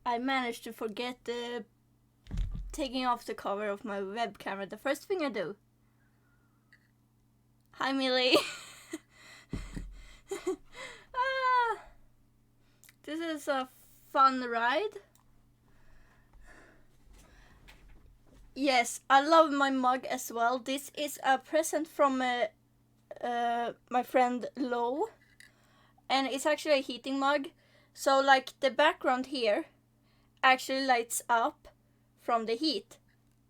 I managed to forget taking off the cover of my web camera. The first thing I do. Hi, Millie. This is a fun ride. Yes, I love my mug as well. This is a present from my friend Lo. And it's actually a heating mug. So like the background here actually lights up from the heat,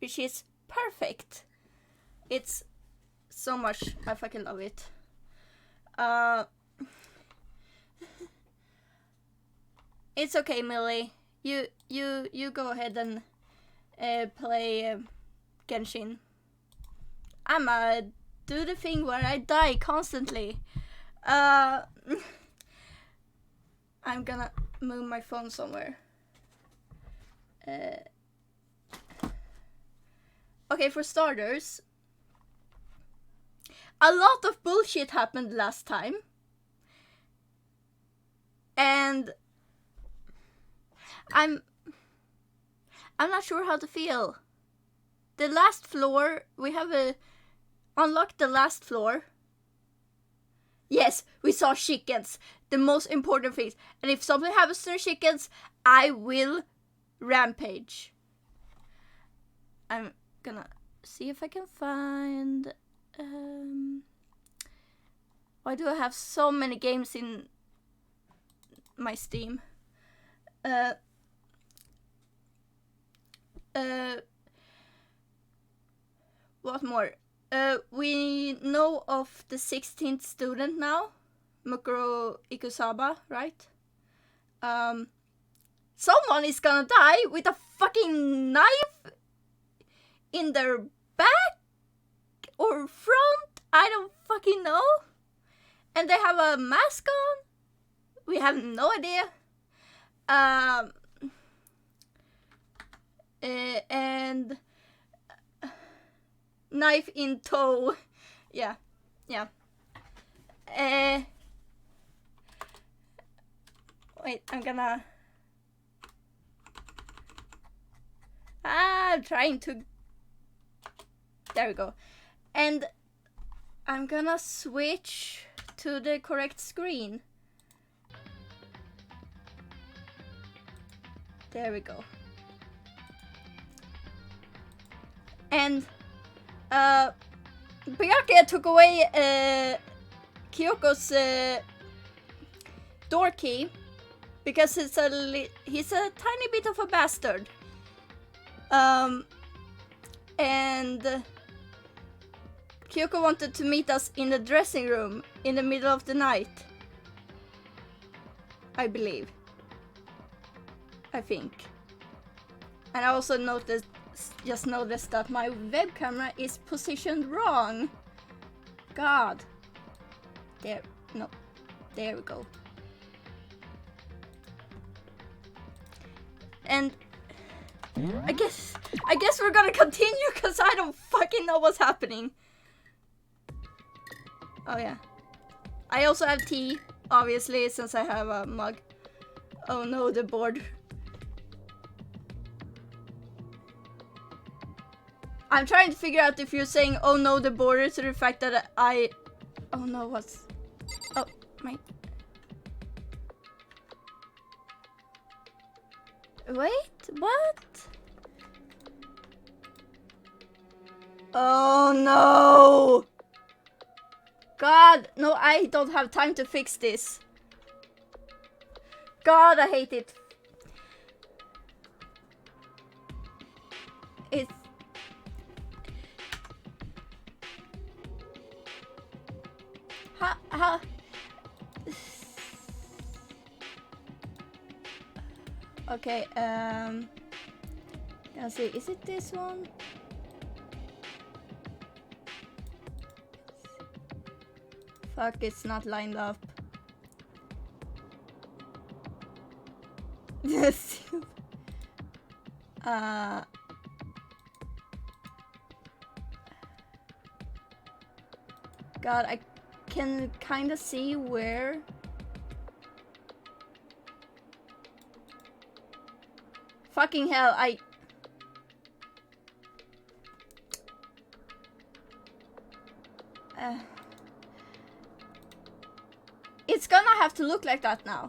which is perfect. It's so much, I fucking love it. It's okay, Millie. You go ahead and play Genshin. I'ma do the thing where I die constantly. I'm gonna move my phone somewhere. Okay, for starters, a lot of bullshit happened last time. And I'm not sure how to feel. The last floor, we have unlocked the last floor. Yes, we saw chickens. The most important things. And if something happens to the chickens, I will rampage. I'm gonna see if I can find... why do I have so many games in my Steam? What more? We know of the 16th student now, Mukuro Ikusaba, right? Someone is gonna die with a fucking knife in their back or front, I don't fucking know. And they have a mask on. We have no idea. And knife in toe. Yeah. Wait, I'm gonna... I'm trying to... There we go. And I'm gonna switch to the correct screen. There we go. And Byakuya took away Kyoko's door key because he's a tiny bit of a bastard. And Kyoko wanted to meet us in the dressing room in the middle of the night. I believe. I think. And I also just noticed that my web camera is positioned wrong. God. There we go. And I guess we're gonna continue because I don't fucking know what's happening. Oh yeah. I also have tea, obviously, since I have a mug. Oh no, the board. I'm trying to figure out if you're saying oh no the border to the fact that oh no, what's... Oh, my... Wait, what? Oh no! God, no, I don't have time to fix this. God, I hate it. It's... Ha. Okay, let's see, is it this one? Fuck, it's not lined up. Yes. God, I can kind of see where. Fucking hell, it's gonna have to look like that now.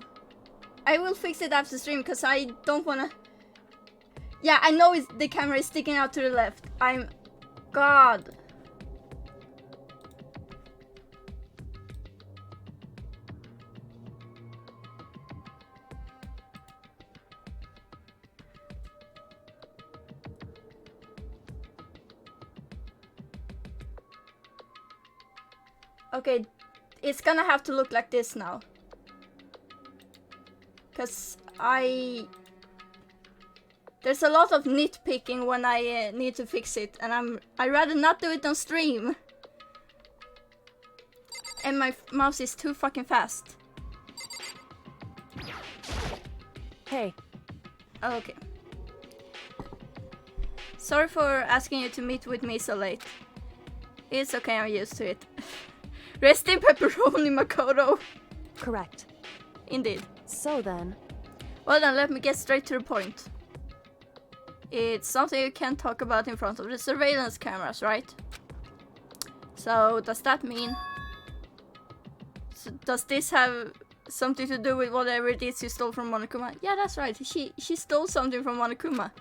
I will fix it after stream because I don't wanna... Yeah, I know the camera is sticking out to the left. God. Okay, it's gonna have to look like this now. Cause there's a lot of nitpicking when I need to fix it, and I'd rather not do it on stream. And my mouse is too fucking fast. Hey. Oh, okay. Sorry for asking you to meet with me so late. It's okay, I'm used to it. Rest in pepperoni, Makoto. Correct. Indeed. So then... Well then, let me get straight to the point. It's something you can't talk about in front of the surveillance cameras, right? So, does that mean... So does this have something to do with whatever it is you stole from Monokuma? Yeah, that's right. She stole something from Monokuma.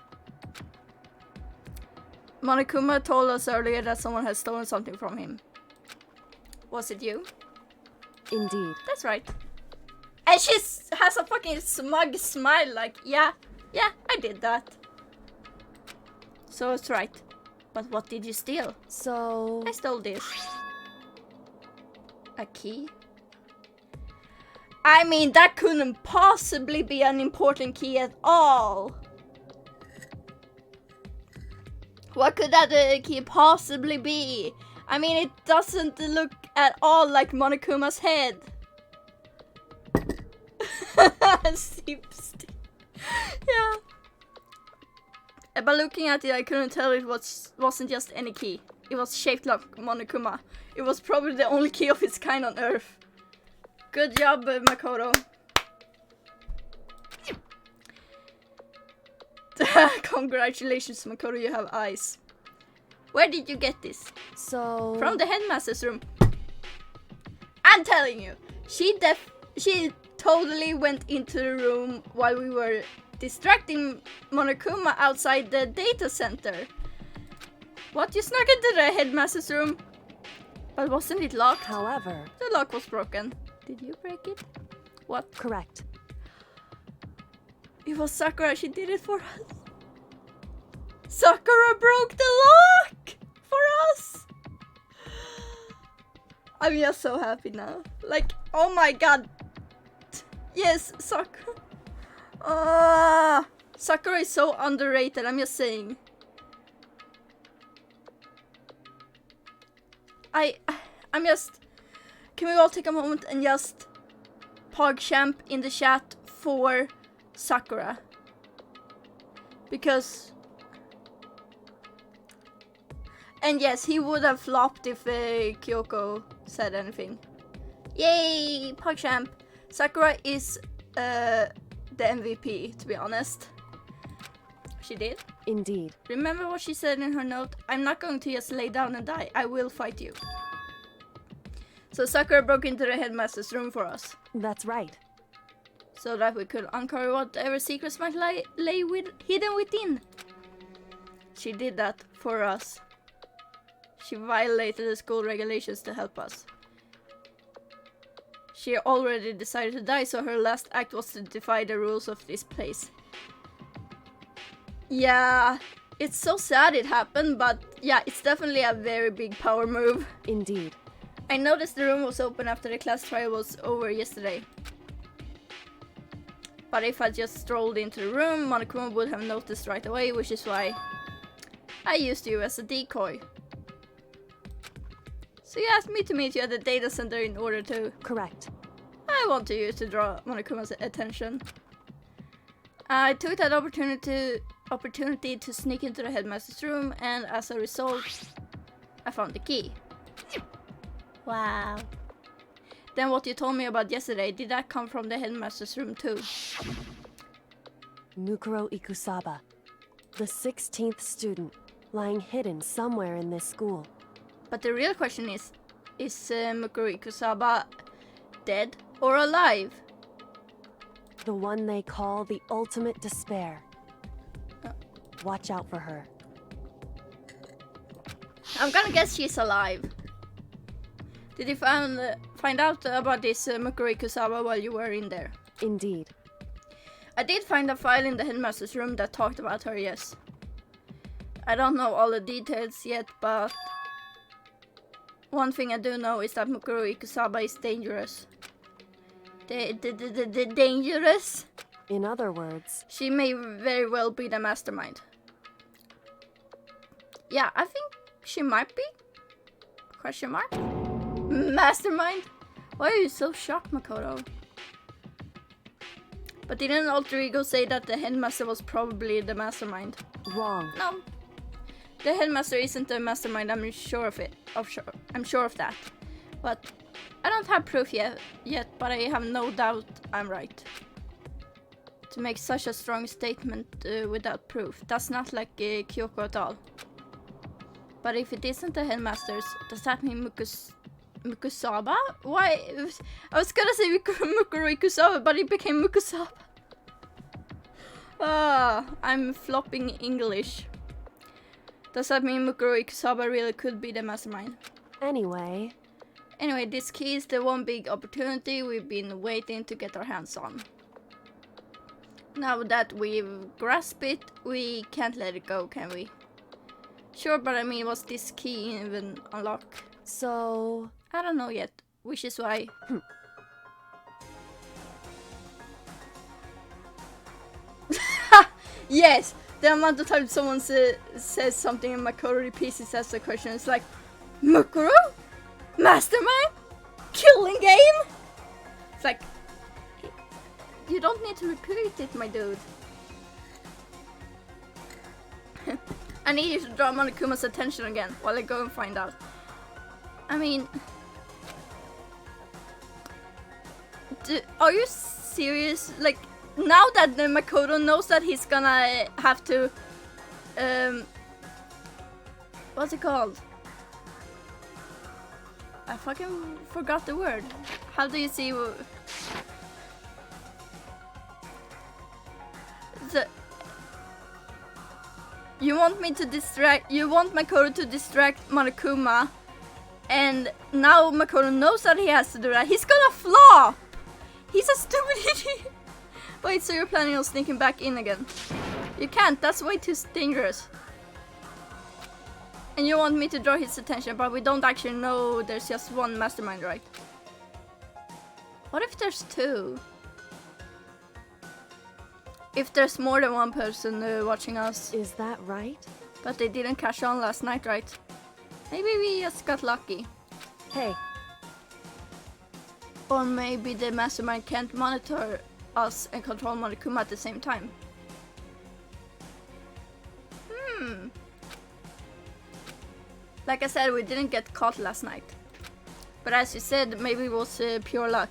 Monokuma told us earlier that someone had stolen something from him. Was it you? Indeed. That's right. And she has a fucking smug smile like, yeah, I did that. So it's right. But what did you steal? So... I stole this. A key? I mean, that couldn't possibly be an important key at all. What could that key possibly be? I mean, it doesn't look at all like Monokuma's head. Yeah. By looking at it, I couldn't tell it wasn't just any key. It was shaped like Monokuma. It was probably the only key of its kind on Earth. Good job, Makoto. Congratulations, Makoto, you have eyes. Where did you get this? So... From the headmaster's room. I'm telling you, she totally went into the room while we were distracting Monokuma outside the data center. What, you snuck into the headmaster's room? But wasn't it locked? However... The lock was broken. Did you break it? What? Correct. It was Sakura, she did it for us. Sakura broke the lock! For us! I'm just so happy now. Like, oh my god. Yes, Sakura. Sakura is so underrated, I'm just saying. I'm just... Can we all take a moment and just PogChamp in the chat for Sakura? Because... And yes, he would have flopped if Kyoko said anything. Yay! PogChamp! Sakura is the MVP, to be honest. She did. Indeed. Remember what she said in her note? I'm not going to just lay down and die. I will fight you. So Sakura broke into the headmaster's room for us. That's right. So that we could uncover whatever secrets might lay hidden within. She did that for us. She violated the school regulations to help us. She already decided to die, so her last act was to defy the rules of this place. Yeah, it's so sad it happened, but yeah, it's definitely a very big power move. Indeed. I noticed the room was open after the class trial was over yesterday. But if I just strolled into the room, Monokuma would have noticed right away, which is why I used you as a decoy. So you asked me to meet you at the data center in order to... Correct. I wanted you to draw Monokuma's attention. I took that opportunity to sneak into the headmaster's room, and as a result, I found the key. Wow. Then what you told me about yesterday, did that come from the headmaster's room too? Mukuro Ikusaba, the 16th student, lying hidden somewhere in this school. But the real question is Mukuro Ikusaba dead or alive? The one they call the ultimate despair. Watch out for her. I'm gonna guess she's alive. Did you find out about this Mukuro Ikusaba while you were in there? Indeed. I did find a file in the headmaster's room that talked about her, yes. I don't know all the details yet, but one thing I do know is that Mukuro Ikusaba is dangerous. Dangerous? In other words, She may very well be the mastermind. Yeah, I think she might be. Question mark? Mastermind? Why are you so shocked, Makoto? But didn't Alter Ego say that the headmaster was probably the mastermind? wrong. No. The headmaster isn't the mastermind, I'm sure of it. I'm sure of that. But I don't have proof yet, but I have no doubt I'm right. To make such a strong statement without proof, that's not like Kyoko at all. But if it isn't the headmasters, does that mean Mukusaba? Why? I was gonna say Mukuro Ikusaba, but it became Mukusaba. I'm flopping English. Does that mean Mukuro Ikusaba really could be the mastermind? Anyway, This key is the one big opportunity we've been waiting to get our hands on. Now that we've grasped it, we can't let it go, can we? Sure, but I mean, was this key even unlocked? so... I don't know yet, which is why... Yes! The amount of times someone says something and Makoto repeats it as a question, it's like, Mukuro? Mastermind? Killing game? It's like, you don't need to repeat it, my dude. I need you to draw Monokuma's attention again while I go and find out. I mean... are you serious? Like, now that Makoto knows that he's gonna have to... what's it called? I fucking forgot the word. How do you see... You want me to distract... You want Makoto to distract Monokuma. And now Makoto knows that he has to do that. He's gonna flop! He's a stupid idiot! Wait, so you're planning on sneaking back in again? You can't, that's way too dangerous. And you want me to draw his attention, but we don't actually know there's just one mastermind, right? What if there's two? If there's more than one person watching us. Is that right? But they didn't catch on last night, right? Maybe we just got lucky. Hey, Or maybe the mastermind can't monitor us and control Monokuma at the same time. Like I said, we didn't get caught last night. But as you said, maybe it was pure luck.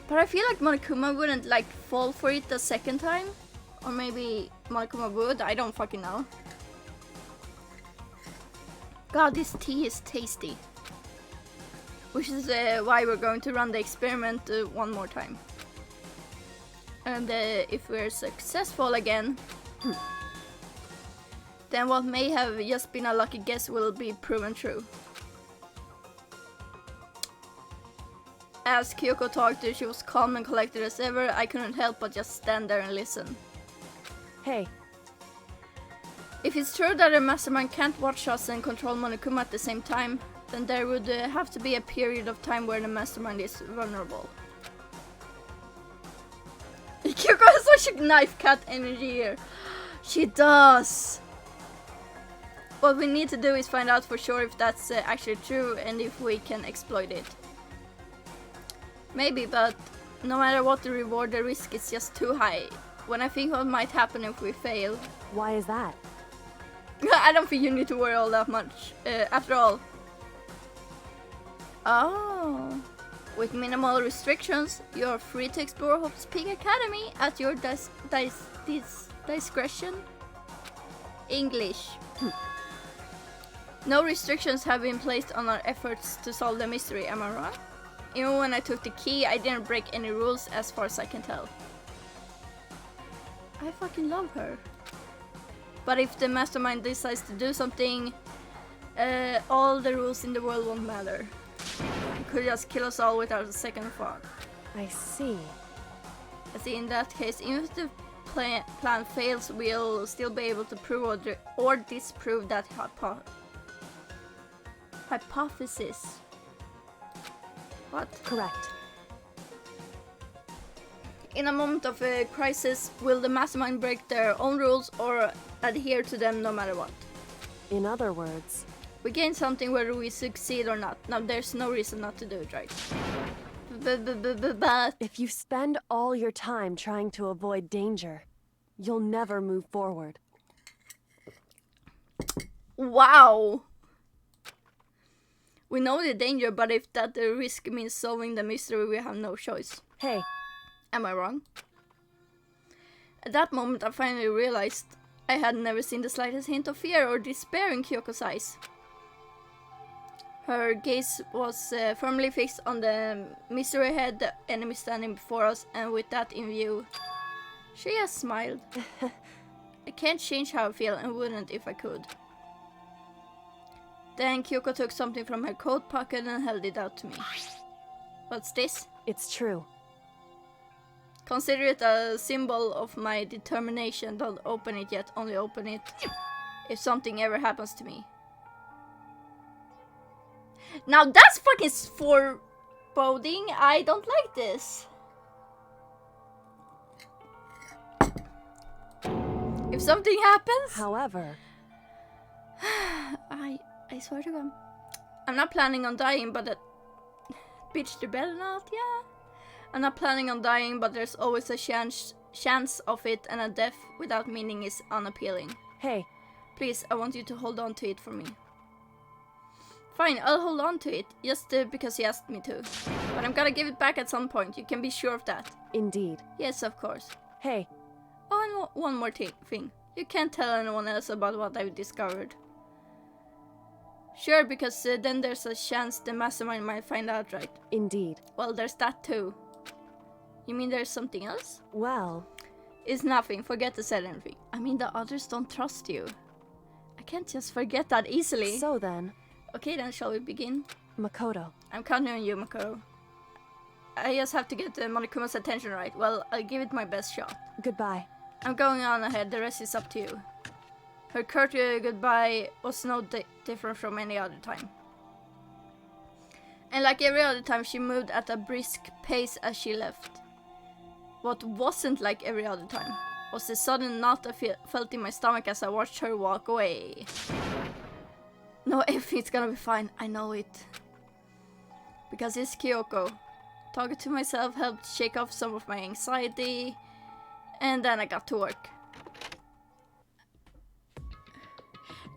But I feel like Monokuma wouldn't like fall for it the second time. Or maybe Monokuma would, I don't fucking know. God, this tea is tasty. Which is why we're going to run the experiment one more time. And if we're successful again, then what may have just been a lucky guess will be proven true. As Kyoko talked, she was calm and collected as ever. I couldn't help but just stand there and listen. hey, If it's true that a mastermind can't watch us and control Monokuma at the same time, then there would have to be a period of time where the mastermind is vulnerable. Kyoko has such a knife cut energy here. She does. What we need to do is find out for sure if that's actually true and if we can exploit it. Maybe, but no matter what the reward, the risk is just too high. When I think what might happen if we fail, why is that? I don't think you need to worry all that much. After all. Oh. With minimal restrictions, you're free to explore Hope's Peak Academy at your Discretion? English. No restrictions have been placed on our efforts to solve the mystery, am I wrong? Even when I took the key, I didn't break any rules as far as I can tell. I fucking love her. But if the mastermind decides to do something, all the rules in the world won't matter. He could just kill us all without a second thought. I see. I see, in that case, even if the plan fails, we'll still be able to prove or disprove that hypothesis. What? Correct. In a moment of a crisis, will the mastermind break their own rules or adhere to them no matter what? In other words, we gain something whether we succeed or not. Now there's no reason not to do it, right? But if you spend all your time trying to avoid danger, you'll never move forward. wow! We know the danger, but if that the risk means solving the mystery, we have no choice. Hey. Am I wrong? At that moment, I finally realized I had never seen the slightest hint of fear or despair in Kyoko's eyes. Her gaze was firmly fixed on the mystery ahead, the enemy standing before us, and with that in view, she just smiled. I can't change how I feel and wouldn't if I could. Then Kyoko took something from her coat pocket and held it out to me. What's this? It's true. Consider it a symbol of my determination. Don't open it yet, only open it if something ever happens to me. Now that's fucking foreboding. I don't like this. If something happens... However... I swear to God. I'm not planning on dying, but... Bitch, the better not, yeah. I'm not planning on dying, but there's always a chance of it, and a death without meaning is unappealing. Hey. Please, I want you to hold on to it for me. Fine, I'll hold on to it, just because you asked me to. But I'm gonna give it back at some point, you can be sure of that. Indeed. Yes, of course. Hey. Oh, and one more thing. You can't tell anyone else about what I've discovered. Sure, because then there's a chance the mastermind might find out, right? Indeed. Well, there's that too. You mean there's something else? Well... It's nothing, forget to say anything. I mean, the others don't trust you. I can't just forget that easily. So then... Okay, then shall we begin? Makoto. I'm counting on you, Makoto. I just have to get Monikuma's attention right. Well, I'll give it my best shot. Goodbye. I'm going on ahead, the rest is up to you. Her curt goodbye was no different from any other time. And like every other time, she moved at a brisk pace as she left. What wasn't like every other time was the sudden knot I felt in my stomach as I watched her walk away. No, everything's gonna be fine, I know it. Because it's Kyoko. Talking to myself helped shake off some of my anxiety, and then I got to work.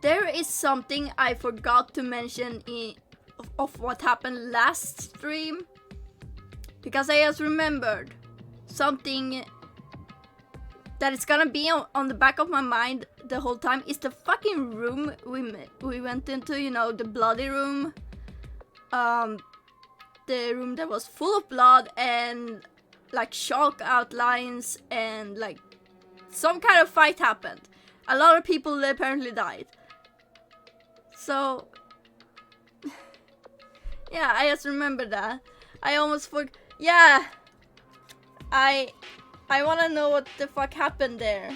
There is something I forgot to mention of what happened last stream, because I just remembered something that is gonna be on the back of my mind the whole time. Is the fucking room we went into, you know, the bloody room, the room that was full of blood and like chalk outlines, and like some kind of fight happened. A lot of people apparently died. So yeah, I just remember that. I almost forgot. Yeah, I want to know what the fuck happened there.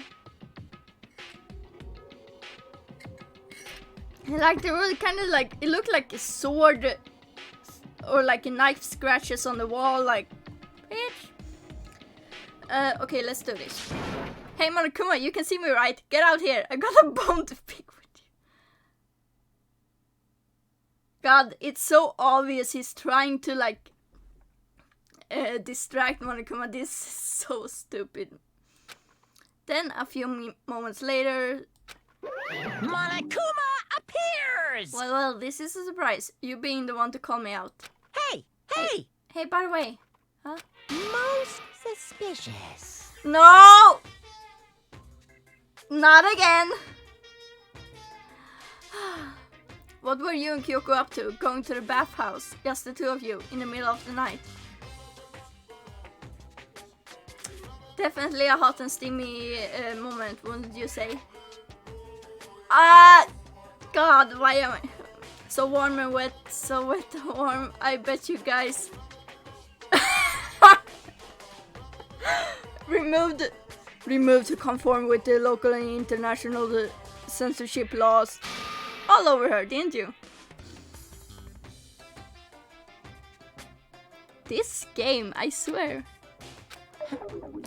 And like there was kind of like, it looked like a sword or like a knife scratches on the wall, like bitch. Okay, let's do this. Hey Monokuma, you can see me right? Get out here. I got a bone to pick with you. God, it's so obvious he's trying to like distract Monokuma. This is so stupid. Then a few moments later, Monokuma appears! Well, this is a surprise. You being the one to call me out. Hey! Hey, by the way. Huh? Most suspicious. No! Not again! What were you and Kyoko up to, going to the bathhouse? Just the two of you, in the middle of the night. Definitely a hot and steamy moment, wouldn't you say? God, why am I so warm and wet, so wet and warm? I bet you guys removed to conform with the local and international censorship laws all over her, didn't you? This game, I swear.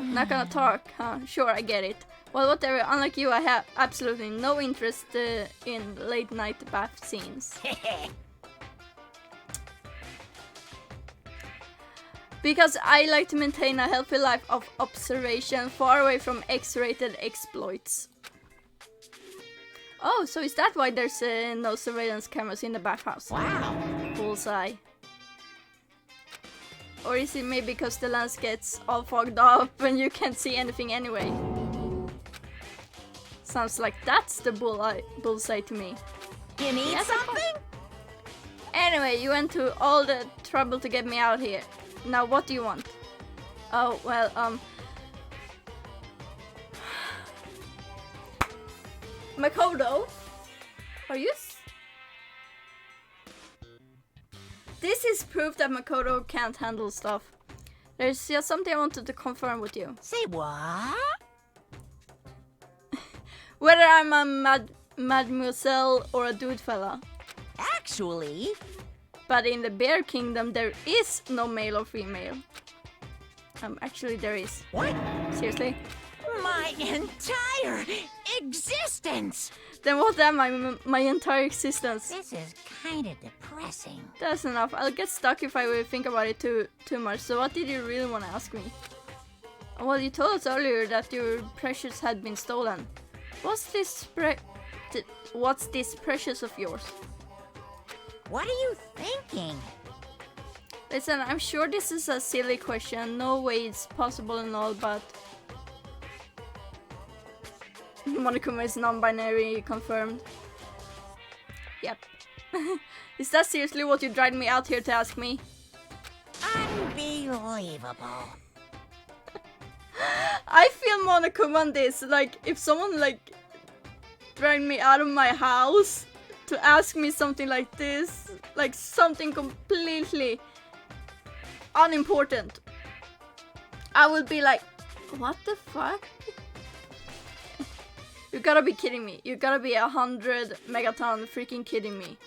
Not gonna talk, huh? Sure, I get it. Well, whatever, unlike you, I have absolutely no interest in late night bath scenes. Because I like to maintain a healthy life of observation, far away from X-rated exploits. Oh, so is that why there's no surveillance cameras in the bathhouse? Wow. Bullseye. Or is it maybe because the lens gets all fogged up and you can't see anything anyway? Sounds like that's the bullseye to me. You need something? Anyway, you went to all the trouble to get me out here. Now what do you want? Oh, well, Makoto? Are you... This is proof that Makoto can't handle stuff. There's just something I wanted to confirm with you. Say what? Whether I'm a mademoiselle or a dude fella. Actually... But in the Bear Kingdom, there is no male or female. Actually, there is. What? Seriously? My entire existence! Then what am I? My entire existence? This is kind of depressing. That's enough. I'll get stuck if I will think about it too much. So what did you really want to ask me? Well, you told us earlier that your precious had been stolen. What's this precious of yours? What are you thinking? Listen, I'm sure this is a silly question. No way it's possible and all, but... Monokuma is non-binary confirmed. Yep. Is that seriously what you dragged me out here to ask me? Unbelievable. I feel Monokuma on this. Like, if someone like dragged me out of my house to ask me something like this, like something completely unimportant, I would be like, what the fuck? You gotta be kidding me. You gotta be 100 megaton freaking kidding me.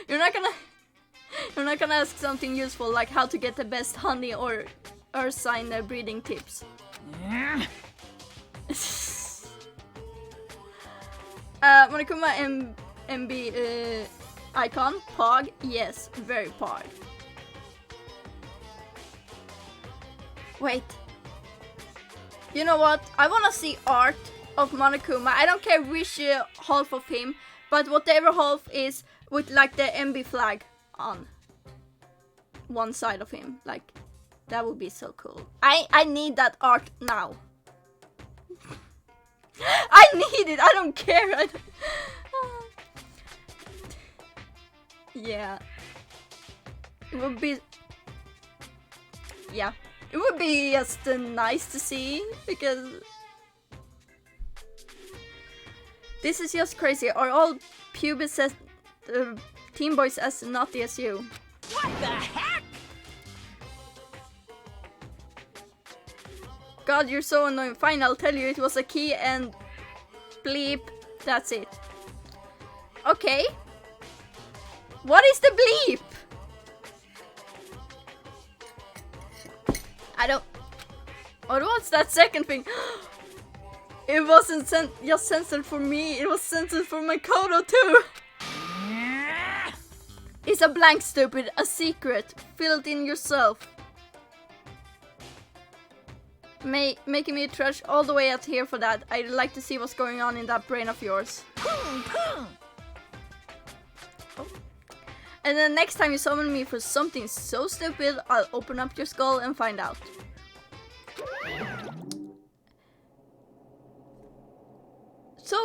You're not gonna ask something useful like how to get the best honey or sign breeding tips. Monokuma MB icon, Pog, yes, very Pog. Wait. You know what? I wanna see art of Monokuma. I don't care which half of him, but whatever half is with like the MB flag on one side of him. Like, that would be so cool. I need that art now. I need it. I don't care. Yeah. It would be... Yeah. It would be just nice to see, because... This is just crazy. Are all pubis teen boys as naughty as you? What the heck? God, you're so annoying. Fine, I'll tell you, it was a key and bleep. That's it. Okay. What is the bleep? I don't... What was that second thing? It wasn't just censored for me, it was censored for Makoto too. It's a blank, stupid. A secret. Fill it in yourself. Making me trudge all the way out here for that. I'd like to see what's going on in that brain of yours. Oh. And then next time you summon me for something so stupid, I'll open up your skull and find out.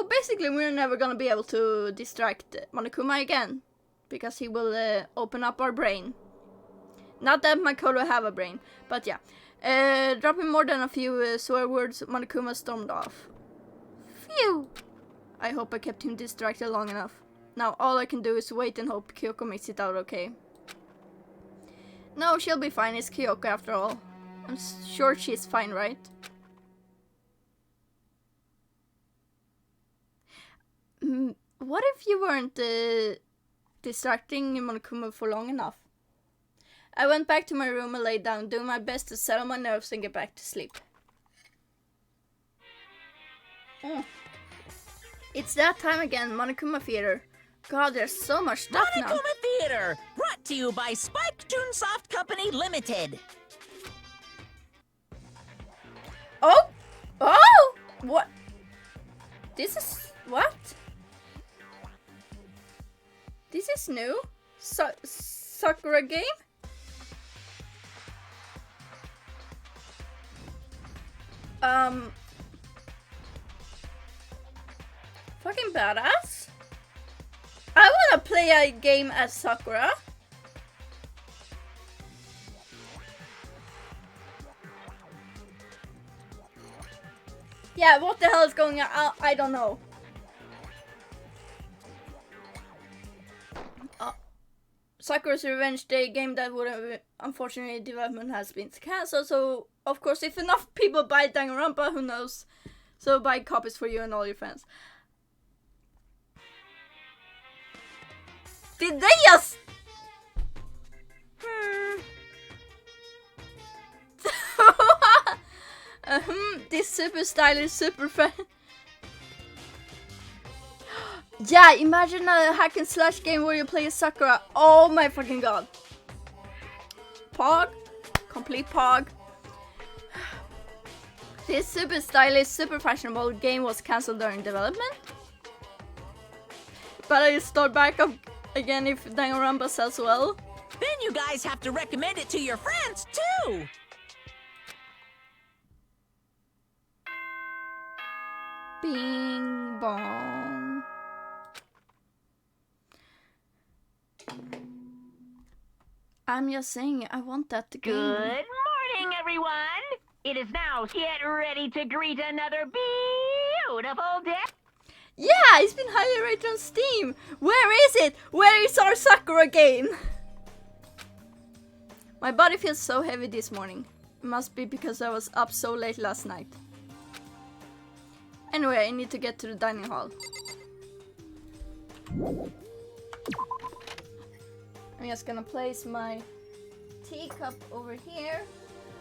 So basically we're never gonna be able to distract Monokuma again. Because he will open up our brain. Not that Makoto have a brain, but yeah. Dropping more than a few swear words, Monokuma stormed off. Phew! I hope I kept him distracted long enough. Now all I can do is wait and hope Kyoko makes it out okay. No, she'll be fine. It's Kyoko after all. I'm sure she's fine, right? What if you weren't distracting Monokuma for long enough? I went back to my room and laid down, doing my best to settle my nerves and get back to sleep. It's that time again, Monokuma Theater. God, there's so much stuff now. Monokuma Theater, brought to you by Spike Toonsoft Company Limited. Oh! Oh! What? This is... what? This is new? Sakura game? Fucking badass. I wanna play a game as Sakura. Yeah, what the hell is going on? I don't know. Sakura's Revenge Day game that would have, unfortunately, development has been cancelled. So, of course, if enough people buy Danganronpa, who knows? So buy copies for you and all your fans. Did they just... This super stylish, super fan. Yeah, imagine a hack and slash game where you play as Sakura. Oh my fucking god. Pog. Complete pog. This super stylish, super fashionable game was cancelled during development. But I start back up again if Danganronpa sells well. Then you guys have to recommend it to your friends, too! Bing bong. I'm just saying, I want that to Good morning, everyone! It is now get ready to greet another beautiful day. Yeah, it's been highly rated on Steam. Where is it? Where is our Sakura game? My body feels so heavy this morning. It must be because I was up so late last night. Anyway, I need to get to the dining hall. I'm just gonna place my teacup over here.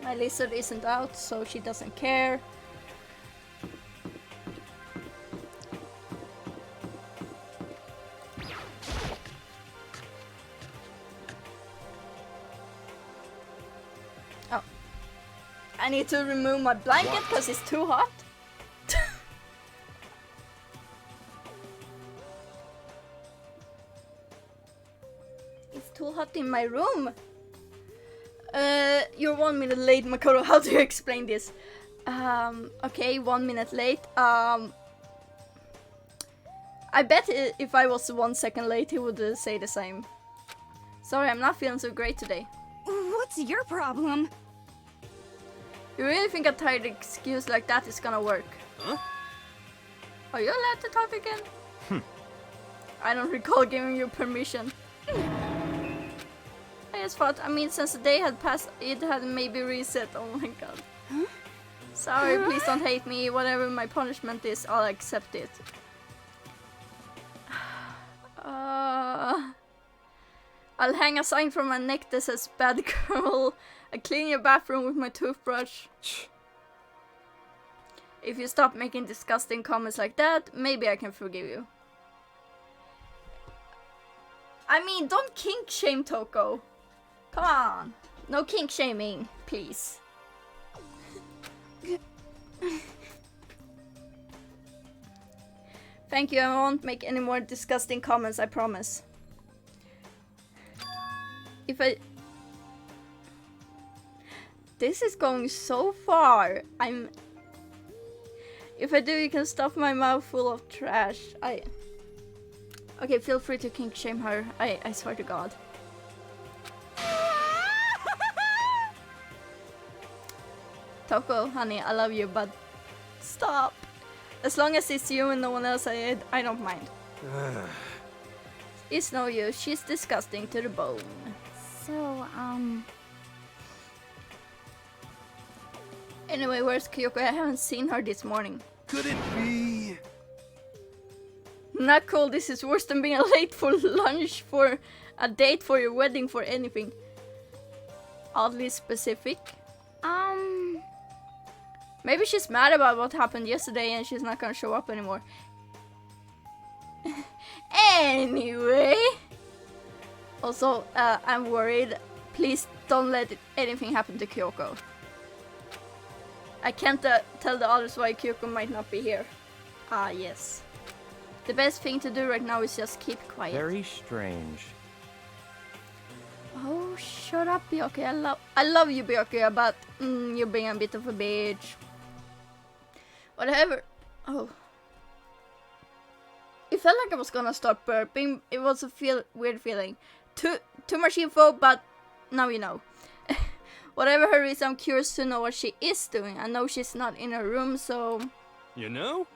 My lizard isn't out, so she doesn't care. Oh. I need to remove my blanket because it's too hot. Too hot in my room. You're 1 minute late, Makoto. How do you explain this? Okay, 1 minute late. I bet if I was 1 second late, he would say the same. Sorry, I'm not feeling so great today. What's your problem? You really think a tired excuse like that is gonna work? Huh? Are you allowed to talk again? I don't recall giving you permission. I just thought, since the day had passed, it had maybe reset. Oh my god. Huh? Sorry, please don't hate me. Whatever my punishment is, I'll accept it. I'll hang a sign from my neck that says bad girl. I clean your bathroom with my toothbrush. If you stop making disgusting comments like that, maybe I can forgive you. Don't kink shame Toko. Come on. No kink shaming, please. Thank you, I won't make any more disgusting comments, I promise. This is going so far. If I do, you can stuff my mouth full of trash. Okay, feel free to kink shame her. I swear to God. Toko, honey, I love you, but stop. As long as it's you and no one else, I don't mind. It's no use. She's disgusting to the bone. So, Anyway, where's Kyoko? I haven't seen her this morning. Could it be? Not cool. This is worse than being late for lunch, for a date, for your wedding, for anything. Oddly specific. Maybe she's mad about what happened yesterday and she's not gonna show up anymore. Anyway. Also, I'm worried. Please don't let anything happen to Kyoko. I can't tell the others why Kyoko might not be here. Ah, yes. The best thing to do right now is just keep quiet. Very strange. Oh, shut up, Byakuya. I love you, Byakuya, but you're being a bit of a bitch. Whatever. Oh. It felt like I was gonna start burping. It was a weird feeling. Too much info, but now you know. Whatever her is, I'm curious to know what she is doing. I know she's not in her room, so... You know?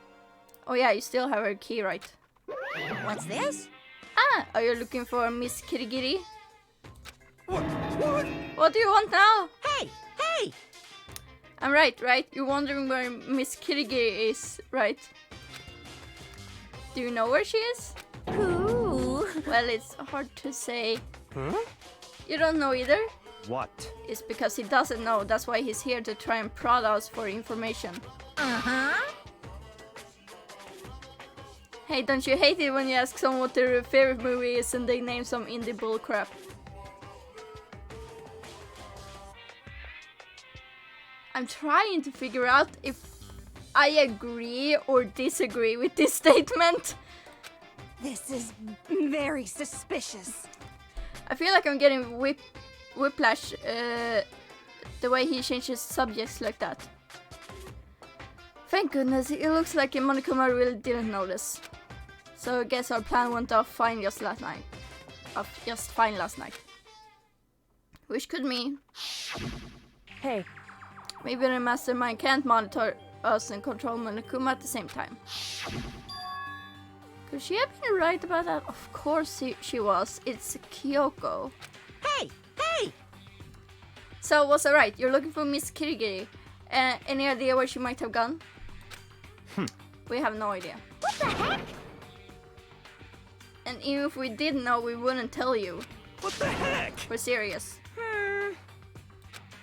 Oh yeah, you still have her key, right? What's this? Ah, are you looking for Miss Kirigiri? What? What do you want now? Hey! Hey! I'm right? You're wondering where Miss Kirigiri is, right? Do you know where she is? Ooh. Well, it's hard to say. Huh? You don't know either? What? It's because he doesn't know. That's why he's here to try and prod us for information. Uh-huh. Hey, don't you hate it when you ask someone what their favorite movie is and they name some indie bullcrap? I'm trying to figure out if I agree or disagree with this statement. this is very suspicious. I feel like I'm getting whiplash the way he changes subjects like that. Thank goodness, it looks like Monokuma really didn't notice. So I guess our plan went off fine just last night. Which could mean... Hey, maybe the mastermind can't monitor us and control Monokuma at the same time. Could she have been right about that? Of course she was. It's Kyoko. Hey! Hey! So was I right? You're looking for Miss Kirigiri. Any idea where she might have gone? We have no idea. What the heck? And even if we did know, we wouldn't tell you. What the heck? We're serious.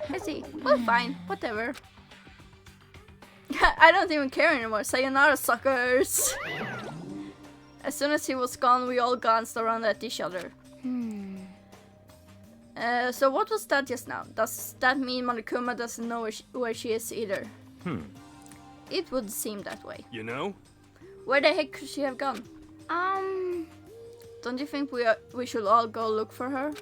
I see. Well, fine. Whatever. I don't even care anymore. Sayonara, suckers! As soon as he was gone, we all glanced around at each other. So what was that just now? Does that mean Monokuma doesn't know where she is either? It would seem that way. You know? Where the heck could she have gone? Don't you think we should all go look for her?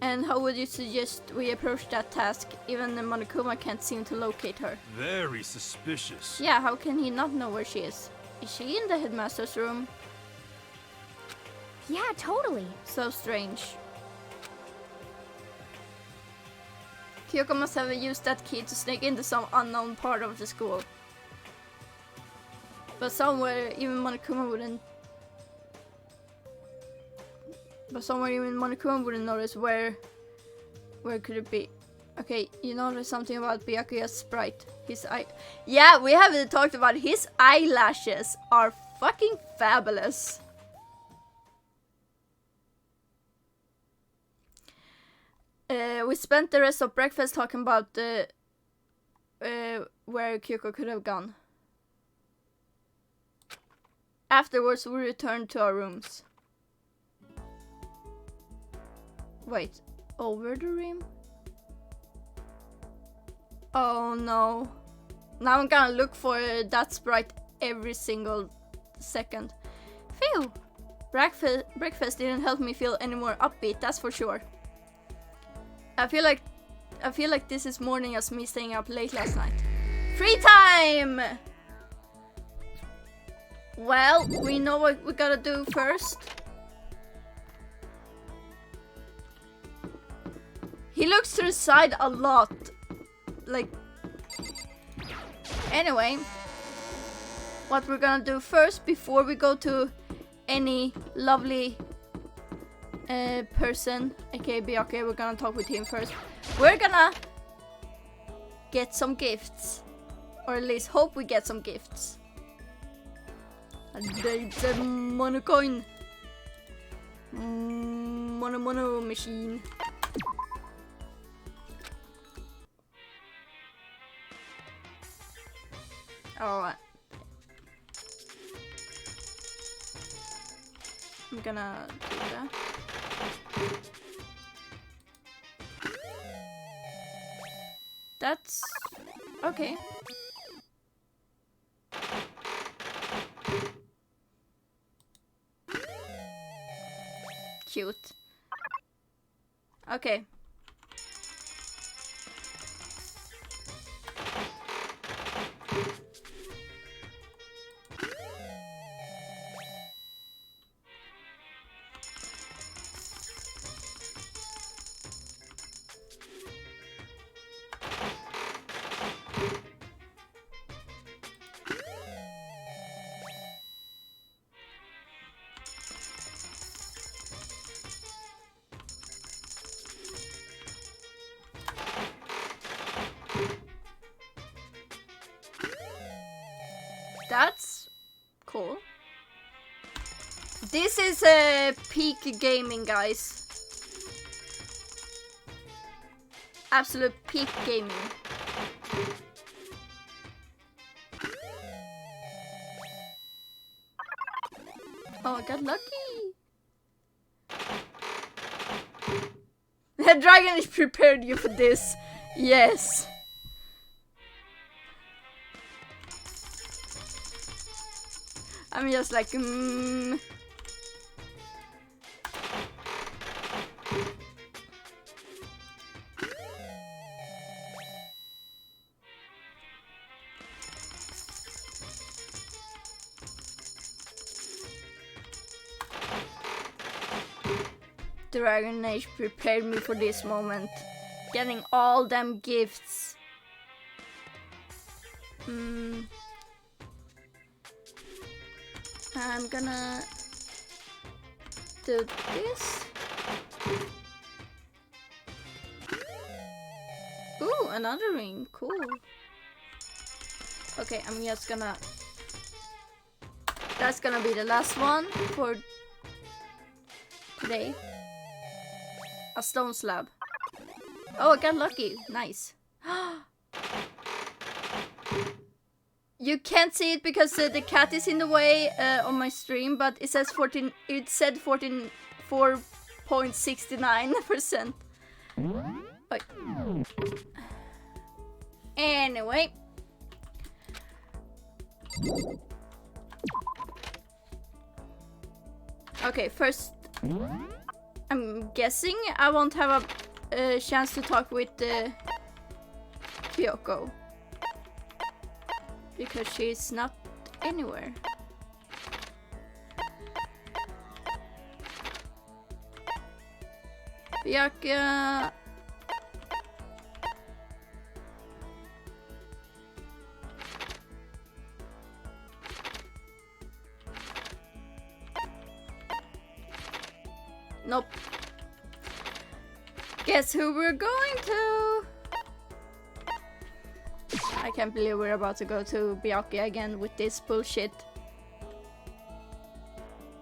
And how would you suggest we approach that task? Even the Monokuma can't seem to locate her. Very suspicious. Yeah, how can he not know where she is? Is she in the headmaster's room? Yeah, totally. So strange. Kyoko must have used that key to sneak into some unknown part of the school. But somewhere even Monokuma wouldn't... notice where could it be? Okay, you noticed something about Byakuya's sprite. His eye... Yeah, we haven't talked about his eyelashes are fucking fabulous. We spent the rest of breakfast talking about where Kyoko could have gone. Afterwards, we returned to our rooms. Wait, over the rim? Oh no. Now I'm gonna look for that sprite every single second. Phew! Breakfast didn't help me feel any more upbeat, that's for sure. I feel like this is more than just me staying up late last night. Free time! Well, we know what we gotta do first. He looks to the side a lot. Like... Anyway. What we're gonna do first, before we go to any lovely person, aka Byakuya, we're gonna talk with him first. We're gonna get some gifts. Or at least hope we get some gifts. It's a mono coin. Mono machine. Alright. I'm gonna do that. That's okay. Cute. Okay. That's cool. This is a peak gaming, guys. Absolute peak gaming. Oh, I got lucky. The dragon is prepared you for this. Yes. I'm just like, Dragon Age prepared me for this moment. Getting all them gifts. I'm gonna do this. Ooh, another ring. Cool. Okay, I'm just gonna... That's gonna be the last one for today. A stone slab. Oh, I got lucky. Nice. You can't see it because the cat is in the way on my stream, but it says 14. It said 44.69%. Wait. Anyway. Okay, first, I'm guessing I won't have a chance to talk with Kyoko. Because she's not anywhere. Byakuya. Nope. Guess who we're going to? I can't believe we're about to go to Byakuya again with this bullshit.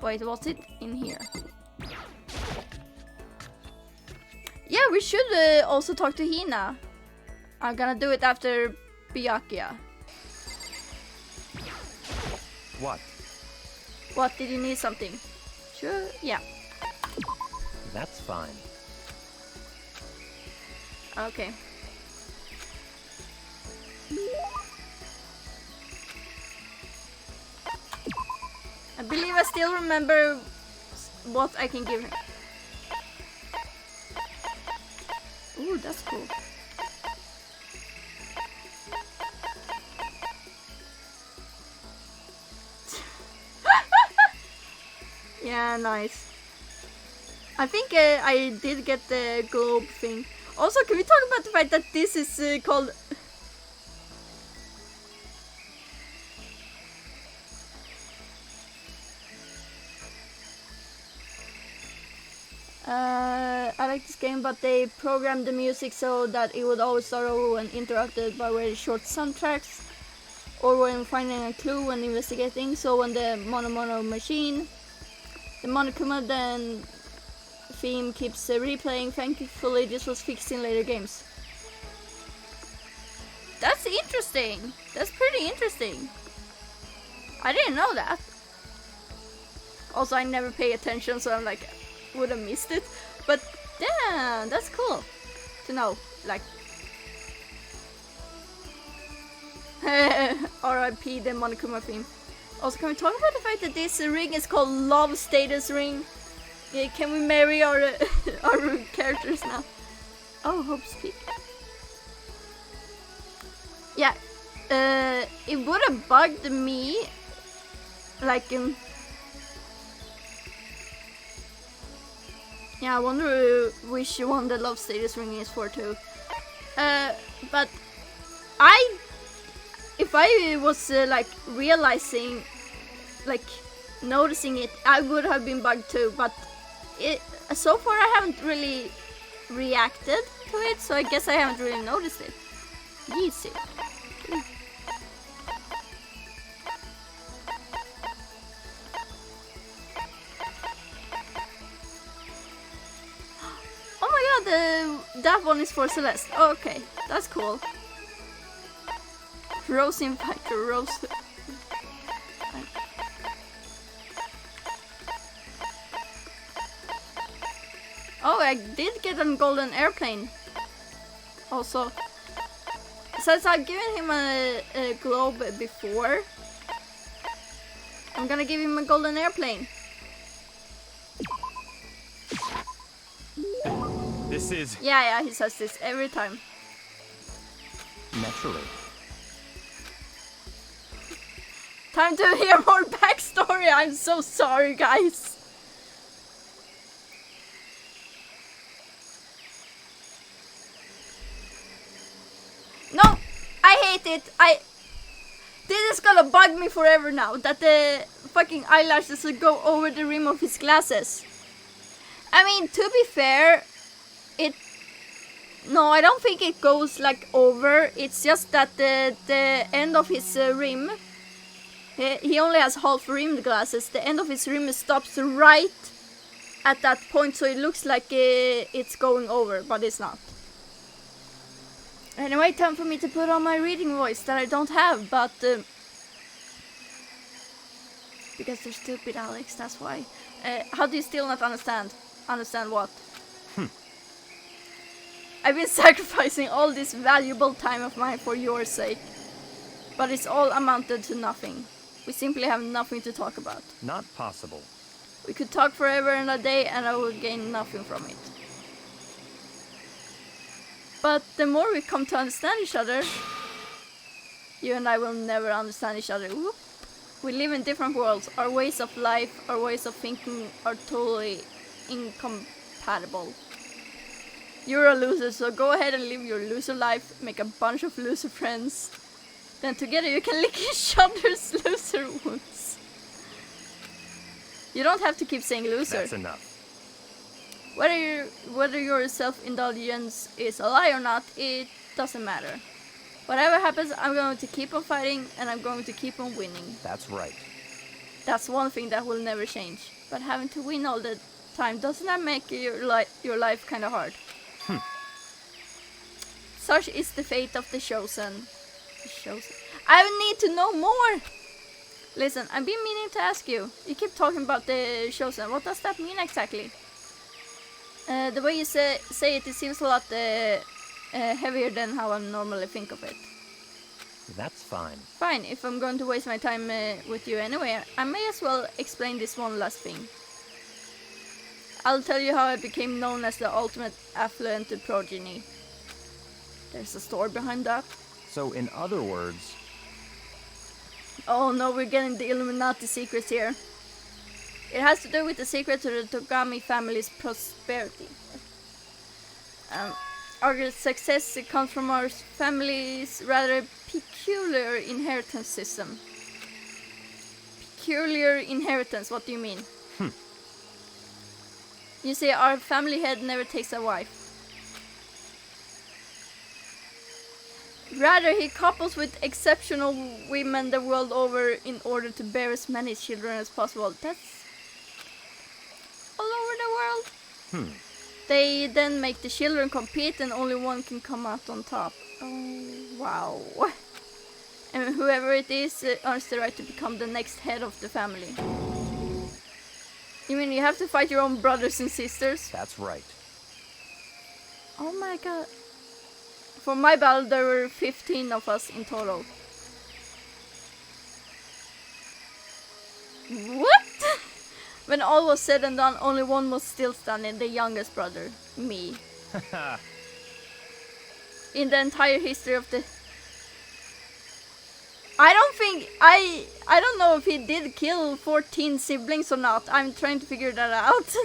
Wait, what's it in here? Yeah, we should also talk to Hina. I'm gonna do it after Byakuya. What? What, did you need something? Sure, yeah. That's fine. Okay. I believe I still remember what I can give him. Ooh, that's cool. of nice. I think I did get the globe thing. Also, can we talk about the fact that this is called... I like this game, but they programmed the music so that it would always start over when interrupted by very short soundtracks, or when finding a clue when investigating. So when the mono machine, the Monokuma then theme keeps replaying. Thankfully, this was fixed in later games. That's interesting. That's pretty interesting. I didn't know that. Also, I never pay attention, so I'm like, would have missed it. But damn, that's cool to know. Like, R.I.P. the Monokuma theme. Also, can we talk about the fact that this ring is called Love Status Ring? Yeah, can we marry our our characters now? Oh, Hope's Peak. Yeah, it would have bugged me, like, yeah, I wonder which one the Love Status Ring is for too. But if I was like realizing, like noticing it, I would have been bugged too. But so far I haven't really reacted to it, so I guess I haven't really noticed it. Easy. Oh my god, that one is for Celeste. Oh, okay, that's cool. Rose Impactor, Rose. Oh, I did get a golden airplane. Also, since I've given him a globe before, I'm gonna give him a golden airplane. This is... Yeah, he says this every time. Naturally. Time to hear more backstory. I'm so sorry, guys. No, I hate it. This is gonna bug me forever now. That the fucking eyelashes will go over the rim of his glasses. I mean, to be fair, no, I don't think it goes like over. It's just that the end of his rim. He only has half rimmed glasses. The end of his rim stops right at that point, so it looks like it's going over, but it's not. Anyway, time for me to put on my reading voice that I don't have, but because they're stupid, Alex, that's why. How do you still not understand? Understand what? I've been sacrificing all this valuable time of mine for your sake, but it's all amounted to nothing. We simply have nothing to talk about. Not possible. We could talk forever and a day and I would gain nothing from it. But the more we come to understand each other, you and I will never understand each other. Whoop. We live in different worlds. Our ways of life, our ways of thinking are totally incompatible. You're a loser, so go ahead and live your loser life, make a bunch of loser friends. Then together you can lick each other's loser wounds. You don't have to keep saying loser. That's enough. Whether your self-indulgence is a lie or not, it doesn't matter. Whatever happens, I'm going to keep on fighting and I'm going to keep on winning. That's right. That's one thing that will never change. But having to win all the time, doesn't that make your life kind of hard? Such is the fate of the chosen. I need to know more! Listen, I've been meaning to ask you. You keep talking about the chosen. What does that mean exactly? The way you say it, it seems a lot heavier than how I normally think of it. That's fine. Fine, if I'm going to waste my time with you anyway, I may as well explain this one last thing. I'll tell you how I became known as the ultimate affluent progeny. There's a story behind that. So, in other words... Oh no, we're getting the Illuminati secrets here. It has to do with the secret to the Togami family's prosperity. Our success comes from our family's rather peculiar inheritance system. Peculiar inheritance, what do you mean? You see, our family head never takes a wife. Rather, he couples with exceptional women the world over in order to bear as many children as possible. That's all over the world. They then make the children compete and only one can come out on top. Oh, wow. And whoever it is earns the right to become the next head of the family. You mean you have to fight your own brothers and sisters? That's right. Oh my god. For my battle there were 15 of us in total. What? When all was said and done, only one was still standing, the youngest brother, me. In the entire history of the... I don't know if he did kill 14 siblings or not. I'm trying to figure that out.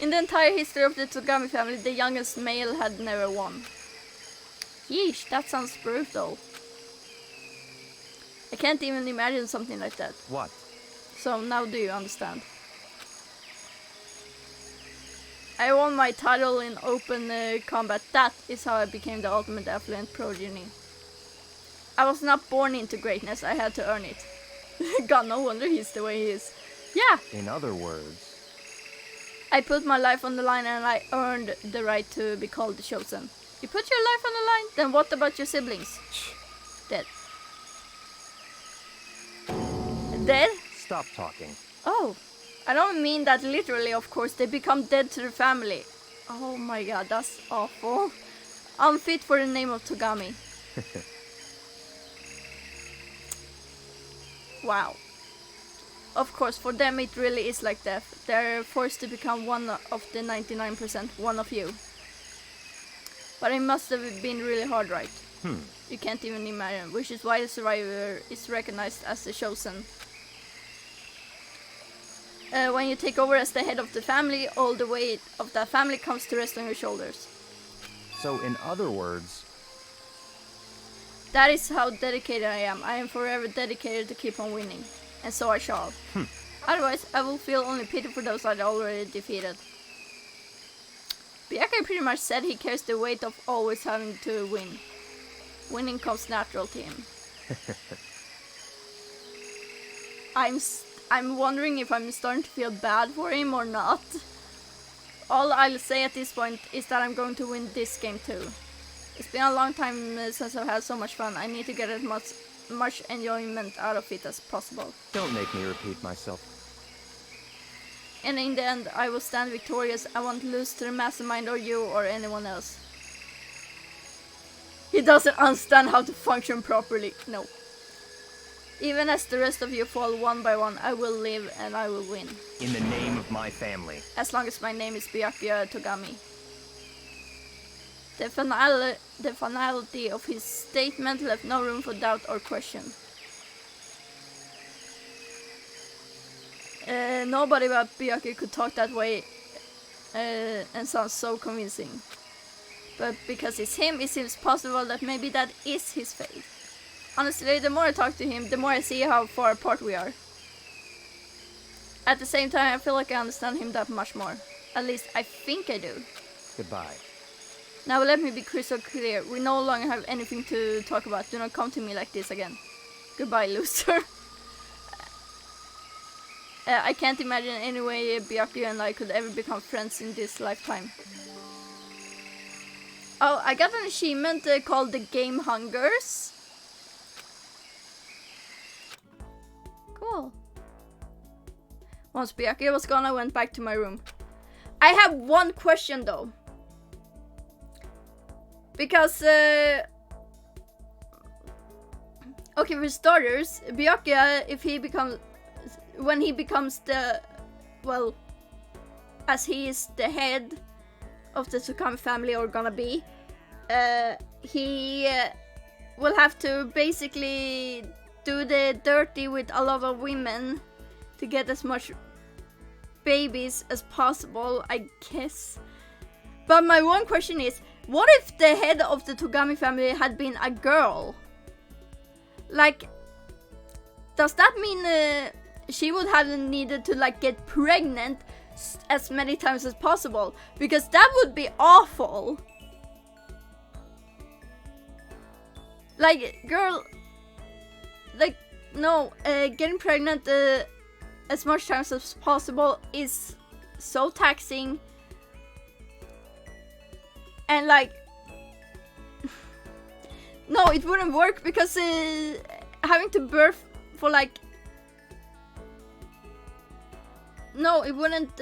In the entire history of the Togami family, the youngest male had never won. Yeesh, that sounds brutal. I can't even imagine something like that. What? So now do you understand? I won my title in open combat. That is how I became the ultimate affluent progeny. I was not born into greatness, I had to earn it. God, no wonder he's the way he is. Yeah! In other words... I put my life on the line and I earned the right to be called the chosen. You put your life on the line? Then what about your siblings? Dead. Dead? Stop talking. Oh, I don't mean that literally, of course. They become dead to the family. Oh my god, that's awful. Unfit for the name of Togami. Wow. Of course, for them it really is like death. They're forced to become one of the 99%, one of you. But it must have been really hard, right? You can't even imagine, which is why the survivor is recognized as the chosen. When you take over as the head of the family, all the weight of that family comes to rest on your shoulders. So in other words... That is how dedicated I am. I am forever dedicated to keep on winning. And so I shall. Otherwise, I will feel only pity for those I already defeated. Byakuya pretty much said he carries the weight of always having to win. Winning comes natural to him. I'm wondering if I'm starting to feel bad for him or not. All I'll say at this point is that I'm going to win this game too. It's been a long time since I've had so much fun. I need to get as much enjoyment out of it as possible. Don't make me repeat myself. And in the end, I will stand victorious. I won't lose to the mastermind or you or anyone else. He doesn't understand how to function properly. No. Even as the rest of you fall one by one, I will live and I will win. In the name of my family. As long as my name is Byakuya Togami. The finality of his statement left no room for doubt or question. Nobody but Byakuya could talk that way and sound so convincing. But because it's him, it seems possible that maybe that is his fate. Honestly, the more I talk to him, the more I see how far apart we are. At the same time, I feel like I understand him that much more. At least, I think I do. Goodbye. Now let me be crystal clear. We no longer have anything to talk about. Do not come to me like this again. Goodbye, loser. I can't imagine any way Byakuya and I could ever become friends in this lifetime. Oh, I got an achievement called the Game Hungers. Cool. Once Byakuya was gone, I went back to my room. I have one question though. Because, okay, for starters, Byakuya, when he becomes the, well, as he is the head of the Togami family, or gonna be, he will have to basically do the dirty with a lot of women to get as much babies as possible, I guess. But my one question is, what if the head of the Togami family had been a girl? Like, does that mean she would have needed to like get pregnant as many times as possible? Because that would be awful. Like, girl, like, no, getting pregnant as much times as possible is so taxing. And like, no, it wouldn't work because having to birth for like, no, it wouldn't,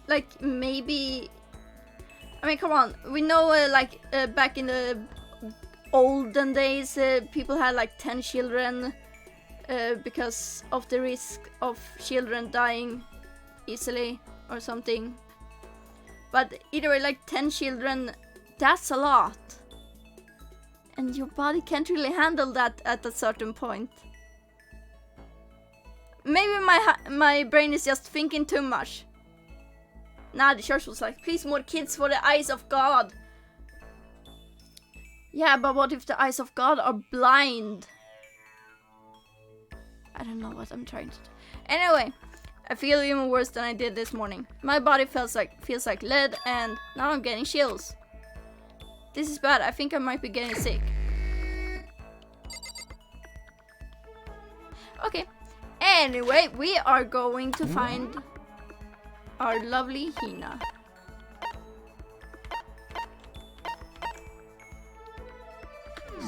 like, maybe, I mean, come on, we know, like, back in the olden days, people had like 10 children because of the risk of children dying easily or something. But either way, like 10 children, that's a lot. And your body can't really handle that at a certain point. Maybe my brain is just thinking too much. Nah, the church was like, please more kids for the eyes of God. Yeah, but what if the eyes of God are blind? I don't know what I'm trying to do. Anyway, I feel even worse than I did this morning. My body feels like lead, and now I'm getting chills. This is bad. I think I might be getting sick. Okay. Anyway, we are going to find our lovely Hina.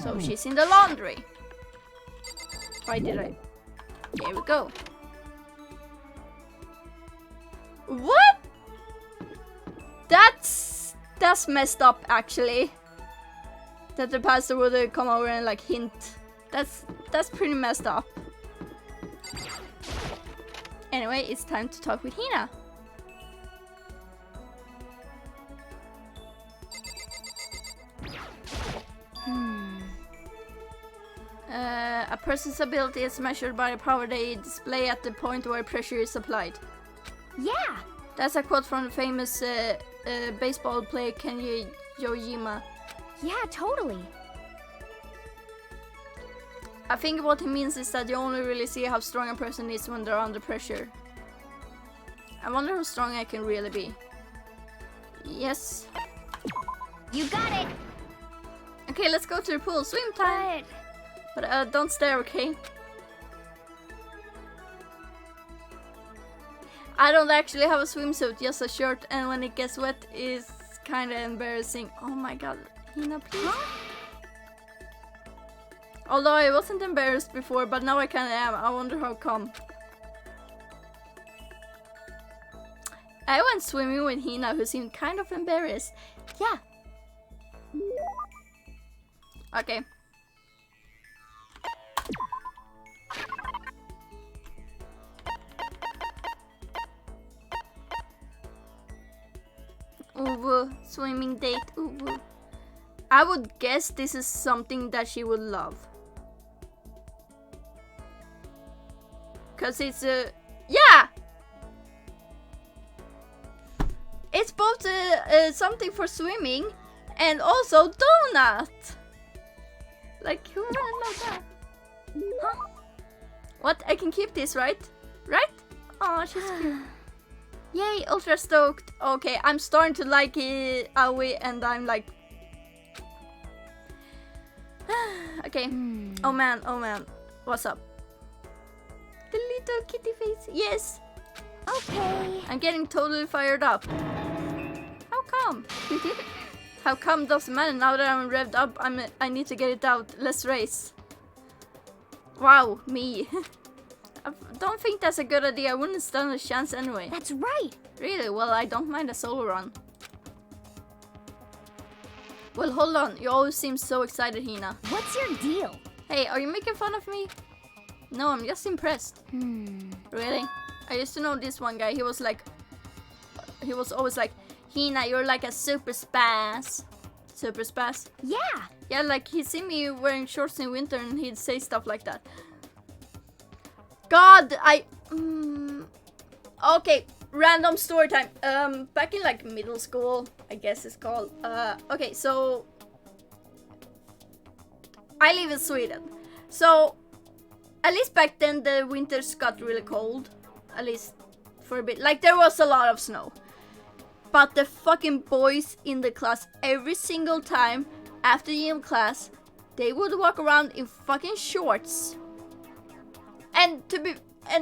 So she's in the laundry. Why did I? Here we go. What? That's messed up, actually. That the pastor would come over and like hint. That's pretty messed up. Anyway, it's time to talk with Hina. A person's ability is measured by the power they display at the point where pressure is applied. Yeah. That's a quote from the famous baseball player Kenji Yojima. Yeah, totally. I think what he means is that you only really see how strong a person is when they're under pressure. I wonder how strong I can really be. Yes. You got it. Okay, let's go to the pool. Swim time. But don't stare, okay? I don't actually have a swimsuit, just a shirt, and when it gets wet, it's kind of embarrassing. Oh my god, Hina, please. Huh? Although I wasn't embarrassed before, but now I kind of am. I wonder how come. I went swimming with Hina, who seemed kind of embarrassed. Yeah. Okay. Ooh, swimming date. Ooh. I would guess this is something that she would love. Cause it's yeah! It's both something for swimming and also donut! Like, who wouldn't love that? Huh? What? I can keep this, right? Right? Oh, she's cute. Yay, ultra stoked. Okay, I'm starting to like Aoi, and I'm like... okay. Oh man. What's up? The little kitty face. Yes. Okay. I'm getting totally fired up. How come? How come doesn't matter. Now that I'm revved up, I need to get it out. Let's race. Wow, me. I don't think that's a good idea. I wouldn't stand a chance anyway. That's right. Really? Well, I don't mind a solo run. Well, hold on. You always seem so excited, Hina. What's your deal? Hey, are you making fun of me? No, I'm just impressed. Really? I used to know this one guy. He was always like, Hina, you're like a super spaz. Super spaz? Yeah. Yeah, like he'd see me wearing shorts in winter and he'd say stuff like that. God, okay. random story time. Back in like middle school, I guess it's called. Okay, so I live in Sweden. So at least back then the winters got really cold. At least for a bit. Like there was a lot of snow. But the fucking boys in the class, every single time after gym class, they would walk around in fucking shorts. And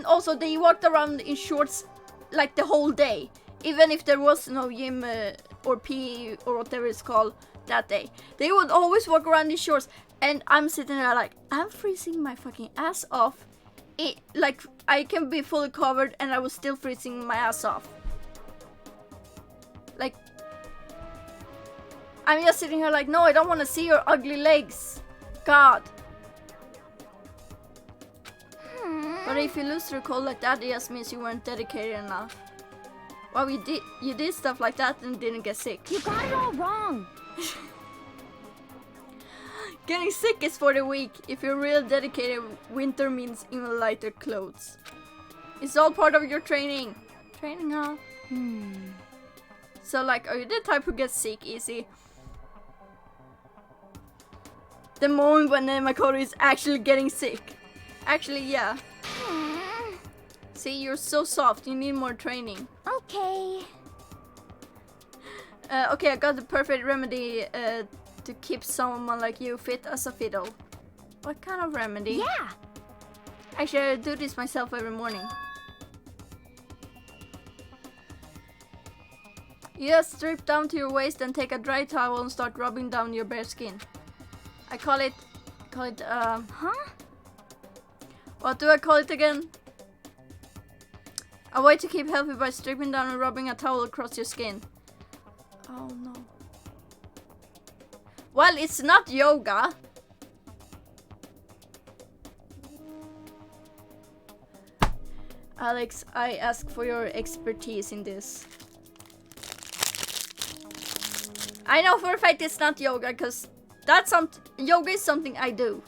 also they walked around in shorts like the whole day, even if there was no gym or PE or whatever it's called that day. They would always walk around in shorts, and I'm sitting there like, I'm freezing my fucking ass off. Like I can be fully covered and I was still freezing my ass off. Like I'm just sitting here like, no, I don't want to see your ugly legs. God. But if you lose through cold like that, it just means you weren't dedicated enough. Well, you did stuff like that and didn't get sick. You got it all wrong. Getting sick is for the weak. If you're real dedicated, winter means even lighter clothes. It's all part of your training. Training, huh? So like, are you the type who gets sick easy? The moment when Makoto is actually getting sick. Actually, yeah. See, you're so soft. You need more training. Okay. Okay, I got the perfect remedy to keep someone like you fit as a fiddle. What kind of remedy? Yeah. Actually, I do this myself every morning. You just strip down to your waist and take a dry towel and start rubbing down your bare skin. I call it, Huh? what do I call it again? A way to keep healthy by stripping down and rubbing a towel across your skin. Oh no. Well, it's not yoga. Alex, I ask for your expertise in this. I know for a fact it's not yoga, because that's yoga is something I do.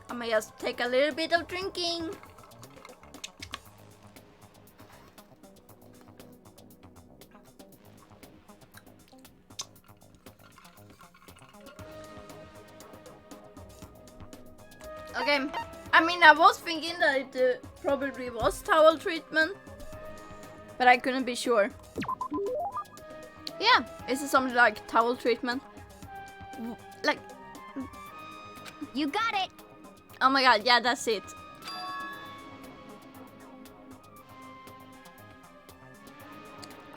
I might just take a little bit of drinking. Okay, I mean, I was thinking that it probably was towel treatment, but I couldn't be sure. Yeah, is it something like towel treatment? Like, You got it. oh my god, yeah, that's it.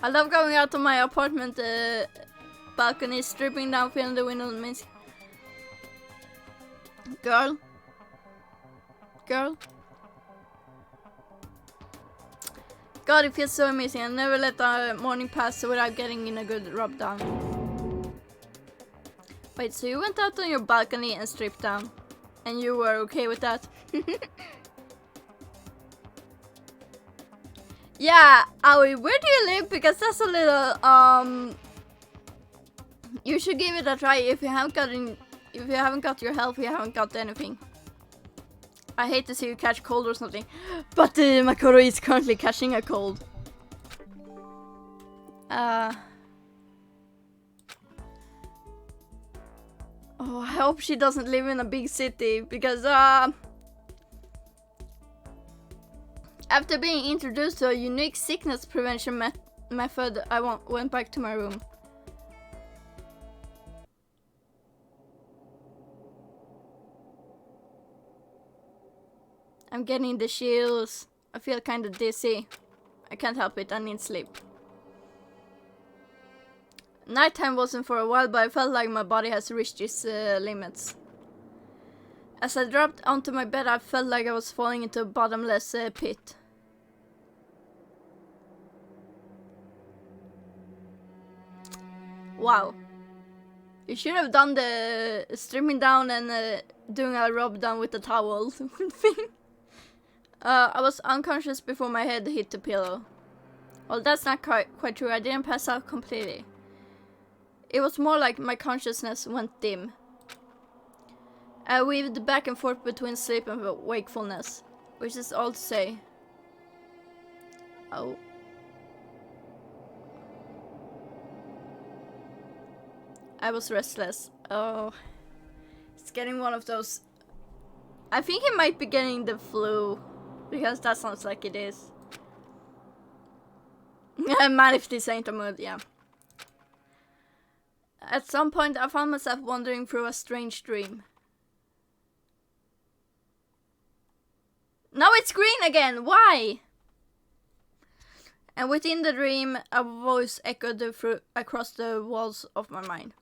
I love going out to my apartment balcony, stripping down, feeling the wind on me. Girl. God, it feels so amazing. I never let a morning pass without getting in a good rub down. Wait, so you went out on your balcony and stripped down? And you were okay with that? Yeah, Aoi, where do you live? Because that's a little, you should give it a try. If you haven't got your health, you haven't got anything. I hate to see you catch cold or something, but Makoto is currently catching a cold. Oh, I hope she doesn't live in a big city, because after being introduced to a unique sickness prevention method, I went back to my room. I'm getting the chills. I feel kind of dizzy. I can't help it, I need sleep. Nighttime wasn't for a while, but I felt like my body has reached its limits. As I dropped onto my bed, I felt like I was falling into a bottomless pit. Wow. You should have done the stripping down and doing a rub down with the towel thing. I was unconscious before my head hit the pillow. Well, that's not quite true. I didn't pass out completely. It was more like my consciousness went dim. I weaved back and forth between sleep and wakefulness, which is all to say. Oh. I was restless. Oh. It's getting one of those. I think he might be getting the flu, because that sounds like it is. Man, if this ain't a mood, yeah. At some point, I found myself wandering through a strange dream. Now it's green again! Why? And within the dream, a voice echoed across the walls of my mind.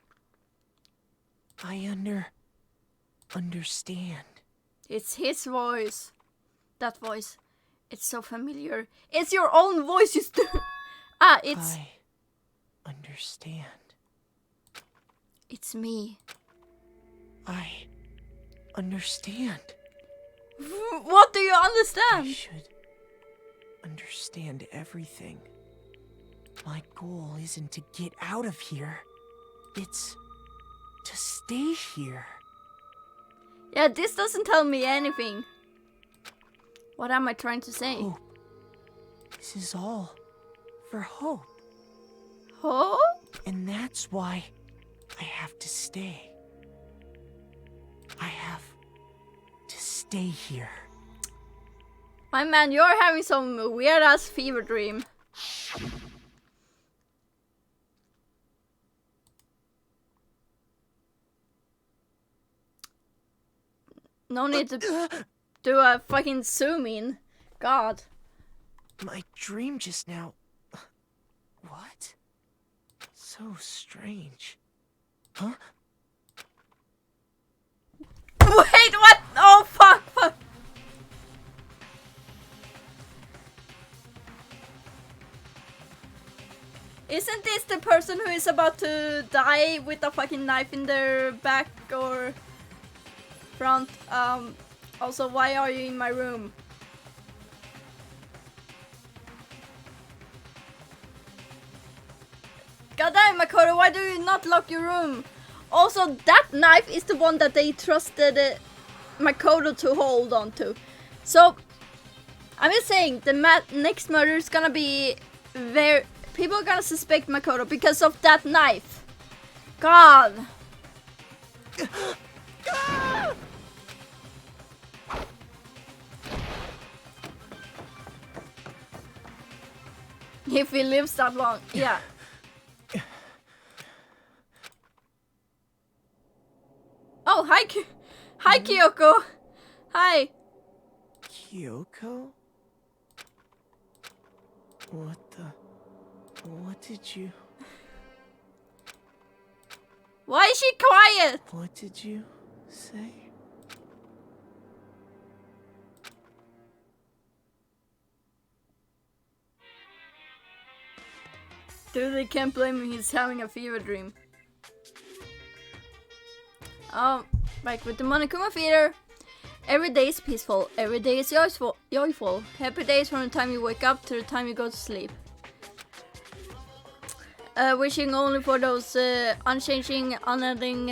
I understand. It's his voice. That voice. It's so familiar. It's your own voice, you it's... I understand. It's me. I understand. What do you I understand? should understand everything. My goal isn't to get out of here. It's to stay here. Yeah, this doesn't tell me anything. What am I trying to say? Hope. This is all for hope. Hope? And that's why I have to stay. I have to stay here. My man, you're having some weird ass fever dream. No need to do a fucking zoom in. God. My dream just now. What? So strange. Huh? Wait, what? Oh, fuck. Isn't this the person who is about to die with a fucking knife in their back or front? Also, why are you in my room? Goddamn, Makoto, why do you not lock your room? Also, that knife is the one that they trusted Makoto to hold on to. So, I'm just saying, the next murder is gonna be very... People are gonna suspect Makoto because of that knife. God. If he lives that long, yeah. Oh, hi, hi, Kyoko. Hi. Kyoko? What did you... Why is she quiet? What did you say? Dude, they can't blame him, he's having a fever dream. Oh, back with the Monokuma Theater. Every day is peaceful, every day is joyful. Happy days from the time you wake up to the time you go to sleep. Wishing only for those unchanging, unending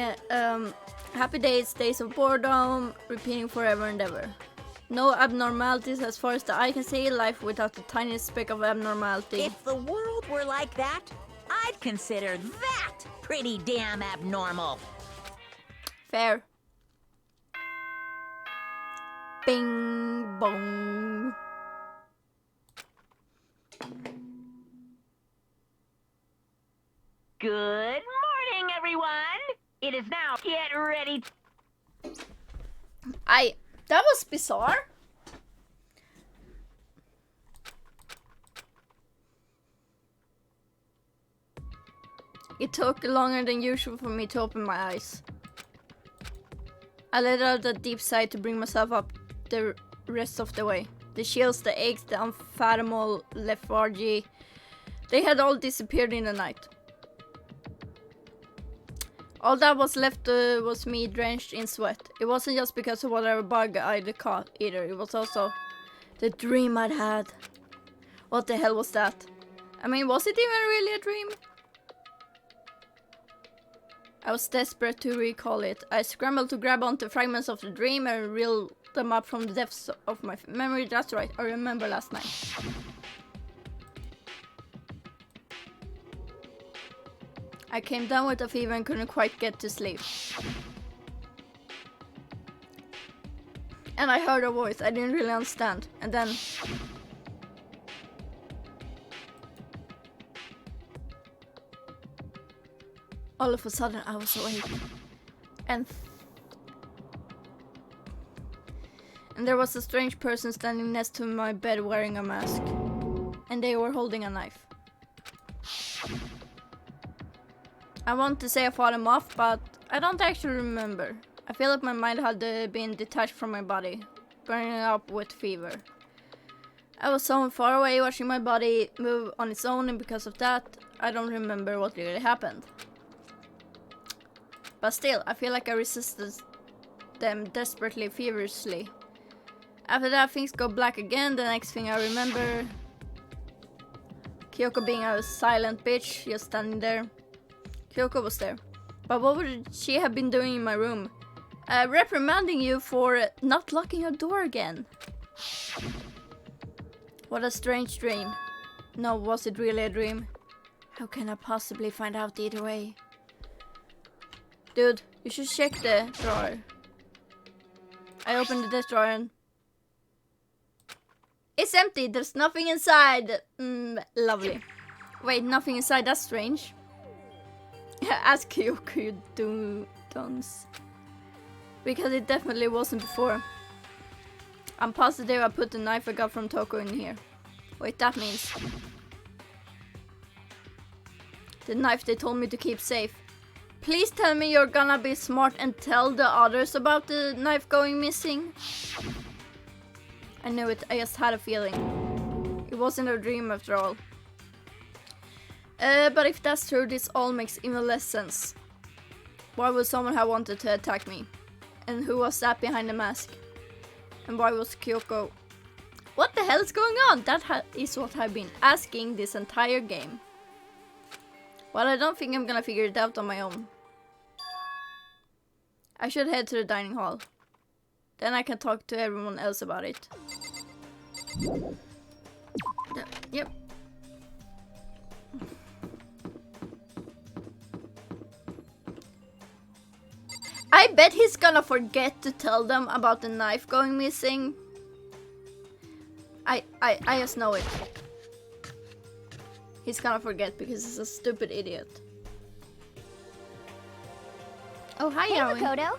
happy days, days of boredom, repeating forever and ever. No abnormalities as far as the eye can see, life without the tiniest speck of abnormality. If the world were like that, I'd consider that pretty damn abnormal. Fair. Bing bong. Good morning, everyone. It is now get ready. That was bizarre. It took longer than usual for me to open my eyes. I let out a deep sigh to bring myself up the rest of the way. The chills, the aches, the unfathomable lethargy, they had all disappeared in the night. All that was left was me drenched in sweat. It wasn't just because of whatever bug I'd caught either. It was also the dream I'd had. What the hell was that? I mean, was it even really a dream? I was desperate to recall it. I scrambled to grab onto fragments of the dream and reel them up from the depths of my memory. That's right, I remember last night. I came down with a fever and couldn't quite get to sleep. And I heard a voice I didn't really understand. And then... all of a sudden I was awake. And there was a strange person standing next to my bed wearing a mask. And they were holding a knife. I want to say I fought him off, but I don't actually remember. I feel like my mind had been detached from my body, burning up with fever. I was so far away watching my body move on its own, and because of that, I don't remember what really happened. But still, I feel like I resisted them desperately, feverishly. After that, things go black again. The next thing I remember... Kyoko being a silent bitch, just standing there. Kyoko was there. But what would she have been doing in my room? Reprimanding you for not locking your door again. What a strange dream. No, was it really a dream? How can I possibly find out either way? Dude, you should check the drawer. I opened the desk drawer and... it's empty, there's nothing inside. Lovely. Wait, nothing inside, that's strange. Ask Kyoko, you dunce. Because it definitely wasn't before. I'm positive I put the knife I got from Toko in here. Wait, that means... the knife they told me to keep safe. Please tell me you're gonna be smart and tell the others about the knife going missing. I knew it, I just had a feeling. It wasn't a dream after all. But if that's true, this all makes even less sense. Why would someone have wanted to attack me? And who was that behind the mask? And why was Kyoko... what the hell is going on? That is what I've been asking this entire game. Well, I don't think I'm gonna figure it out on my own. I should head to the dining hall. Then I can talk to everyone else about it. Yep. I bet he's gonna forget to tell them about the knife going missing. I just know it. He's gonna forget because he's a stupid idiot. Oh, hi, Hey, Yaoi. Makoto.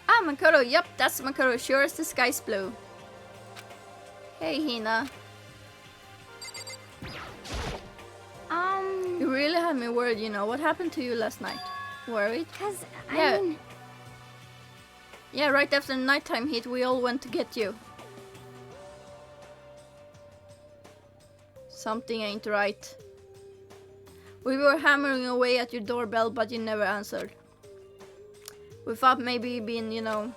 Ah, Makoto. Yep, that's Makoto. Sure as the sky's blue. Hey, Hina. You really had me worried, you know. What happened to you last night? Worried? Cause Yeah. I mean, Yeah, right after the nighttime hit, we all went to get you. Something ain't right. We were hammering away at your doorbell, but you never answered. We thought maybe you'd been, you know...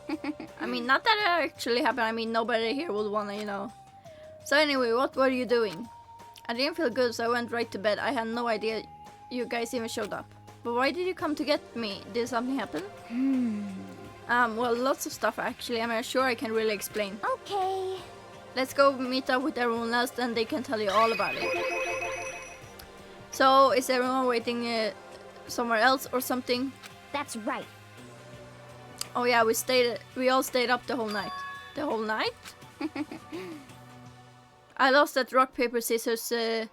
I mean, not that it actually happened. I mean, nobody here would wanna, you know... So anyway, what were you doing? I didn't feel good, so I went right to bed. I had no idea you guys even showed up. But why did you come to get me? Did something happen? Well, lots of stuff actually. I'm sure I can really explain. okay. Let's go meet up with everyone else, then they can tell you all about it. So, is everyone waiting somewhere else or something? That's right. Oh yeah, we all stayed up the whole night. The whole night? I lost that rock, paper, scissors, so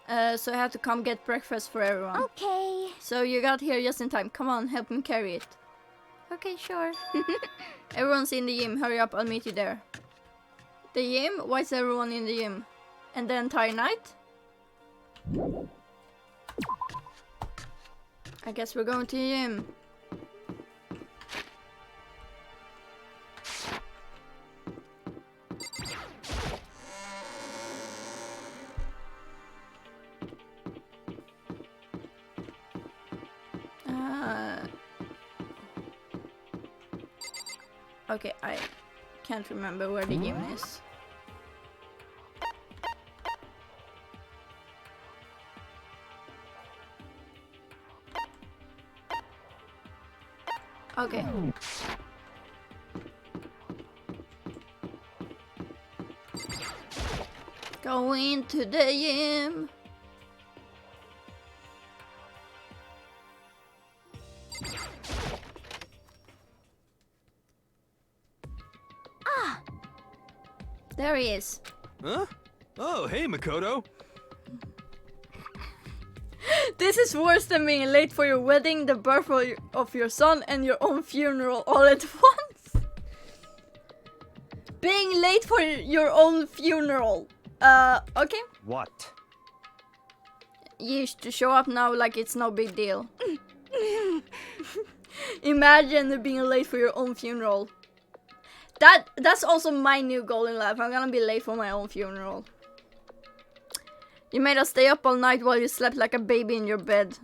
I had to come get breakfast for everyone. Okay. So you got here just in time. Come on, help me carry it. Okay, sure. Everyone's in the gym. Hurry up, I'll meet you there. The gym? Why is everyone in the gym? And the entire night? I guess we're going to the gym. Okay, I can't remember where the gym is. Okay. Going to the gym. There he is. Huh? Oh, hey, Makoto. This is worse than being late for your wedding, the birth of your son, and your own funeral all at once. Being late for your own funeral. Okay. What? You should show up now like it's no big deal. Imagine being late for your own funeral. That's also my new goal in life. I'm gonna be late for my own funeral. You made us stay up all night while you slept like a baby in your bed.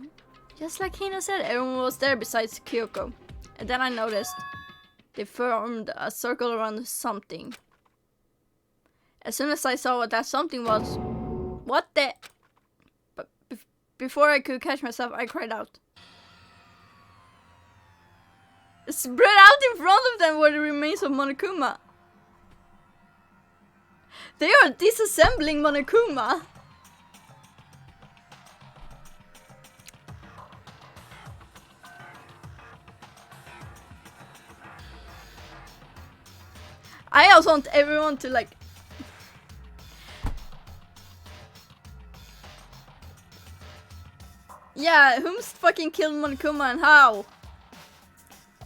Just like Hina said, everyone was there besides Kyoko. And then I noticed they formed a circle around something. As soon as I saw what that something was, what the... But before I could catch myself, I cried out. Spread out in front of them were the remains of Monokuma. They are disassembling Monokuma. I also want everyone to like... Yeah, who's fucking killed Monokuma and how?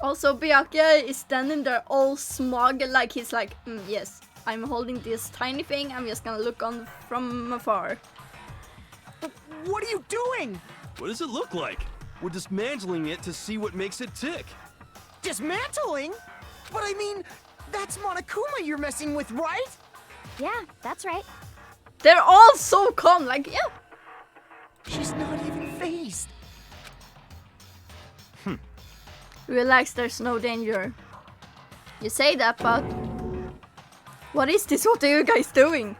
Also, Byakuya is standing there all smug, like he's like, yes, I'm holding this tiny thing, I'm just gonna look on from afar. What are you doing? What does it look like? We're dismantling it to see what makes it tick. Dismantling? But I mean, that's Monokuma you're messing with, right? Yeah, that's right. They're all so calm, like, yeah. She's not even phased. Relax, there's no danger. You say that, but... What is this? What are you guys doing?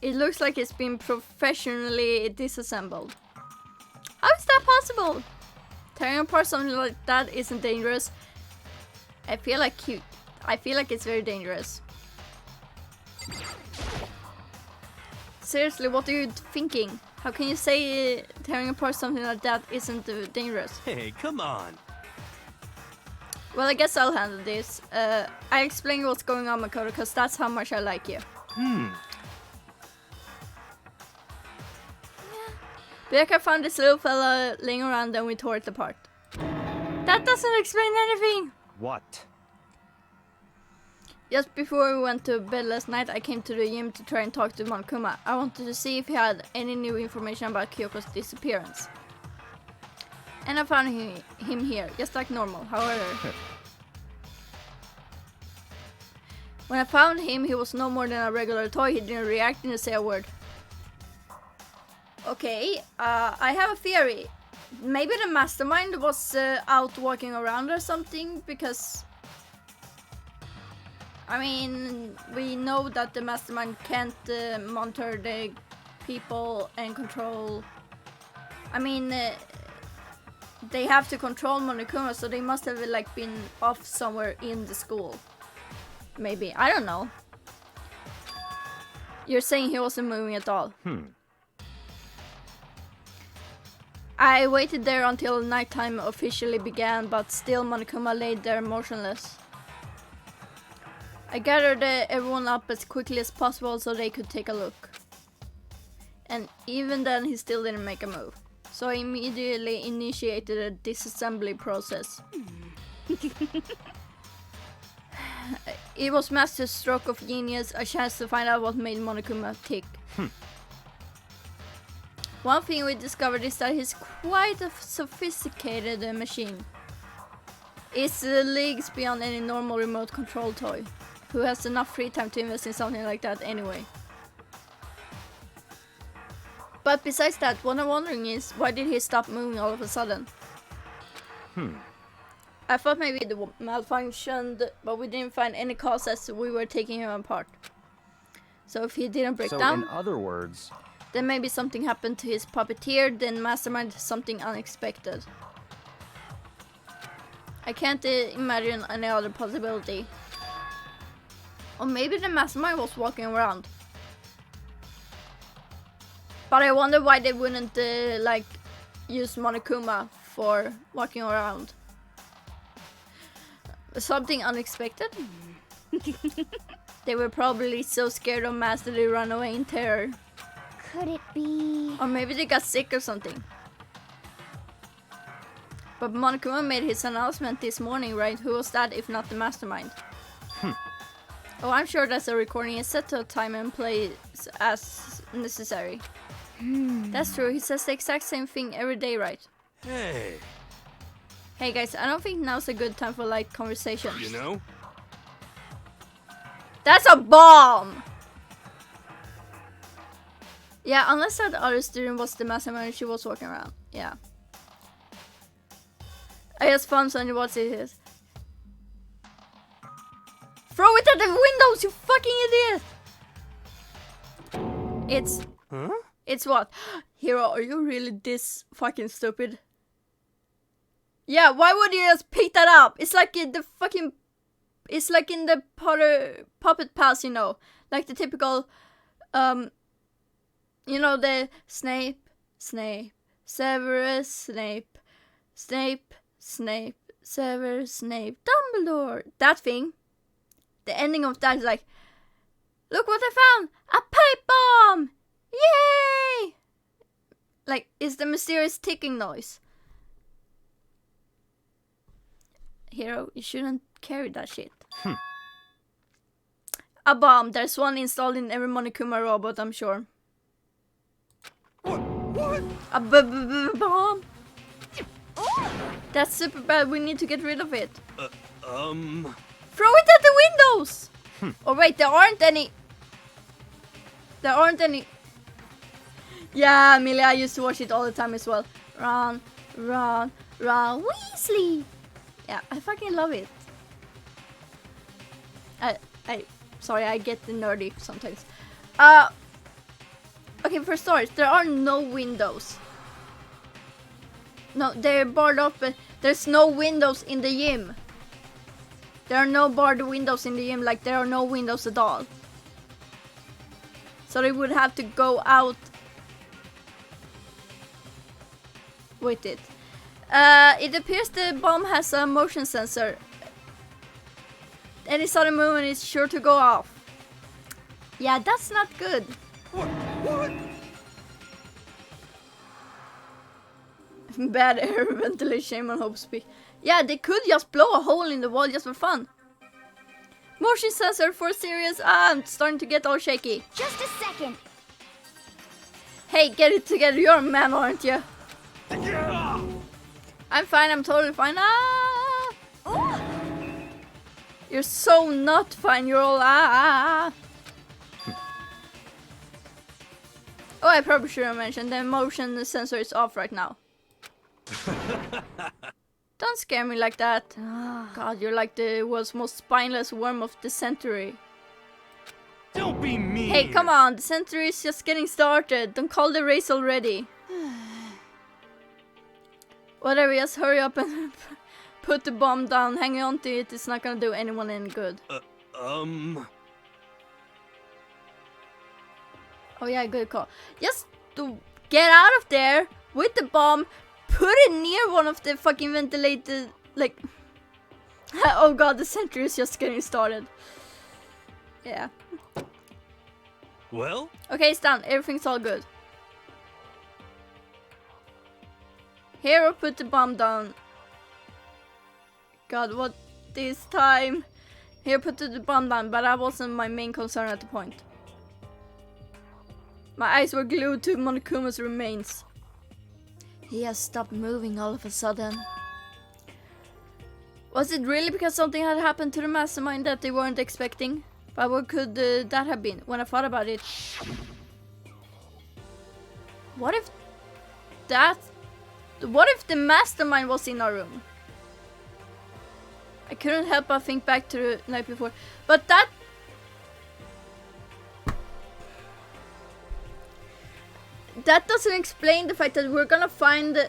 It looks like it's been professionally disassembled. How is that possible? Tearing apart something like that isn't dangerous. I feel like it's very dangerous. Seriously, what are you thinking? How can you say tearing apart something like that isn't dangerous? Hey, come on. Well, I guess I'll handle this. I explain what's going on, Makoto, because that's how much I like you. Beka found this little fella laying around and we tore it apart. That doesn't explain anything! What? Just before we went to bed last night, I came to the gym to try and talk to Monokuma. I wanted to see if he had any new information about Kyoko's disappearance. And I found him here, just like normal, however. When I found him, he was no more than a regular toy. He didn't react, didn't say a word. Okay, I have a theory. Maybe the mastermind was out walking around or something, because... I mean, we know that the mastermind can't monitor the people and control... I mean, they have to control Monokuma, so they must have like been off somewhere in the school. Maybe, I don't know. You're saying he wasn't moving at all? I waited there until nighttime officially began, but still Monokuma lay there motionless. I gathered everyone up as quickly as possible so they could take a look. And even then he still didn't make a move. So I immediately initiated a disassembly process. It was Master's stroke of genius, a chance to find out what made Monokuma tick. One thing we discovered is that he's quite a sophisticated machine. It's leagues beyond any normal remote control toy. Who has enough free time to invest in something like that anyway? But besides that, what I'm wondering is, why did he stop moving all of a sudden? I thought maybe the malfunctioned, but we didn't find any cause as we were taking him apart. So if he didn't break down... So in other words, Then maybe something happened to his puppeteer, then mastermind something unexpected. I can't imagine any other possibility. Or maybe the mastermind was walking around. But I wonder why they wouldn't like use Monokuma for walking around. Something unexpected? They were probably so scared of Mass that they ran away in terror. Could it be? Or maybe they got sick or something. But Monokuma made his announcement this morning, right? Who was that if not the mastermind? Oh, I'm sure that's a recording. It's set to time and place as necessary. That's true. He says the exact same thing every day, right? Hey, Hey guys, I don't think now's a good time for light conversation. you know? That's a bomb! Yeah, unless that other student was the mastermind, she was walking around. Yeah. I just found something. What it is. Throw it at the windows, you fucking idiot! It's... Huh? It's what? Hero, are you really this fucking stupid? Yeah, why would you just pick that up? It's like in the fucking... It's like in the puppet pass, you know. Like the typical... You know, the Snape, Severus, Snape, Severus, Snape, Dumbledore. That thing. The ending of that is like, look what I found! A pipe bomb! Yay! Like, it's the mysterious ticking noise. Hero, you shouldn't carry that shit. A bomb. There's one installed in every Monokuma robot, I'm sure. What? A bomb. That's super bad. We need to get rid of it. Throw it at the windows. Oh wait, there aren't any. There aren't any. Yeah, Amelia, I used to watch it all the time as well. Run, run, run, Weasley. Yeah, I fucking love it. Sorry, I get the nerdy sometimes. Okay, for starters, there are no windows. No, they're barred off, but there's no windows in the gym. There are no barred windows in the gym, like there are no windows at all. So they would have to go out with it. It appears the bomb has a motion sensor. Any sudden movement is sure to go off. Yeah, that's not good. What? Bad air ventilation on Hope Speak. Yeah, they could just blow a hole in the wall just for fun. Motion sensor for serious. I'm starting to get all shaky. Just a second. Hey, get it together. You're a man, aren't you? I'm fine. I'm totally fine. Ah! Oh. You're so not fine. You're all ah. Oh, I probably should have mentioned the motion sensor is off right now. Don't scare me like that. God, you're like the world's most spineless worm of the century. Don't be mean. Hey, come on. The century is just getting started. Don't call the race already. Whatever, just hurry up and put the bomb down. Hanging on to it. It's not gonna do anyone any good. Oh yeah, good call. Just to get out of there with the bomb. Put it near one of the fucking ventilated, like... Oh god, the century is just getting started. Yeah. Well? Okay, it's done. Everything's all good. Hero put the bomb down. God, what this time? Hero put the bomb down, but that wasn't my main concern at the point. My eyes were glued to Monokuma's remains. He has stopped moving all of a sudden. Was it really because something had happened to the mastermind that they weren't expecting? But what could that have been? When I thought about it. What if the mastermind was in our room? I couldn't help but think back to the night before. But that... that doesn't explain the fact that we're gonna find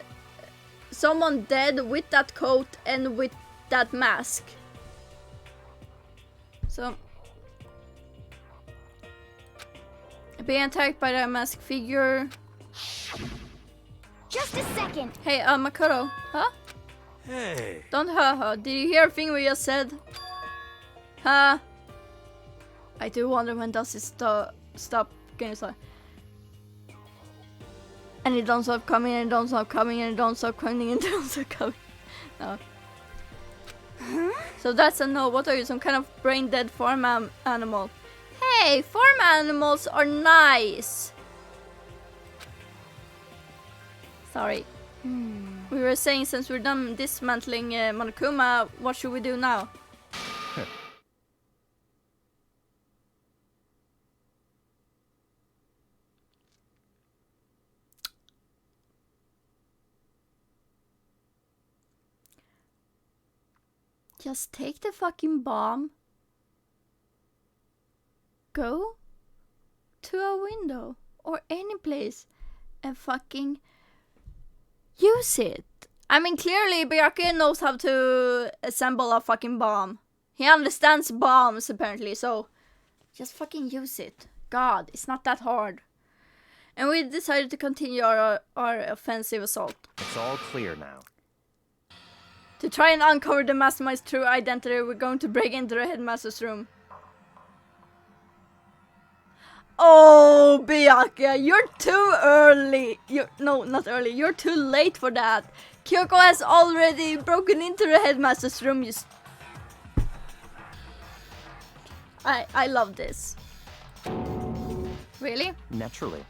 someone dead with that coat and with that mask. So, being attacked by that masked figure. Just a second. Hey, Makoto. Huh? Hey. Don't haha. Did you hear a thing we just said? Huh? I do wonder when does it stop getting started. And it don't stop coming, and it don't stop coming, and it don't stop coming, and it don't stop coming. No. So that's a no. What are you, some kind of brain dead farm animal? Hey, farm animals are nice. Sorry. We were saying since we're done dismantling Monokuma, what should we do now? Just take the fucking bomb. Go to a window or any place and fucking use it. I mean, clearly Byakuya knows how to assemble a fucking bomb. He understands bombs apparently, so just fucking use it. God, it's not that hard. And we decided to continue our offensive assault. It's all clear now. To try and uncover the mastermind's true identity, we're going to break into the headmaster's room. Oh, Byakuya, you're too early. No, not early. You're too late for that. Kyoko has already broken into the headmaster's room. I love this. Really? Naturally.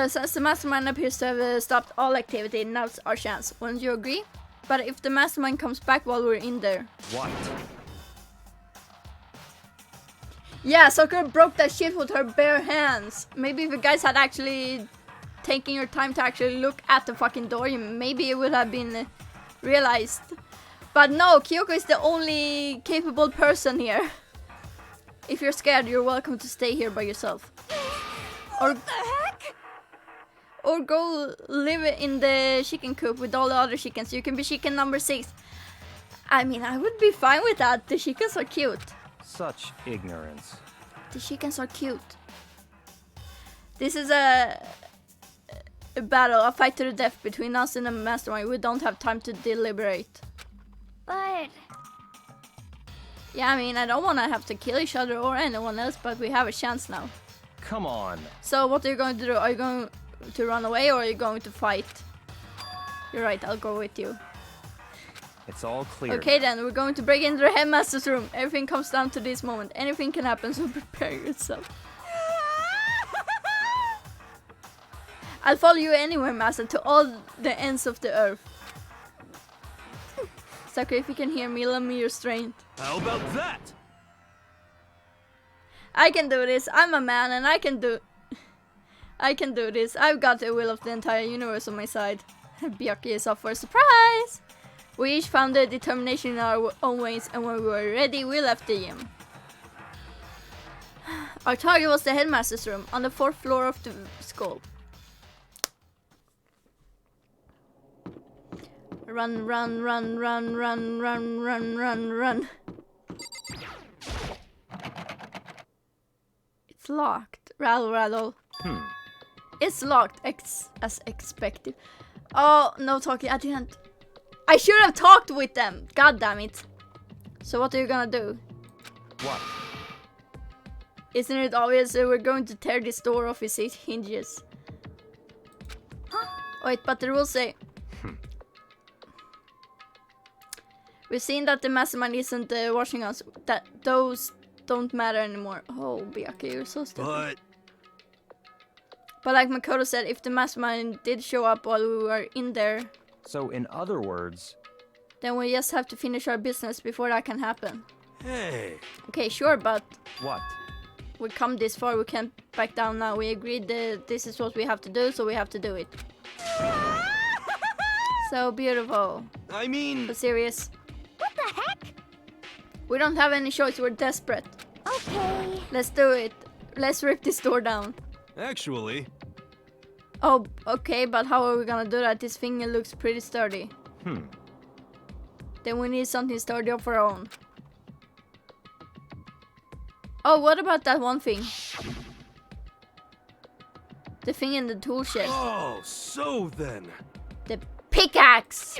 Since the mastermind appears to have stopped all activity, now's our chance. Wouldn't you agree? But if the mastermind comes back while we're in there. What? Yeah, Sakura broke that shit with her bare hands. Maybe if you guys had actually taken your time to actually look at the fucking door, maybe it would have been realized. But no, Kyoko is the only capable person here. If you're scared, you're welcome to stay here by yourself. Or what the heck? Or go live in the chicken coop with all the other chickens. You can be chicken number 6. I mean, I would be fine with that. The chickens are cute. Such ignorance. The chickens are cute. This is a battle, a fight to the death between us and the mastermind. We don't have time to deliberate. But Yeah, I mean, I don't want to have to kill each other or anyone else, but we have a chance now. Come on. So what are you going to do? Are you going to run away or are you going to fight? You're right, I'll go with you. It's all clear. Okay then, we're going to break into the headmaster's room. Everything comes down to this moment. Anything can happen, so prepare yourself. I'll follow you anywhere, Master, to all the ends of the earth. Sakura, if you can hear me, lend me your strength. How about that? I can do this. I'm a man and I can do this. I've got the will of the entire universe on my side. Byakuya is up for a surprise. We each found the determination in our own ways, and when we were ready, we left the gym. Our target was the headmaster's room on the 4th floor of the school. Run, run, run, run, run, run, run, run, run. It's locked. Rattle, rattle. It's locked, as expected. Oh, no talking. I didn't. I should have talked with them. God damn it. So what are you gonna do? What? Isn't it obvious that we're going to tear this door off its hinges? Wait, but the rules say... We've seen that the mastermind isn't watching us. That those don't matter anymore. Oh, Byakuya, you're so stupid. But like Makoto said, if the mastermind did show up while we were in there... So in other words... Then we just have to finish our business before that can happen. Hey. Okay, sure, but... What? We come this far, we can't back down now. We agreed that this is what we have to do, so we have to do it. So beautiful. I mean... But serious. what the heck? We don't have any choice, we're desperate. Okay. Let's do it. Let's rip this door down. Actually, Oh, okay, but how are we gonna do that? This thing looks pretty sturdy. Then we need something sturdy of our own. Oh, what about that one thing? The thing in the tool shed. oh, so then. The pickaxe!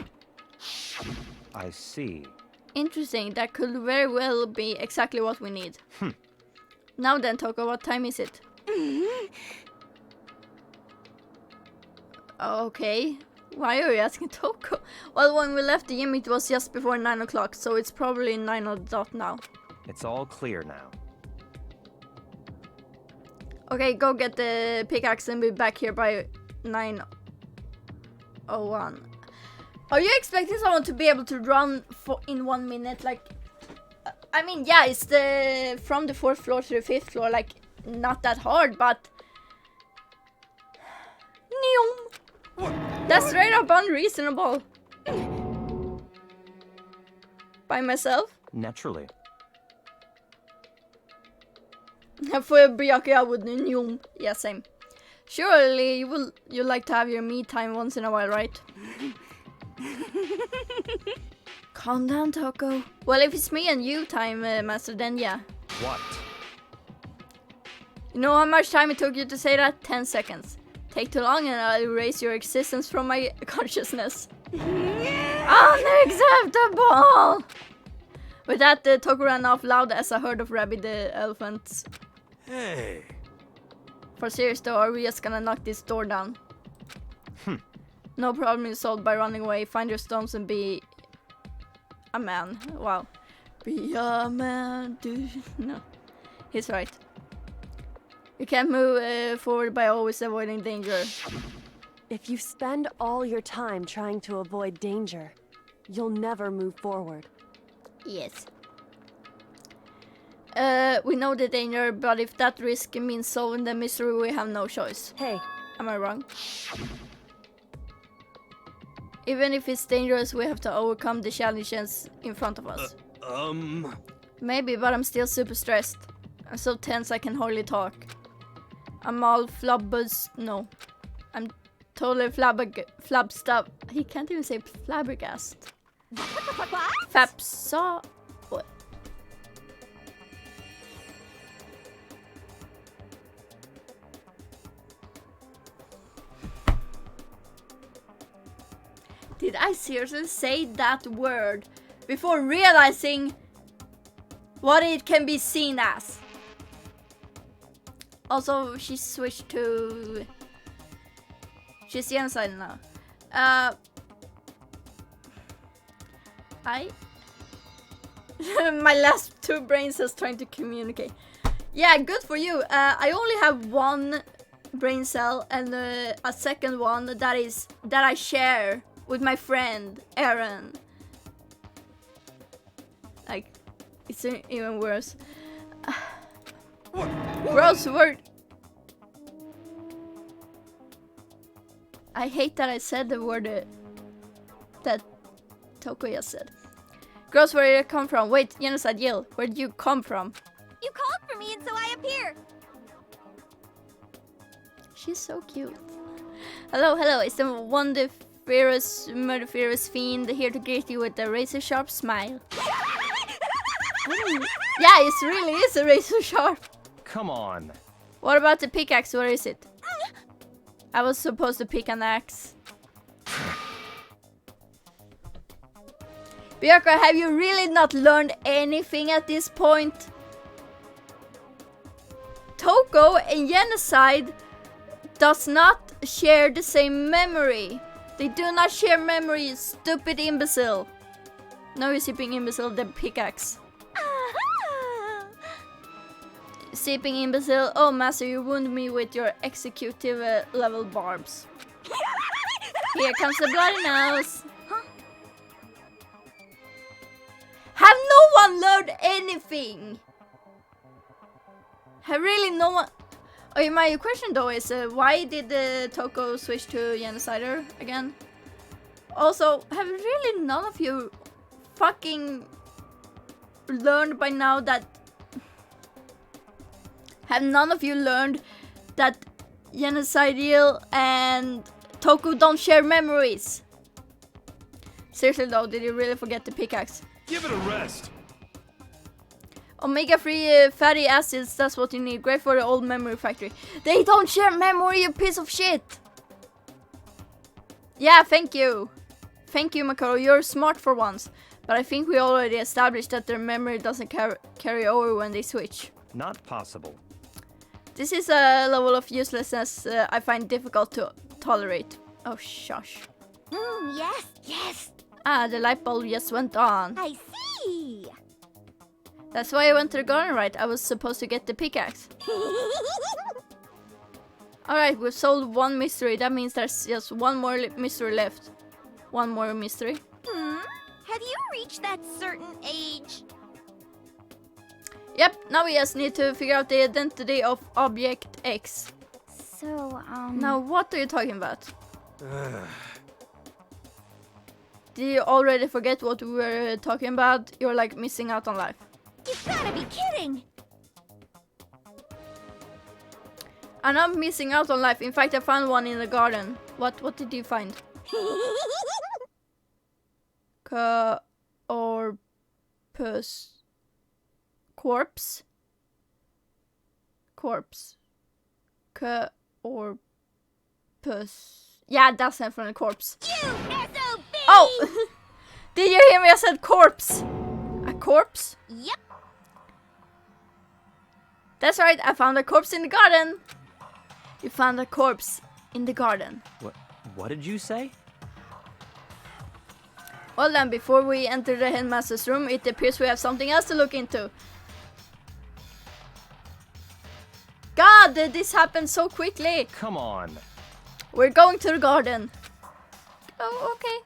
I see. Interesting, that could very well be exactly what we need. Now then, Toko, what time is it? Okay, why are you asking Toko? Well, when we left the gym it was just before 9 o'clock, so it's probably 9 on the dot now. It's all clear now. Okay, go get the pickaxe and be back here by 9:01. Are you expecting someone to be able to run in 1 minute? Like, I mean, yeah, it's from the 4th floor to the 5th floor, like, not that hard, but... That's straight up unreasonable. By myself? Naturally. For Byaku, I would yeah, same. Surely you like to have your me time once in a while, right? Calm down, Toko. Well, if it's me and you time, Master, then yeah. What? You know how much time it took you to say that? 10 seconds. Take too long and I'll erase your existence from my consciousness. Unacceptable! With that, Toko ran off loud as a herd of rabid elephants. Hey. For serious though, are we just gonna knock this door down? No problem is solved by running away. Find your stones and be a man. Wow. Be a man. No. He's right. You can't move forward by always avoiding danger. If you spend all your time trying to avoid danger, you'll never move forward. Yes. We know the danger, but if that risk means solving the mystery, we have no choice. Hey, Am I wrong? Even if it's dangerous, we have to overcome the challenges in front of us. Maybe, but I'm still super stressed. I'm so tense I can hardly talk. I'm all no. I'm totally flabstub. He can't even say flabbergast. Fapsa. What? Did I seriously say that word before realizing what it can be seen as? Also, she switched to... She's the inside now. My last two brain cells trying to communicate. Yeah, good for you. I only have one brain cell and a second one that I share with my friend Aaron. Like, it's even worse. Gross word. I hate that I said the word that Toko just said. Gross, where did you come from? Wait, Genocide Yill, where did you come from? You called for me and so I appear. She's so cute. Hello, hello, it's the wonderfulous, murderous fiend here to greet you with a razor-sharp smile. Yeah, it really is a razor-sharp. Come on. What about the pickaxe? Where is it? I was supposed to pick an axe. Björka, have you really not learned anything at this point? Toko and Genocide does not share the same memory. They do not share memory, stupid imbecile. No, you're sipping imbecile, the pickaxe. Sipping imbecile. Oh, master, you wound me with your executive level barbs. Here comes the bloody nose. Huh? Have no one learned anything? Have really no one... Oh, my question though is, why did Toko switch to Genocider again? Also, have really none of you fucking learned by now that... Have none of you learned that genocidal, and Toku don't share memories. Seriously though, did you really forget the pickaxe? Give it a rest. Omega-3 fatty acids, that's what you need. Great for the old memory factory. They don't share memory, you piece of shit! Yeah, thank you. Thank you, Makaro, you're smart for once. But I think we already established that their memory doesn't carry over when they switch. Not possible. This is a level of uselessness I find difficult to tolerate. Oh, shush. Yes, yes. Ah, the light bulb just went on. I see. That's why I went to the garden, right? I was supposed to get the pickaxe. Alright, we've solved one mystery. That means there's just one more mystery left. One more mystery. Have you reached that certain age? Yep, now we just need to figure out the identity of Object X. So, Now, what are you talking about? Did you already forget what we were talking about? You're like missing out on life. You've gotta be kidding! I'm not missing out on life. In fact, I found one in the garden. What did you find? Corpus. Corpse? Corpse. Corpus. Yeah, that's definitely corpse. You SOB! Oh! Did you hear me? I said corpse. A corpse? Yep. That's right, I found a corpse in the garden. You found a corpse in the garden. What did you say? Well then, before we enter the headmaster's room, it appears we have something else to look into. God, did this happen so quickly? Come on. We're going to the garden. Oh, okay.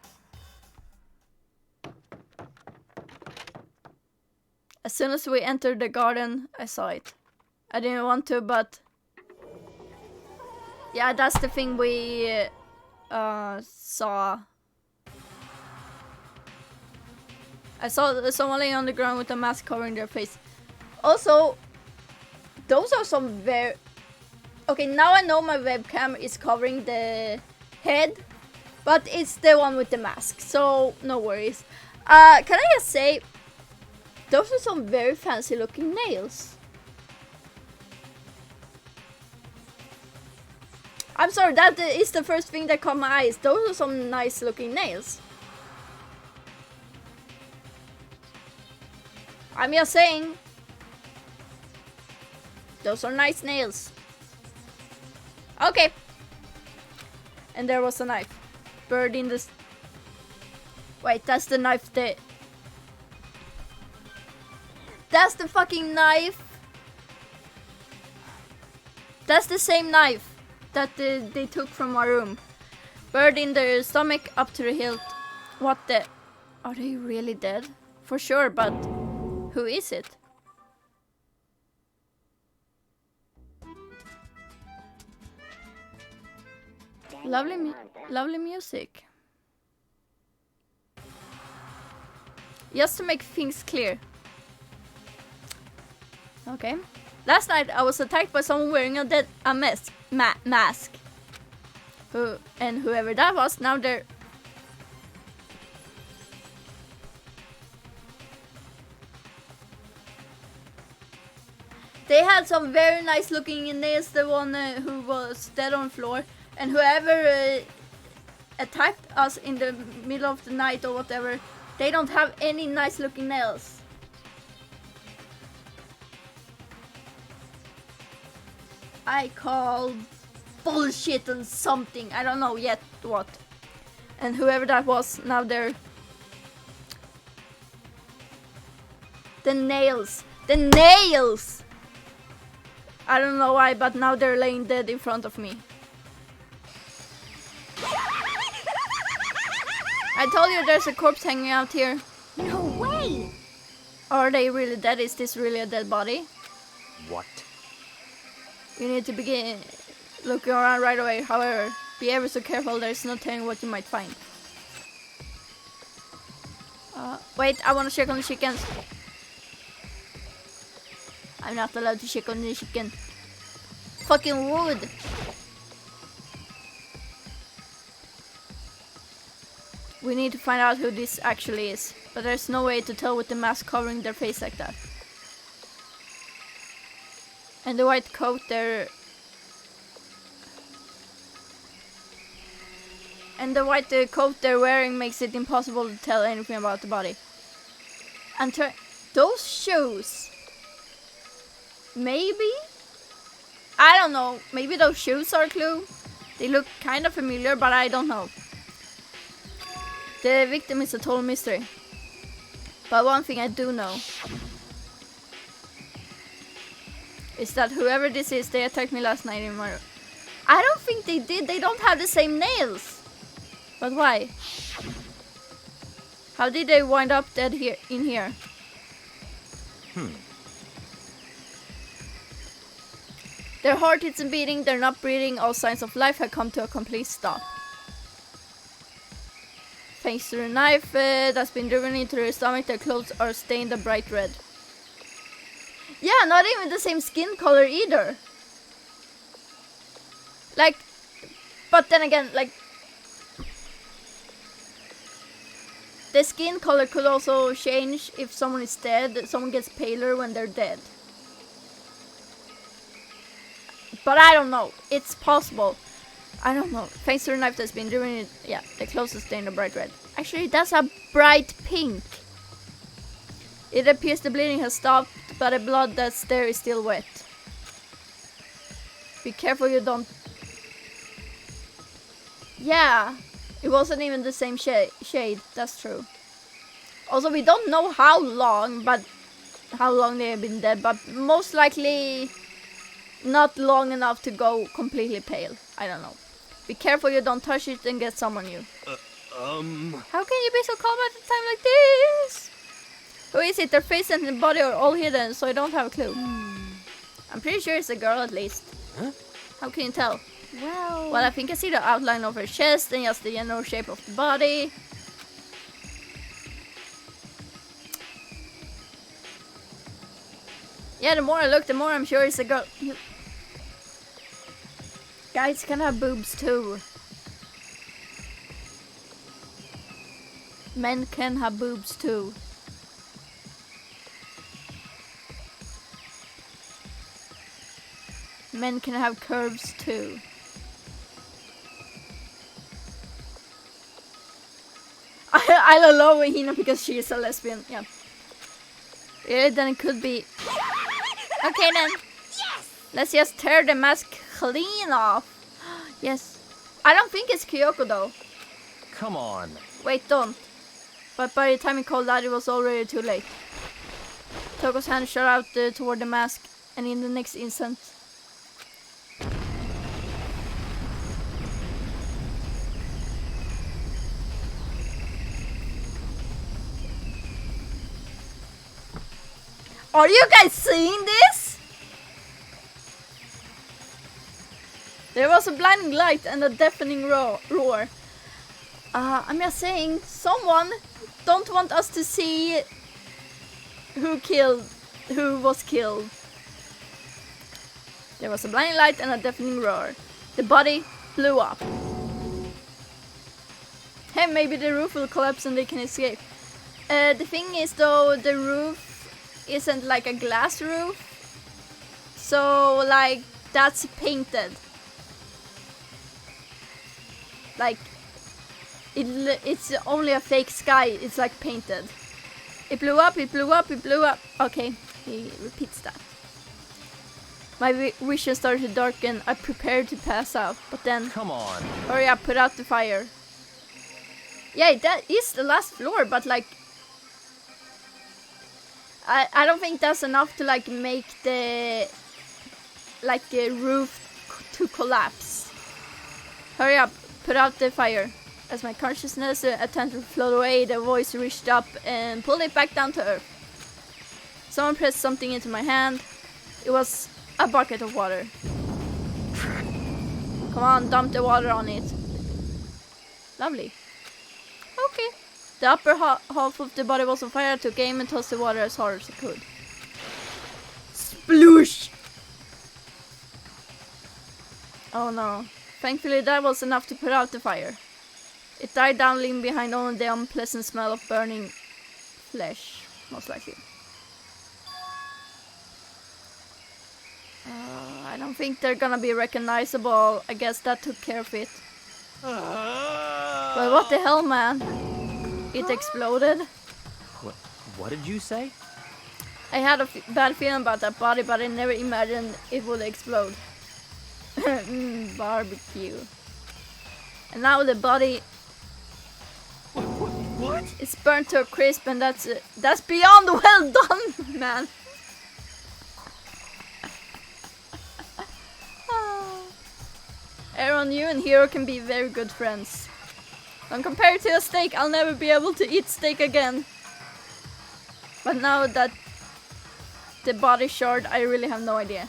As soon as we entered the garden, I saw it. I didn't want to, but... yeah, that's the thing we saw. I saw someone laying on the ground with a mask covering their face. Also, those are some very... okay, now I know my webcam is covering the head, but it's the one with the mask, so no worries. Can I just say, those are some very fancy looking nails. I'm sorry, that is the first thing that caught my eyes. Those are some nice looking nails. I'm just saying. Those are nice nails. Okay. And there was a knife. Bird in the... wait, that's the knife that... that's the fucking knife. That's the same knife that they took from our room. Bird in the stomach, up to the hilt. What the... are they really dead? For sure, but who is it? Lovely music. Just to make things clear. Okay. Last night I was attacked by someone wearing a mask. Whoever that was, now they're... they had some very nice looking nails, the one who was dead on the floor. And whoever attacked us in the middle of the night or whatever, they don't have any nice looking nails. I called bullshit on something. I don't know yet what. And whoever that was, now they're... the nails! The nails! I don't know why, but now they're laying dead in front of me. I told you there's a corpse hanging out here. No way! Are they really dead? Is this really a dead body? What? You need to begin looking around right away. However, be ever so careful. There's no telling what you might find. Wait, I want to check on the chickens. I'm not allowed to check on the chicken. Fucking rude. We need to find out who this actually is. But there's no way to tell with the mask covering their face like that. And the white coat they're... And the white coat they're wearing makes it impossible to tell anything about the body. And those shoes... Maybe? I don't know. Maybe those shoes are a clue. They look kind of familiar, but I don't know. The victim is a total mystery. But one thing I do know is that whoever this is, they attacked me last night in my room. I don't think they did. They don't have the same nails. But why? How did they wind up dead here in here? Their heart isn't beating, they're not breathing, all signs of life have come to a complete stop. Thanks to the knife that's been driven into their stomach, their clothes are stained a bright red. Yeah, not even the same skin color either. Like, but then again, like, the skin color could also change if someone is dead. Someone gets paler when they're dead. But I don't know. It's possible. I don't know. Thanks to the knife that's been driven in, yeah, the clothes are stained a bright red. Actually, that's a bright pink. It appears the bleeding has stopped, but the blood that's there is still wet. Be careful you don't... Yeah, it wasn't even the same shade. That's true. Also, we don't know how long they have been dead, but most likely not long enough to go completely pale. I don't know. Be careful you don't touch it and get some on you. How can you be so calm at a time like this? Who is it? Their face and the body are all hidden, so I don't have a clue. I'm pretty sure it's a girl at least. Huh? How can you tell? Well, Well, I think I see the outline of her chest and just the general shape of the body. Yeah, the more I look, the more I'm sure it's a girl. Guys can have boobs too. Men can have boobs too. Men can have curves too. I love Hina because she is a lesbian. Yeah. Yeah, then it could be. Okay then. yes! Let's just tear the mask clean off. Yes. I don't think it's Kyoko though. Come on. Wait, don't. But by the time he called out, it was already too late. Toko's hand shot out toward the mask, and in the next instant... Are you guys seeing this? There was a blinding light and a deafening roar. I'm just saying, someone don't want us to see who was killed. There was a blinding light and a deafening roar. The body blew up. Hey, maybe the roof will collapse and they can escape. The thing is though, the roof isn't like a glass roof. So like, that's painted. Like, it's only a fake sky, it's like painted. It blew up, it blew up, it blew up. Okay, he repeats that. My vision started to darken, I prepared to pass out, but then... Come on. Hurry up, put out the fire. Yeah, that is the last floor, but like... I don't think that's enough to like make the... like the roof to collapse. Hurry up, put out the fire. As my consciousness attempted to float away, the voice reached up and pulled it back down to earth. Someone pressed something into my hand. It was a bucket of water. Come on, dump the water on it. Lovely. Okay. The upper half of the body was on fire. I took aim and tossed the water as hard as I could. Sploosh! Oh no. Thankfully that was enough to put out the fire. It died down, leaving behind only the unpleasant smell of burning flesh, most likely. I don't think they're gonna be recognizable. I guess that took care of it. But what the hell, man? It exploded. What did you say? I had a bad feeling about that body, but I never imagined it would explode. Barbecue. And now the body What? is burnt to a crisp, and that's beyond well done, man. Aaron, you and Hero can be very good friends. When compared to a steak, I'll never be able to eat steak again. But now that the body shard, I really have no idea.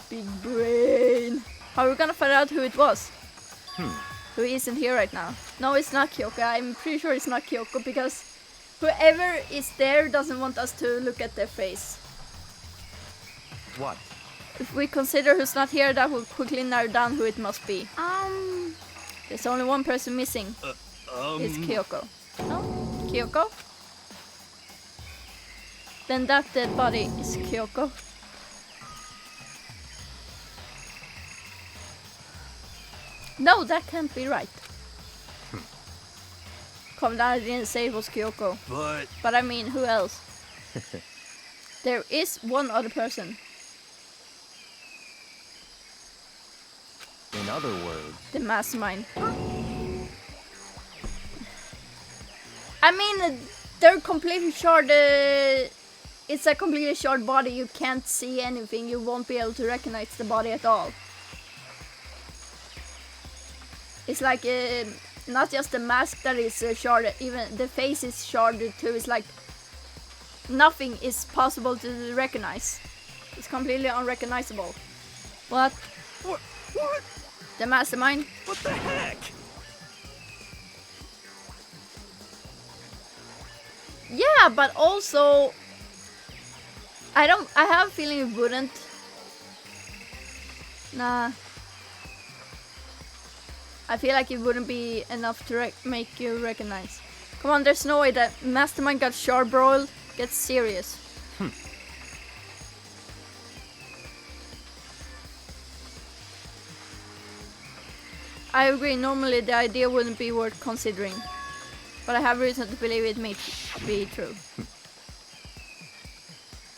Big brain. How are we gonna find out who it was? Who isn't here right now? No, it's not Kyoko. I'm pretty sure it's not Kyoko because whoever is there doesn't want us to look at their face. What? If we consider who's not here, that will quickly narrow down who it must be. There's only one person missing. It's Kyoko. No? Kyoko? Then that dead body is Kyoko. No, that can't be right. Come down, I didn't say it was Kyoko. But I mean, who else? There is one other person. In other words, The mastermind. I mean, they're completely short. It's a completely short body. You can't see anything. You won't be able to recognize the body at all. It's like not just the mask that is short. Even the face is shorted too. It's like nothing is possible to recognize. It's completely unrecognizable. What? What? The mastermind? What the heck? Yeah, but also I have a feeling it wouldn't. Nah. I feel like it wouldn't be enough to make you recognize. Come on, there's no way that mastermind got charbroiled. Get serious. I agree, normally the idea wouldn't be worth considering. But I have reason to believe it may be true.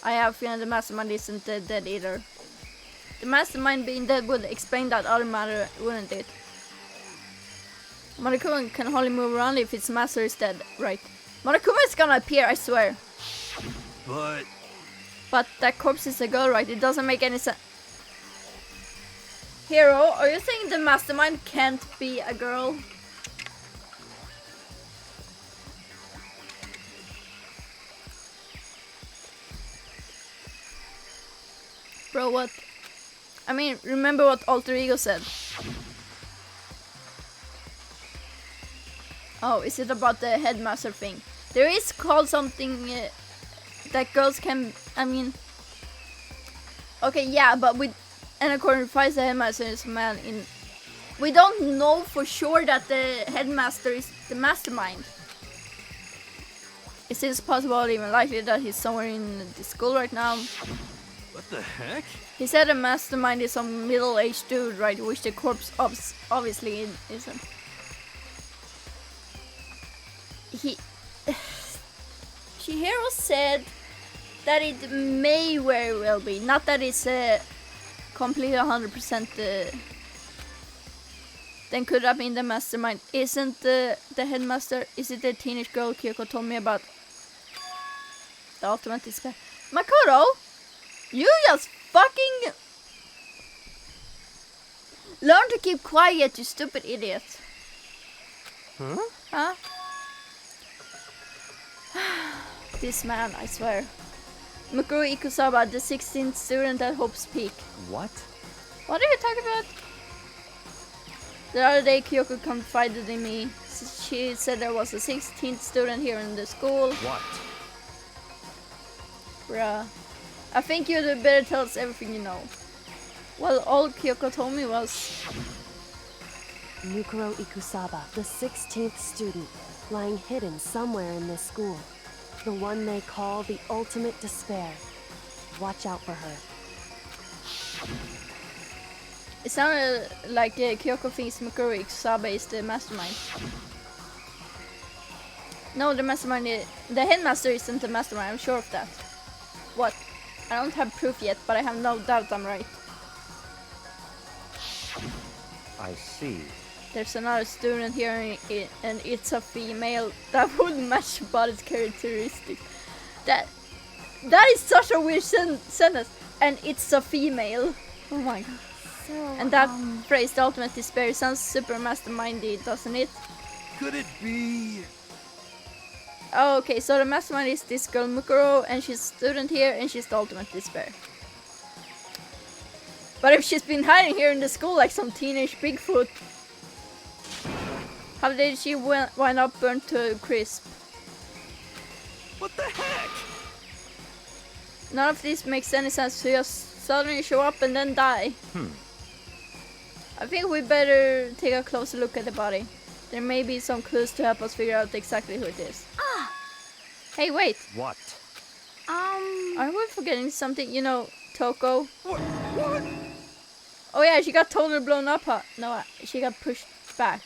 I have a feeling the mastermind isn't dead either. The mastermind being dead would explain that other matter, wouldn't it? Monokuma can hardly move around if its master is dead, right? Monokuma is gonna appear, I swear. But that corpse is a girl, right? It doesn't make any sense. Hero, are you saying the mastermind can't be a girl? Bro, what? I mean, remember what Alter Ego said. Oh, is it about the headmaster thing? There is called something that girls can, I mean... Okay, yeah, but with... And according to Five, the headmaster is a man in... We don't know for sure that the headmaster is the mastermind. Is it possible or even likely that he's somewhere in the school right now? What the heck? He said the mastermind is some middle-aged dude, right? Which the corpse obviously isn't. Chihiro said that it may very well be. Not that it's completely 100%. Then could have been the mastermind. Isn't the headmaster? Is it the teenage girl Kyoko told me about? The ultimate despair. Makoto, you just fucking learn to keep quiet, you stupid idiot. Huh? This man, I swear. Mukuro Ikusaba, the 16th student at Hope's Peak. what? What are you talking about? The other day Kyoko confided in me. She said there was a 16th student here in the school. What? Bruh. I think you'd better tell us everything you know. Well, all Kyoko told me was... Mukuro Ikusaba, the 16th student, lying hidden somewhere in this school. The one they call the ultimate despair. Watch out for her. It sounded like Kyoko thinks Mukuro Ikusaba is the mastermind. No, the headmaster isn't the mastermind, I'm sure of that. What? I don't have proof yet, but I have no doubt I'm right. I see. There's another student here and it's a female. That would match body's characteristics. That is such a weird sentence. And it's a female. Oh my god. So, And that phrase, the ultimate despair, sounds super mastermindy, doesn't it? Could it be? Oh, okay, so the mastermind is this girl Mukuro, and she's a student here, and she's the ultimate despair. But if she's been hiding here in the school like some teenage Bigfoot, how did she wind up burnt to a crisp? What the heck? None of this makes any sense. To just suddenly show up and then die. I think we better take a closer look at the body. There may be some clues to help us figure out exactly who it is. Hey, wait! What? Are we forgetting something? You know, Toko? What? Oh yeah, she got totally blown up, huh? No, she got pushed back.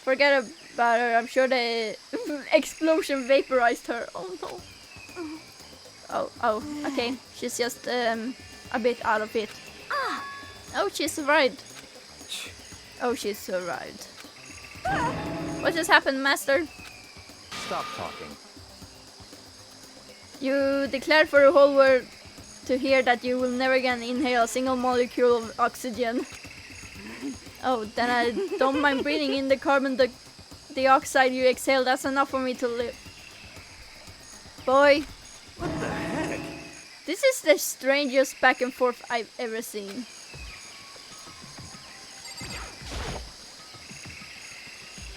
Forget about her, I'm sure the explosion vaporized her. Oh no. Oh, okay. She's just a bit out of it. Oh, she survived. Oh, she survived. What just happened, Master? Stop talking. You declared for the whole world to hear that you will never again inhale a single molecule of oxygen. Oh, then I don't mind breathing in the carbon dioxide you exhale. That's enough for me to live. Boy. What the heck? This is the strangest back and forth I've ever seen.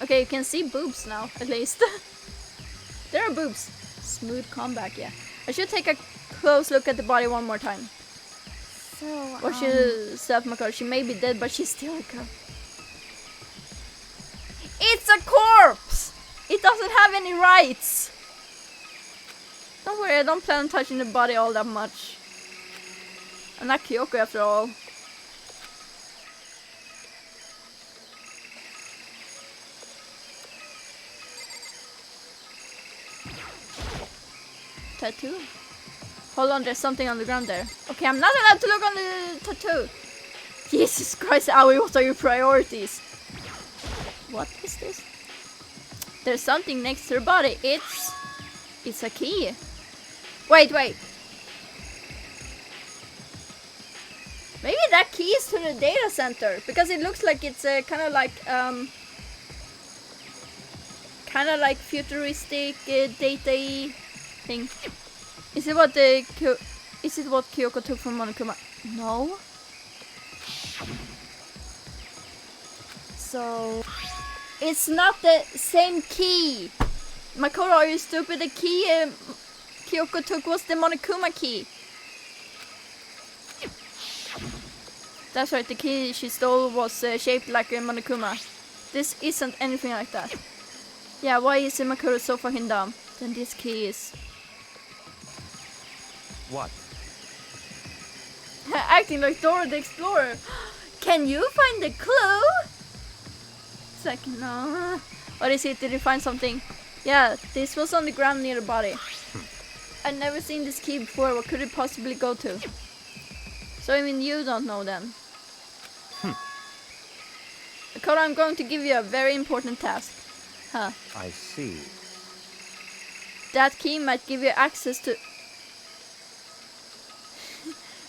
Okay, you can see boobs now, at least. There are boobs. Smooth comeback, yeah. I should take a close look at the body one more time. So, Watch yourself, Makar. She may be dead, but she's still a girl. It's a corpse! It doesn't have any rights! Don't worry, I don't plan on touching the body all that much. I'm not Kyoko after all. Tattoo? Hold on, there's something on the ground there. Okay, I'm not allowed to look on the tattoo. Jesus Christ, Aoi, what are your priorities? What is this? There's something next to her body. It's a key. Wait. Maybe that key is to the data center, because it looks like it's kind of like futuristic data-y thing. Is it what Kyoko took from Monokuma? No. So, It's not the same key. Makoto, are you stupid? The key Kyoko took was the Monokuma key. That's right, the key she stole was shaped like a Monokuma. This isn't anything like that. Yeah, why is Makoto so fucking dumb? Then this key is... What? Acting like Dora the Explorer. Can you find the clue? It's like, no. What is it? Did you find something? Yeah, this was on the ground near the body. I've never seen this key before. What could it possibly go to? So, I mean, you don't know then. Makoto, I'm going to give you a very important task. Huh. I see. That key might give you access to...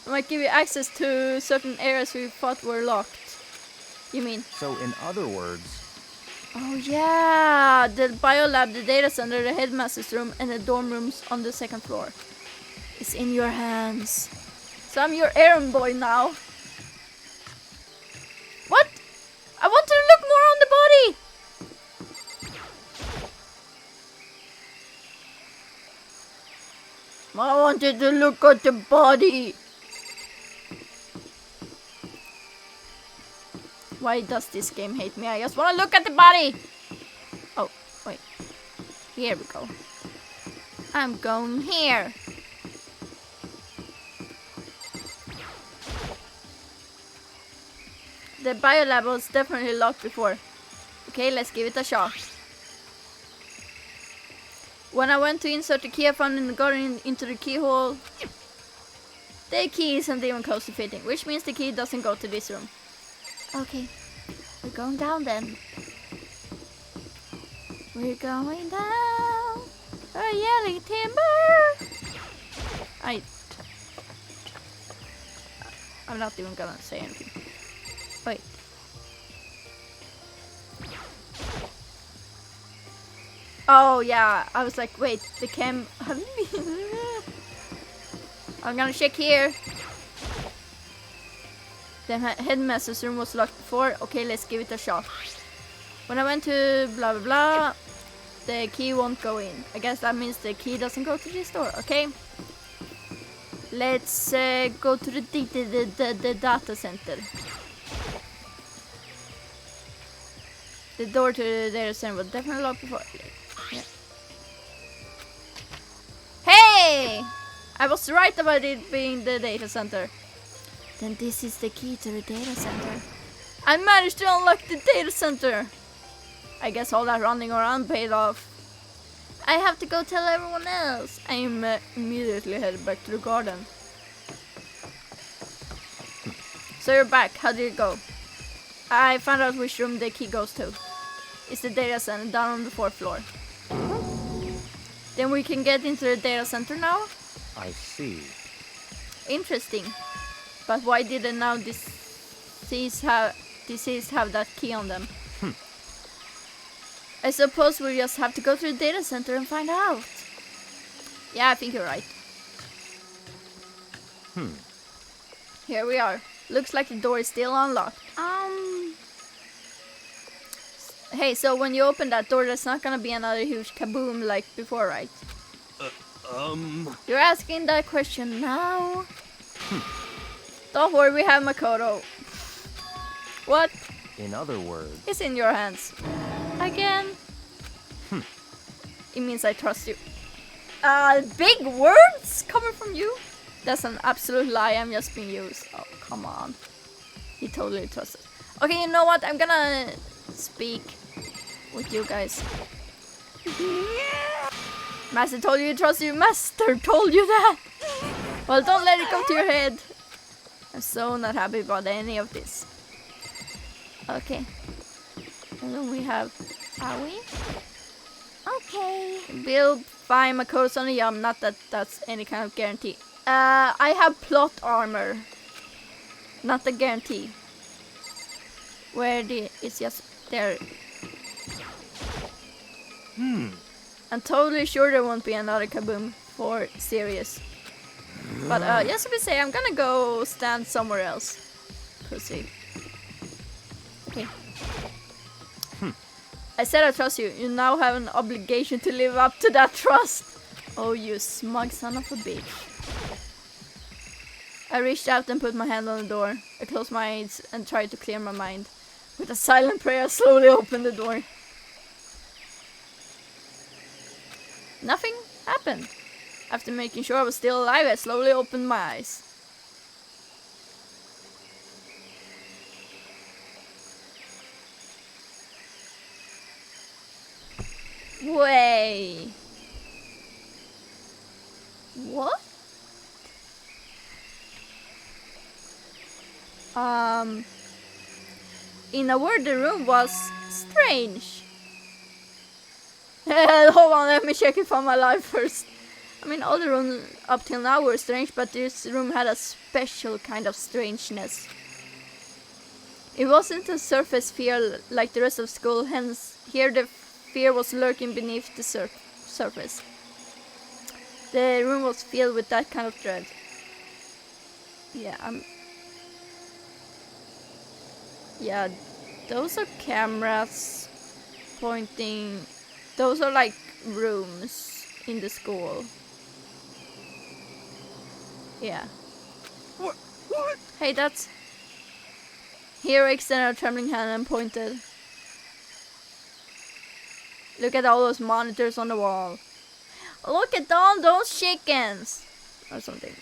might give you access to certain areas we thought were locked. You mean? So, in other words... Oh yeah! The biolab, the data center, the headmaster's room, and the dorm rooms on the second floor. It's in your hands. So I'm your errand boy now. What? I want to look more on the body! I wanted to look at the body. Why does this game hate me? I just want to look at the body! Oh, wait. Here we go. I'm going here. The biolab was definitely locked before. Okay, let's give it a shot. When I went to insert the key I found in the garden into the keyhole, the key isn't even close to fitting, which means the key doesn't go to this room. Okay, we're going down then. We're going down a yelling timber. I'm not even gonna say anything. Wait. Oh yeah, I was like, wait, the cam. I'm gonna check here. The headmaster's room was locked before. Okay, let's give it a shot. When I went to blah blah blah, the key won't go in. I guess that means the key doesn't go to this door. Okay. Let's go to the data center. The door to the data center was definitely locked before. Yeah. Hey! I was right about it being the data center. Then this is the key to the data center. I managed to unlock the data center. I guess all that running around paid off. I have to go tell everyone else. I immediately headed back to the garden. So you're back. How did it go? I found out which room the key goes to. It's the data center down on the 4th floor. Then we can get into the data center now? I see. Interesting. But why didn't now disease have that key on them? I suppose we just have to go to the data center and find out. Yeah, I think you're right. Here we are. Looks like the door is still unlocked. Hey, so when you open that door, there's not gonna be another huge kaboom like before, right? You're asking that question now? Don't worry, we have Makoto. What? In other words, It's in your hands. Again? It means I trust you. Big words coming from you? That's an absolute lie, I'm just being used. Oh, come on. He totally trusts us. Okay, you know what? I'm gonna speak with you guys. Master told you to trust you. Master told you that. Well, don't let it go to your head. I'm so not happy about any of this. Okay. And then we have Aoi. Okay. Bill, fine, Makoto's on the job. Not that that's any kind of guarantee. I have plot armor. Not a guarantee. Where it's just there. I'm totally sure there won't be another kaboom for serious. But just to be safe, I'm gonna go stand somewhere else. Proceed. Okay. I said I trust you. You now have an obligation to live up to that trust. Oh, you smug son of a bitch. I reached out and put my hand on the door. I closed my eyes and tried to clear my mind. With a silent prayer, I slowly opened the door. Nothing happened. After making sure I was still alive, I slowly opened my eyes. Way. What? In a word, the room was strange. Hold on, let me check if I'm alive first. I mean, all the rooms up till now were strange, but this room had a special kind of strangeness. It wasn't a surface fear like the rest of school, hence here the fear was lurking beneath the surface. The room was filled with that kind of dread. Yeah, yeah, those are cameras pointing. Those are like rooms in the school. Yeah. What? Hey, that's... Hero extended a trembling hand and pointed. Look at all those monitors on the wall. Look at all those chickens! Or something.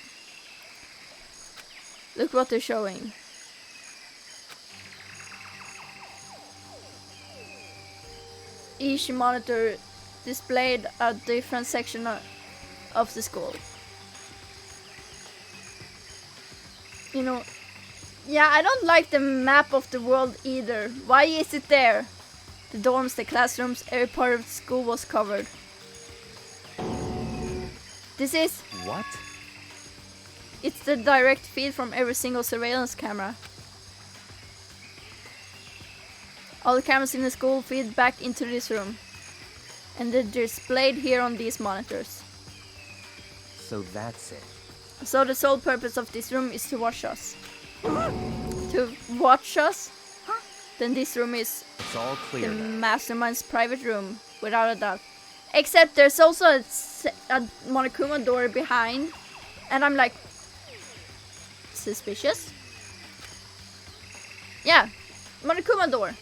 Look what they're showing. Each monitor displayed a different section of the school. You know, yeah, I don't like the map of the world either. Why is it there? The dorms, the classrooms, every part of the school was covered. This is... What? It's the direct feed from every single surveillance camera. All the cameras in the school feed back into this room. And they're displayed here on these monitors. So that's it. So the sole purpose of this room is to watch us. To watch us? Then this room is It's all clear the now. mastermind's private room, without a doubt. Except there's also a Monokuma door behind. And I'm like... Suspicious? Yeah, Monokuma door.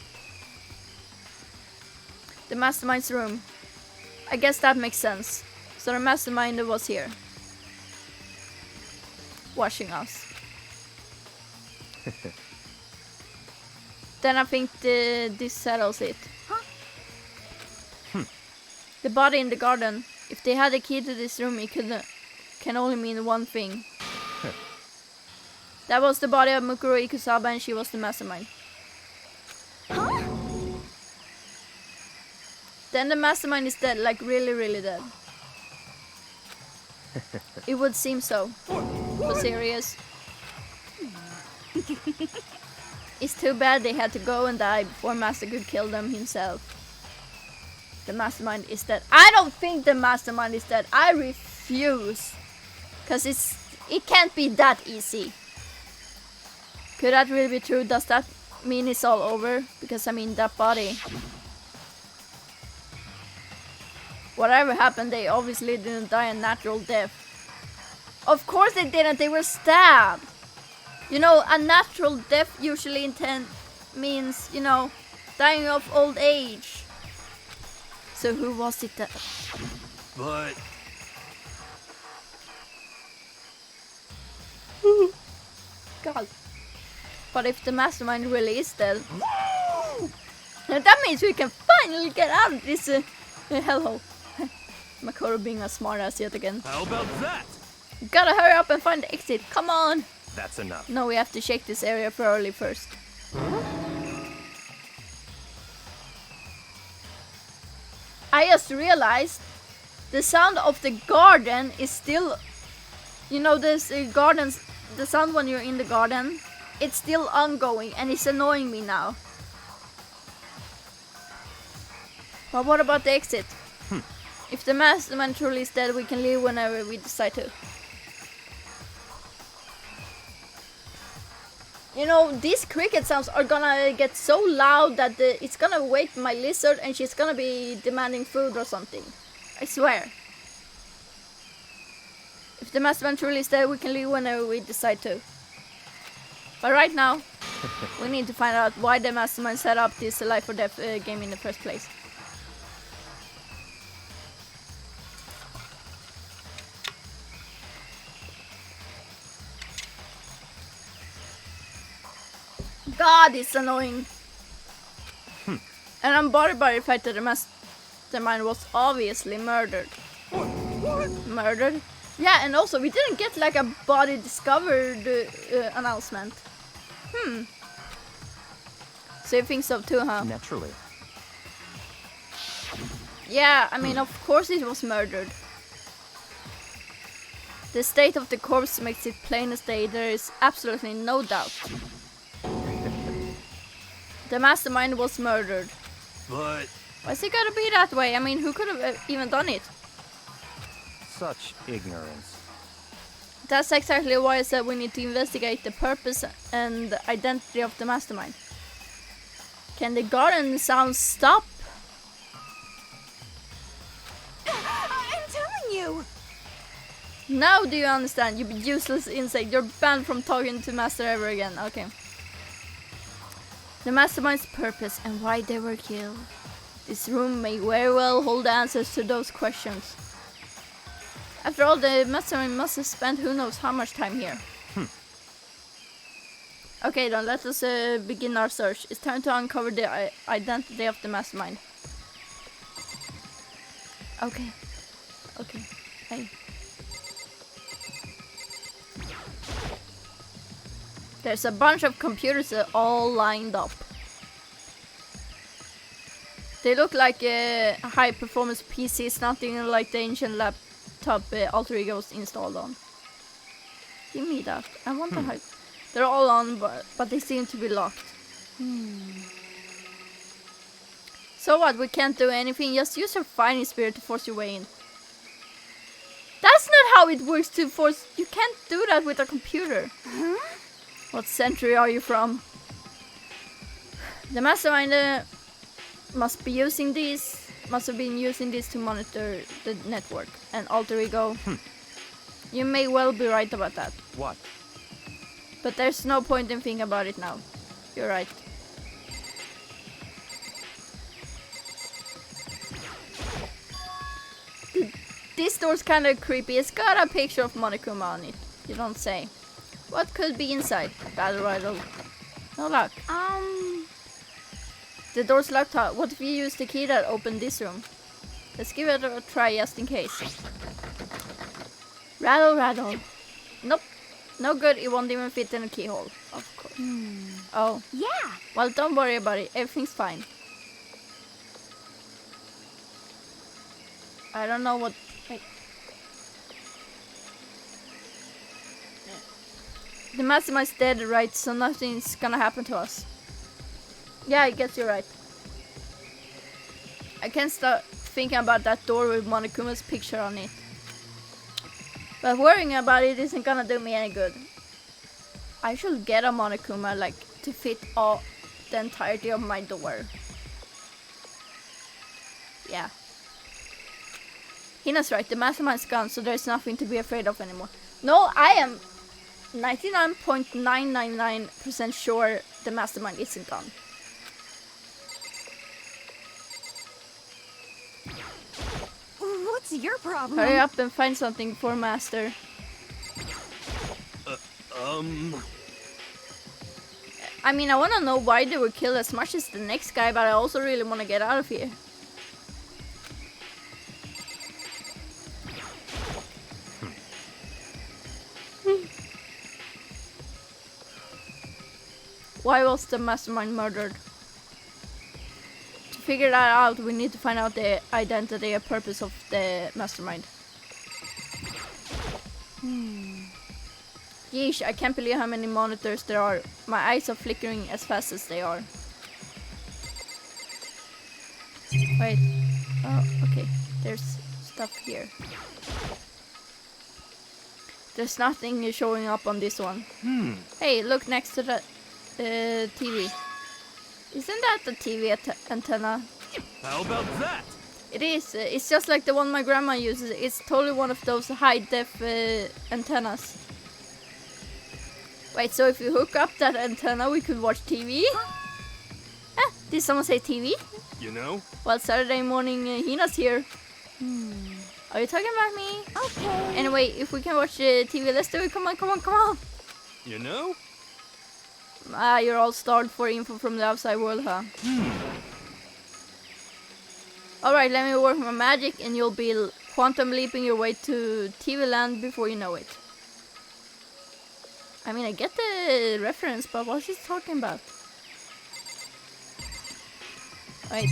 The mastermind's room. I guess that makes sense. So the mastermind was here. Watching us. Then I think this settles it. The body in the garden. If they had a key to this room, it can only mean one thing. That was the body of Mukuro Ikusaba and she was the mastermind. Then the mastermind is dead, like really, really dead. It would seem so. For serious. It's too bad they had to go and die before Master could kill them himself. The mastermind is dead. I don't think the mastermind is dead. I refuse. Cause it can't be that easy. Could that really be true? Does that mean it's all over? Because I mean that body. Whatever happened, they obviously didn't die a natural death. Of course they didn't, they were stabbed. You know, a natural death usually means, you know, dying of old age. So who was it that... But God. But if the mastermind really is dead... that means we can finally get out of this hellhole. Makoto being a smartass yet again. how about that? Gotta hurry up and find the exit, come on! That's enough. No, we have to check this area thoroughly first. I just realized the sound of the garden is still... You know, this gardens... The sound when you're in the garden, it's still ongoing and it's annoying me now. But what about the exit? If the mastermind truly is dead, we can leave whenever we decide to. You know, these cricket sounds are gonna get so loud that it's gonna wake my lizard and she's gonna be demanding food or something. I swear. If the mastermind truly is dead, we can leave whenever we decide to. But right now, we need to find out why the mastermind set up this life or death game in the first place. God, it's annoying. And I'm bothered by the fact that the mastermind was obviously murdered. Murdered? Yeah, and also we didn't get like a body discovered announcement. So you think so too, huh? Naturally. Yeah, I mean, of course it was murdered. The state of the corpse makes it plain as day. There is absolutely no doubt. The mastermind was murdered. But Why's it gotta be that way? I mean, who could have even done it? Such ignorance. That's exactly why I said we need to investigate the purpose and identity of the mastermind. Can the garden sound stop? I'm telling you. Now do you understand? You useless insect. You're banned from talking to Master ever again. Okay. The mastermind's purpose and why they were killed. This room may very well hold answers to those questions. After all, the mastermind must have spent who knows how much time here. Okay then, let us begin our search. It's time to uncover the identity of the mastermind. Okay. Okay. Hey. There's a bunch of computers all lined up. They look like high performance PCs, nothing like the ancient laptop Alter Ego was installed on. Give me that. I want the high. They're all on, but they seem to be locked. So what? We can't do anything. Just use your fighting spirit to force your way in. That's not how it works to force. You can't do that with a computer. What century are you from? The mastermind must have been using these to monitor the network and Alter Ego. You may well be right about that. What? But there's no point in thinking about it now. You're right. This door's kinda creepy. It's got a picture of Monokuma on it. You don't say. What could be inside? Battle rifle. No luck. The door's locked. What if you use the key that opened this room? Let's give it a try just in case. Rattle, rattle. Nope. No good. It won't even fit in a keyhole. Of course. Oh. Yeah. Well, don't worry about it. Everything's fine. I don't know what... Wait. The mastermind's dead, right? So nothing's gonna happen to us. Yeah, I guess you're right. I can't stop thinking about that door with Monokuma's picture on it. But worrying about it isn't gonna do me any good. I should get a Monokuma, like, to fit all the entirety of my door. Yeah. Hina's right, the mastermind's gone, so there's nothing to be afraid of anymore. No, I am 99.999% sure the mastermind isn't gone. What's your problem? Hurry up and find something for Master. I mean, I want to know why they were killed as much as the next guy, but I also really want to get out of here. Why was the mastermind murdered? To figure that out, we need to find out the identity and purpose of the mastermind. Yeesh, I can't believe how many monitors there are. My eyes are flickering as fast as they are. Wait. Oh, okay. There's stuff here. There's nothing showing up on this one. Hey, look next to the TV. Isn't that the TV antenna? How about that? It is. It's just like the one my grandma uses. It's totally one of those high-def antennas. Wait, so if you hook up that antenna, we could watch TV? Ah, did someone say TV? You know? Well, Saturday morning, Hina's here. Are you talking about me? Okay. Anyway, if we can watch TV, let's do it. Come on, come on, come on. You know? Ah, you're all starved for info from the outside world, huh? Alright, let me work my magic and you'll be quantum leaping your way to TV land before you know it. I mean, I get the reference, but what's he talking about? Wait.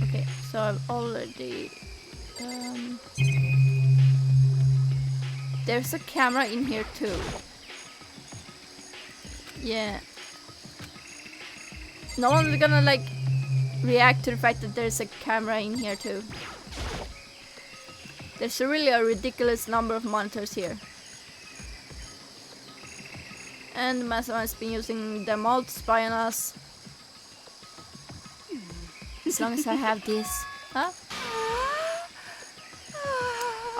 Okay, so I've already... there's a camera in here too. Yeah. No one's gonna like react to the fact that there's a camera in here too. There's really a ridiculous number of monitors here. And the mastermind's been using them all to spy on us. As long as I have this. Huh?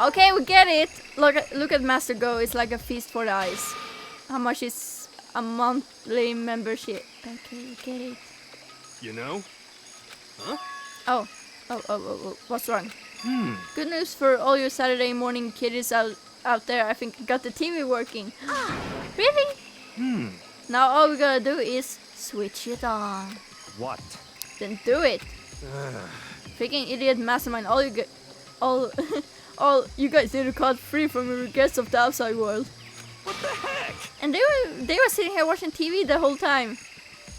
Okay, we get it! Look at Master go, it's like a feast for the eyes. How much is a monthly membership. Okay, get it. You know? Oh, what's wrong? Good news for all your Saturday morning kiddies out there. I think I got the TV working. Really? Now all we gotta do is switch it on. What? Then do it. Freaking idiot mastermind. All you guys need to cut free from your regrets of the outside world. What the heck? And they were sitting here watching TV the whole time.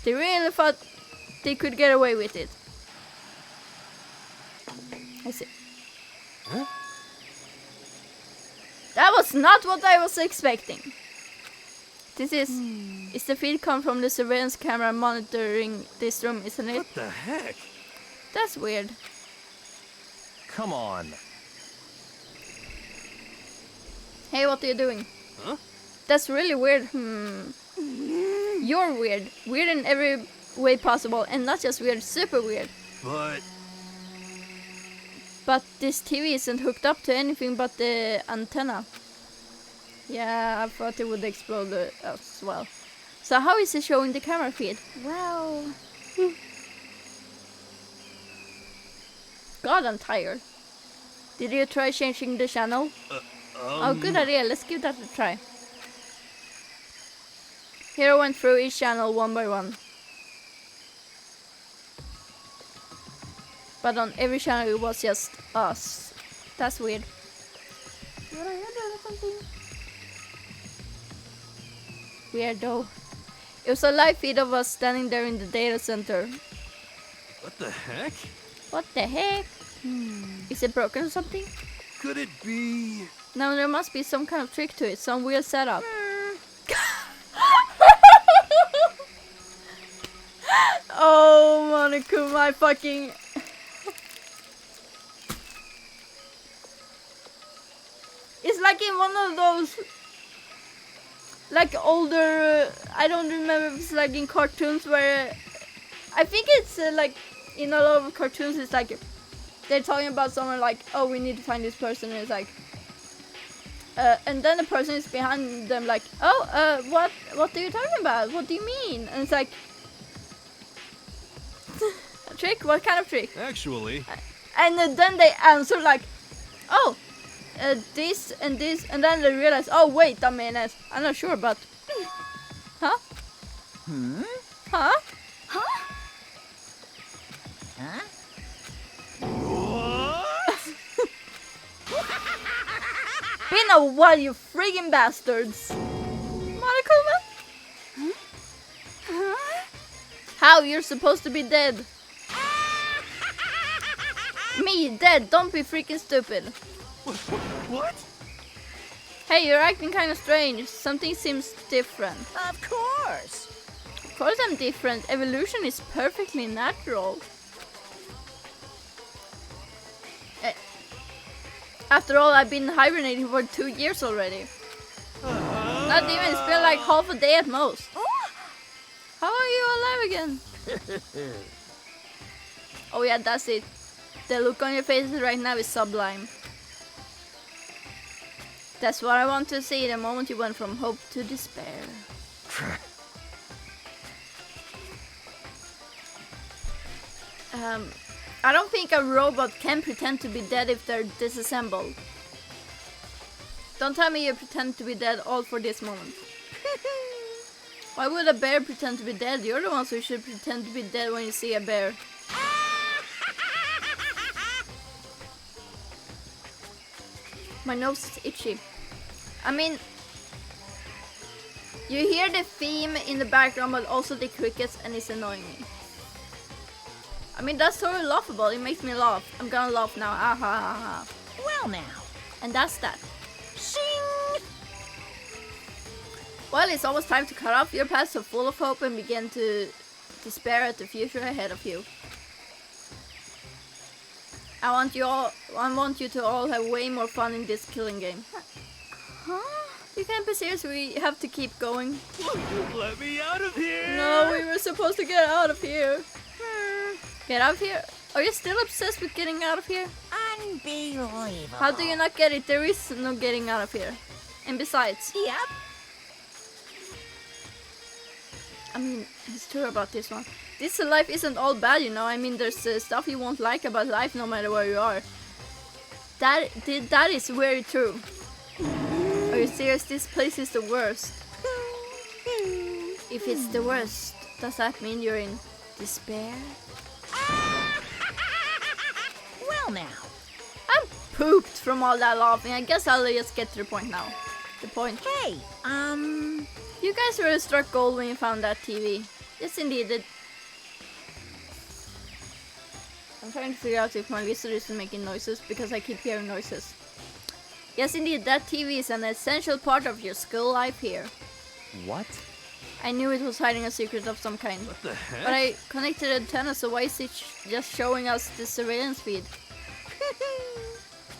They really thought they could get away with it. I see. Huh? That was not what I was expecting. This is the feed come from the surveillance camera monitoring this room, isn't it? What the heck? That's weird. Come on. Hey, what are you doing? Huh? That's really weird. You're weird. Weird in every way possible, and not just weird, super weird. But this TV isn't hooked up to anything but the antenna. Yeah, I thought it would explode as well. So how is it showing the camera feed? Well... God, I'm tired. Did you try changing the channel? Oh, good idea. Let's give that a try. Here I went through each channel one by one. But on every channel it was just us. That's weird. What are you doing something? Weirdo. It was a live feed of us standing there in the data center. What the heck? What the heck? Is it broken or something? Could it be? No, there must be some kind of trick to it. Some weird setup. Oh, Monaco, my fucking... It's like in one of those... Like older... I don't remember if it's like in cartoons where... I think it's like... In a lot of cartoons it's like... They're talking about someone like... Oh, we need to find this person. And it's like... and then the person is behind them like... Oh, what are you talking about? What do you mean? And it's like... A trick? What kind of trick? Actually... And then they answer like... Oh... this and this, and then they realize, oh wait a minute, I'm not sure, but huh? Huh? Been a while, you friggin' bastards! Monaco, man? How? You're supposed to be dead. Me, dead, don't be freaking stupid. What? Hey, you're acting kind of strange. Something seems different. Of course. Of course I'm different. Evolution is perfectly natural. After all, I've been hibernating for 2 years already. Not even, it's been like half a day at most. How are you alive again? Oh yeah, that's it. The look on your faces right now is sublime. That's what I want to see, the moment you went from hope to despair. I don't think a robot can pretend to be dead if they're disassembled. Don't tell me you pretend to be dead all for this moment. Why would a bear pretend to be dead? You're the ones who should pretend to be dead when you see a bear. My nose is itchy. I mean, you hear the theme in the background, but also the crickets, and it's annoying me. I mean, that's totally laughable. It makes me laugh. I'm gonna laugh now. Ah ha ha ha. Well now. And that's that. Shing! Well, it's almost time to cut off your path so full of hope and begin to despair at the future ahead of you. I want you to all have way more fun in this killing game. Huh? You can't be serious, we have to keep going. Let me out of here! No, we were supposed to get out of here. Get out of here? Are you still obsessed with getting out of here? Unbelievable. How do you not get it? There is no getting out of here. And besides... Yep. I mean, it's true about this one. This life isn't all bad, you know. I mean, there's stuff you won't like about life no matter where you are. That is very true. Are you serious? This place is the worst. If it's the worst, does that mean you're in despair? Well now. I'm pooped from all that laughing. I guess I'll just get to the point now. The point. Hey, You guys really struck gold when you found that TV. Yes, indeed. I'm trying to figure out if my wizard isn't making noises because I keep hearing noises. Yes, indeed, that TV is an essential part of your school life here. What? I knew it was hiding a secret of some kind. What the heck? But I connected the antenna, so why is it just showing us the surveillance feed?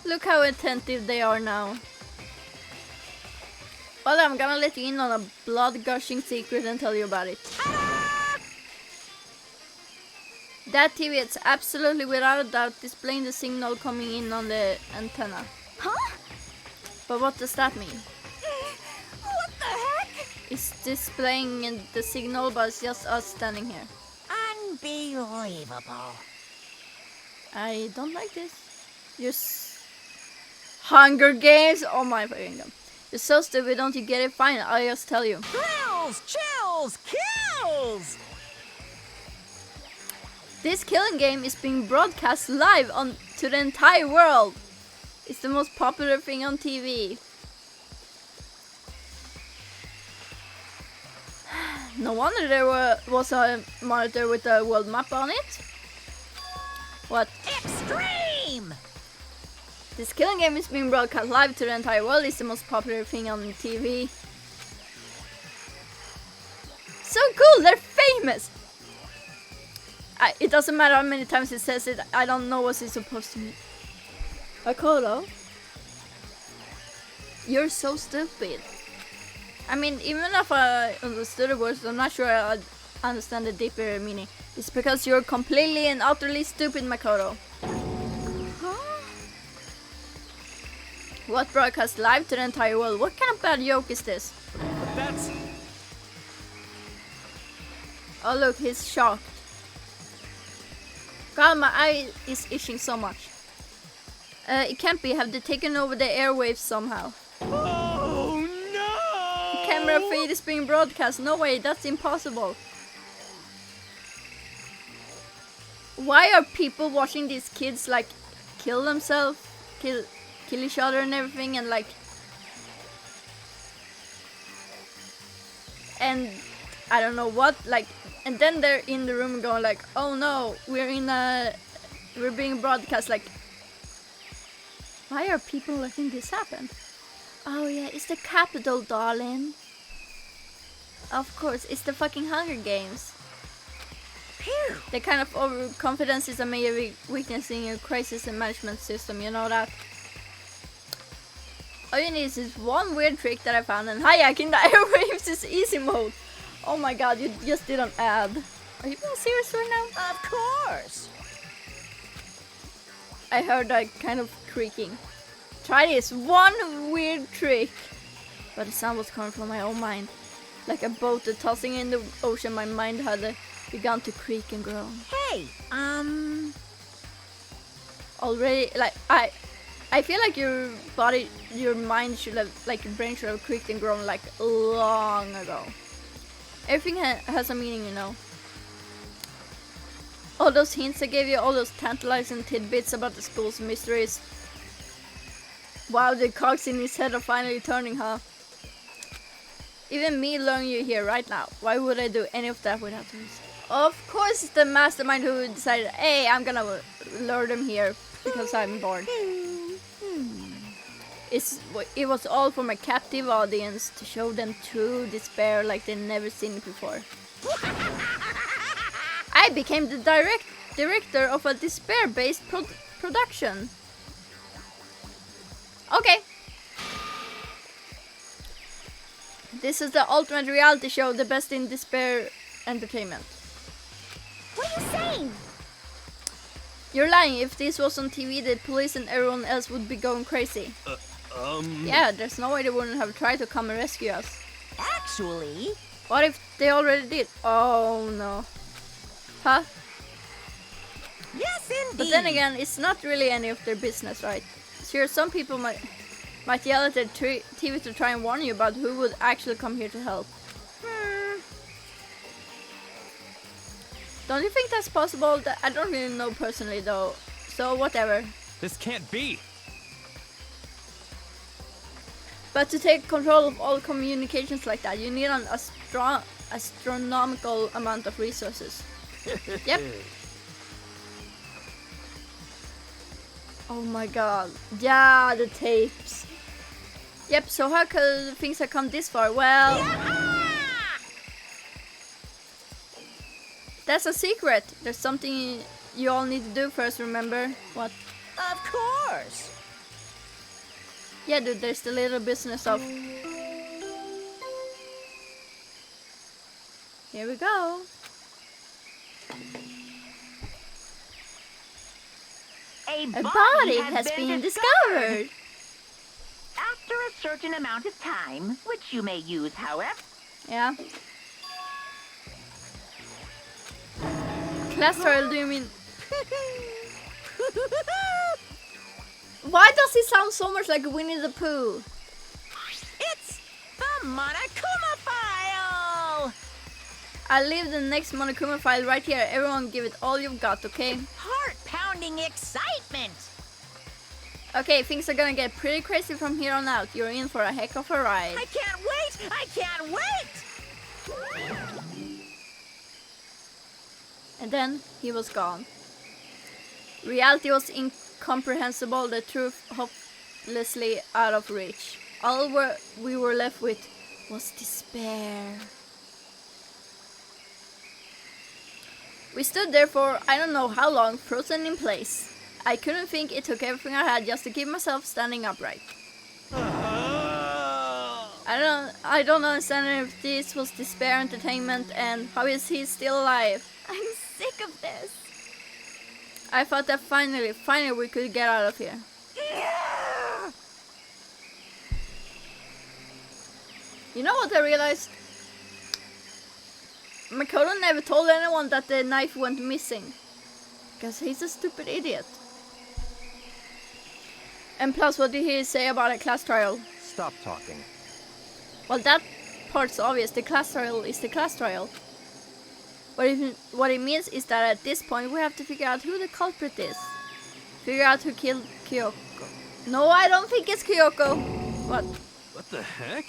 Look how attentive they are now. Well, I'm gonna let you in on a blood-gushing secret and tell you about it. That TV is absolutely without a doubt displaying the signal coming in on the antenna. Huh? But what does that mean? What the heck? It's displaying the signal, but it's just us standing here. Unbelievable. I don't like this. Hunger Games? Oh my fucking god. You're so stupid, don't you get it? Fine, I'll just tell you. Thrills, chills, kills! This killing game is being broadcast live on to the entire world. It's the most popular thing on TV. No wonder there was a monitor with a world map on it. What? Extreme! This killing game is being broadcast live to the entire world. It's the most popular thing on TV. So cool, they're famous! It doesn't matter how many times it says it, I don't know what it's supposed to mean. Makoto? You're so stupid. I mean, even if I understood the words, I'm not sure I understand the deeper meaning. It's because you're completely and utterly stupid, Makoto. Huh? What broadcast live to the entire world? What kind of bad joke is this? But that's... Oh look, he's shocked. God, my eye is itching so much. It can't be. Have they taken over the airwaves somehow? Oh no! Camera feed is being broadcast. No way, that's impossible. Why are people watching these kids like kill themselves, kill each other and everything, and like, and I don't know what, like, and then they're in the room going like, oh no, we're being broadcast. Like, why are people letting this happen? Oh yeah, it's the capital, darling. Of course, it's the fucking Hunger Games. Phew. The kind of overconfidence is a major weakness in your crisis and management system, you know that? All you need is this one weird trick that I found, and hijacking the airwaves is easy mode. Oh my god, you just did an ad. Are you being serious right now? Of course. I heard that kind of creaking. Try this one weird trick. But the sound was coming from my own mind. Like a boat tossing in the ocean, my mind had begun to creak and groan. Hey, Already, like, I feel like your body, your mind should have, like your brain should have creaked and grown like long ago. Everything has a meaning, you know. All those hints I gave you, all those tantalizing tidbits about the school's mysteries. Wow, the cogs in his head are finally turning, huh? Even me luring you here right now. Why would I do any of that without reason? Of course it's the mastermind who decided, hey, I'm gonna lure them here because I'm bored. It was all for my captive audience to show them true despair like they've never seen it before. I became the director of a despair-based production. Okay. This is the ultimate reality show, the best in despair entertainment. What are you saying? You're lying. If this was on TV, the police and everyone else would be going crazy. Yeah, there's no way they wouldn't have tried to come and rescue us. actually, What if they already did? Oh no. Huh? Yes, indeed. But then again, it's not really any of their business, right? Sure, some people might yell at their TV to try and warn you about who would actually come here to help. Don't you think that's possible? I don't really know personally though, so whatever. This can't be. But to take control of all communications like that, you need an astronomical amount of resources. Yep. Oh my god. Yeah, the tapes. Yep, so how could things have come this far? Well... That's a secret. There's something you all need to do first, remember? What? Of course. Yeah, dude, there's the little business of... Here we go. A A body has been discovered. After a certain amount of time, which you may use however. Yeah. Class trial, do you mean? Why does he sound so much like Winnie the Pooh? It's the Monokuma file. I'll leave the next Monokuma file right here. Everyone give it all you've got, okay? Heart-pounding excitement. Okay, things are gonna get pretty crazy from here on out. You're in for a heck of a ride. I can't wait. I can't wait. And then he was gone. Reality was incomprehensible, the truth hopelessly out of reach. All we were left with was despair. We stood there for I don't know how long, frozen in place. I couldn't think. It took everything I had just to keep myself standing upright. I don't understand if this was despair, entertainment, and how is he still alive? I'm sick of this. I thought that finally we could get out of here. You know what I realized? Makoto never told anyone that the knife went missing. Because he's a stupid idiot. And plus, what did he say about a class trial? Stop talking. Well, that part's obvious. The class trial is the class trial. What it means is that at this point we have to figure out who the culprit is. Figure out who killed Kyoko. No, I don't think it's Kyoko. What? What the heck?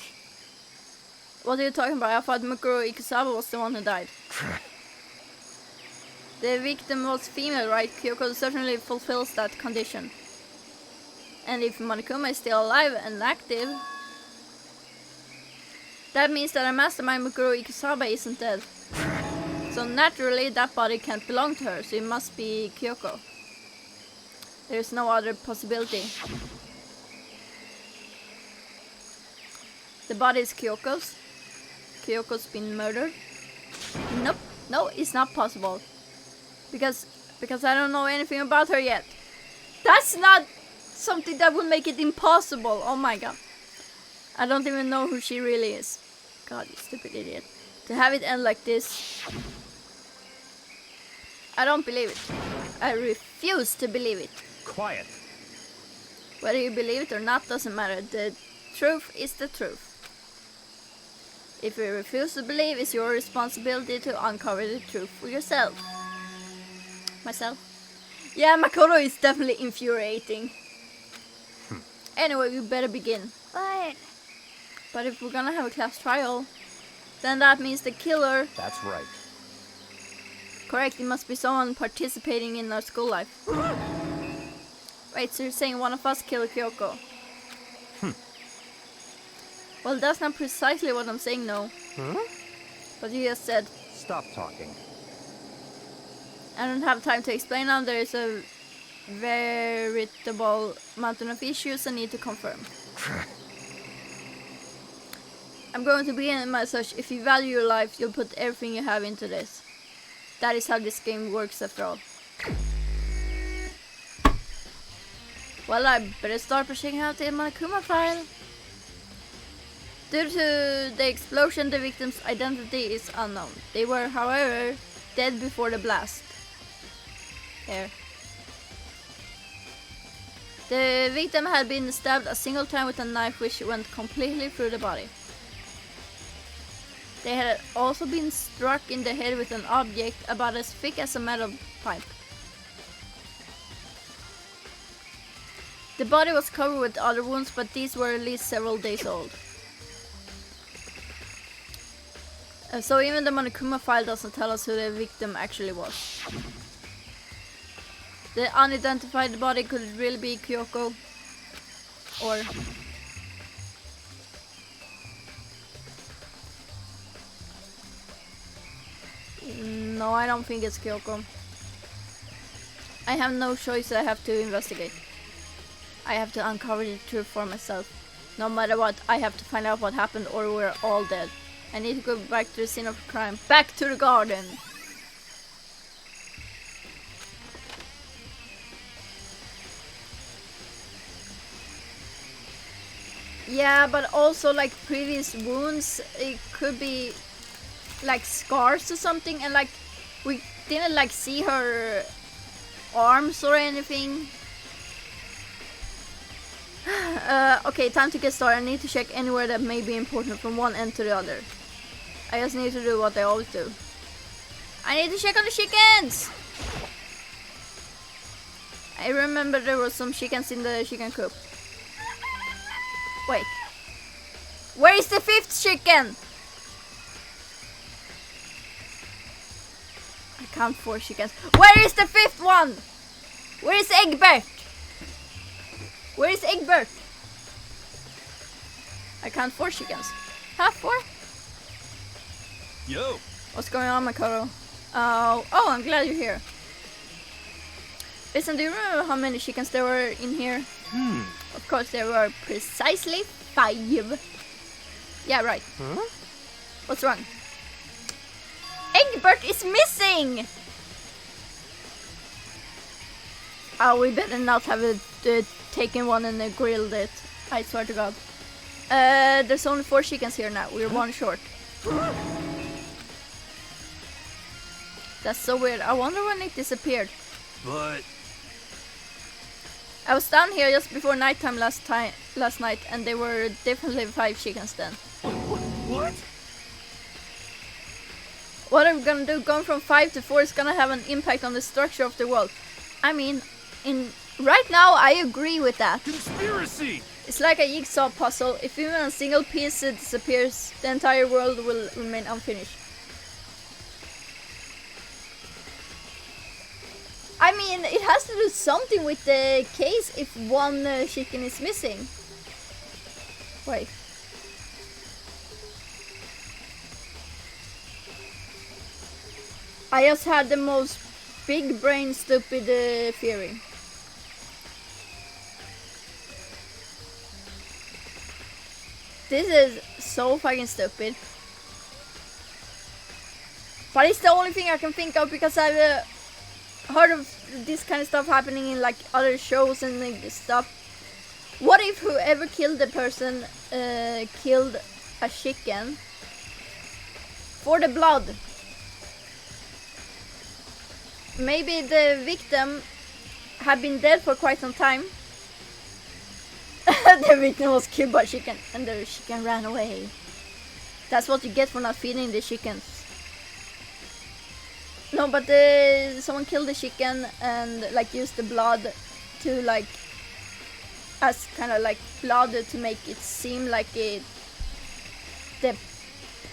What are you talking about? I thought Mukuro Ikusawa was the one who died. The victim was female, right? Kyoko certainly fulfills that condition. And if Monokuma is still alive and active, that means that our mastermind Mukuro Ikusawa isn't dead. So naturally that body can't belong to her, so it must be Kyoko. There's no other possibility. The body is Kyoko's. Kyoko's been murdered. Nope, no, it's not possible. Because I don't know anything about her yet. That's not something that would make it impossible. Oh my god. I don't even know who she really is. God, you stupid idiot. To have it end like this. I don't believe it. I refuse to believe it. Quiet. Whether you believe it or not doesn't matter. The truth is the truth. If you refuse to believe, it's your responsibility to uncover the truth for yourself. Myself? Yeah, Makoto is definitely infuriating. Anyway, we better begin. But if we're gonna have a class trial, then that means the killer... That's right. Correct, it must be someone participating in our school life. Wait, so you're saying one of us killed Kyoko? Well, that's not precisely what I'm saying, no. But you just said... Stop talking. I don't have time to explain now. There is a veritable mountain of issues I need to confirm. I'm going to begin my search. If you value your life, you'll put everything you have into this. That is how this game works after all. Well, I better start by checking out the Monokuma file. Due to the explosion, the victim's identity is unknown. They were, however, dead before the blast. Here. The victim had been stabbed a single time with a knife which went completely through the body. They had also been struck in the head with an object about as thick as a metal pipe. The body was covered with other wounds, but these were at least several days old. So even the Monokuma file doesn't tell us who the victim actually was. The unidentified body could really be Kyoko, or no, I don't think it's Kyoko. I have no choice, I have to investigate. I have to uncover the truth for myself. No matter what, I have to find out what happened or we're all dead. I need to go back to the scene of the crime. Back to the garden! Yeah, but also like previous wounds, it could be like scars or something, and like we didn't like see her arms or anything. Okay, time to get started. I need to check anywhere that may be important from one end to the other. I just need to do what I always do. I need to check on the chickens! I remember there was some chickens in the chicken coop. Wait. Where is the 5th chicken? I count 4 chickens. Where is the 5th one? Where is Egbert? Where is Egbert? I count 4 chickens. Huh? 4? Yo. What's going on, Makoto? Oh, I'm glad you're here. Listen, do you remember how many chickens there were in here? Of course, there were precisely 5. Yeah, right. Huh? What's wrong? Egbert is missing! Oh, we better not have it, taken one and grilled it. I swear to God. There's only 4 chickens here now. We're 1 short. That's so weird. I wonder when it disappeared. But I was down here just before nighttime last night, and there were definitely 5 chickens then. what? What are we gonna do? Going from 5 to 4 is gonna have an impact on the structure of the world. I mean, right now I agree with that. Conspiracy! It's like a jigsaw puzzle. If even a single piece disappears, the entire world will remain unfinished. I mean, it has to do something with the case if one chicken is missing. Wait. I just had the most big brain stupid theory. This is so fucking stupid. But it's the only thing I can think of because I've heard of this kind of stuff happening in like other shows and like, stuff. What if whoever killed the person killed a chicken for the blood? Maybe the victim had been dead for quite some time. The victim was killed by chicken and the chicken ran away. That's what you get for not feeding the chickens. No, but someone killed the chicken and like used the blood to like as kind of like blood to make it seem like it.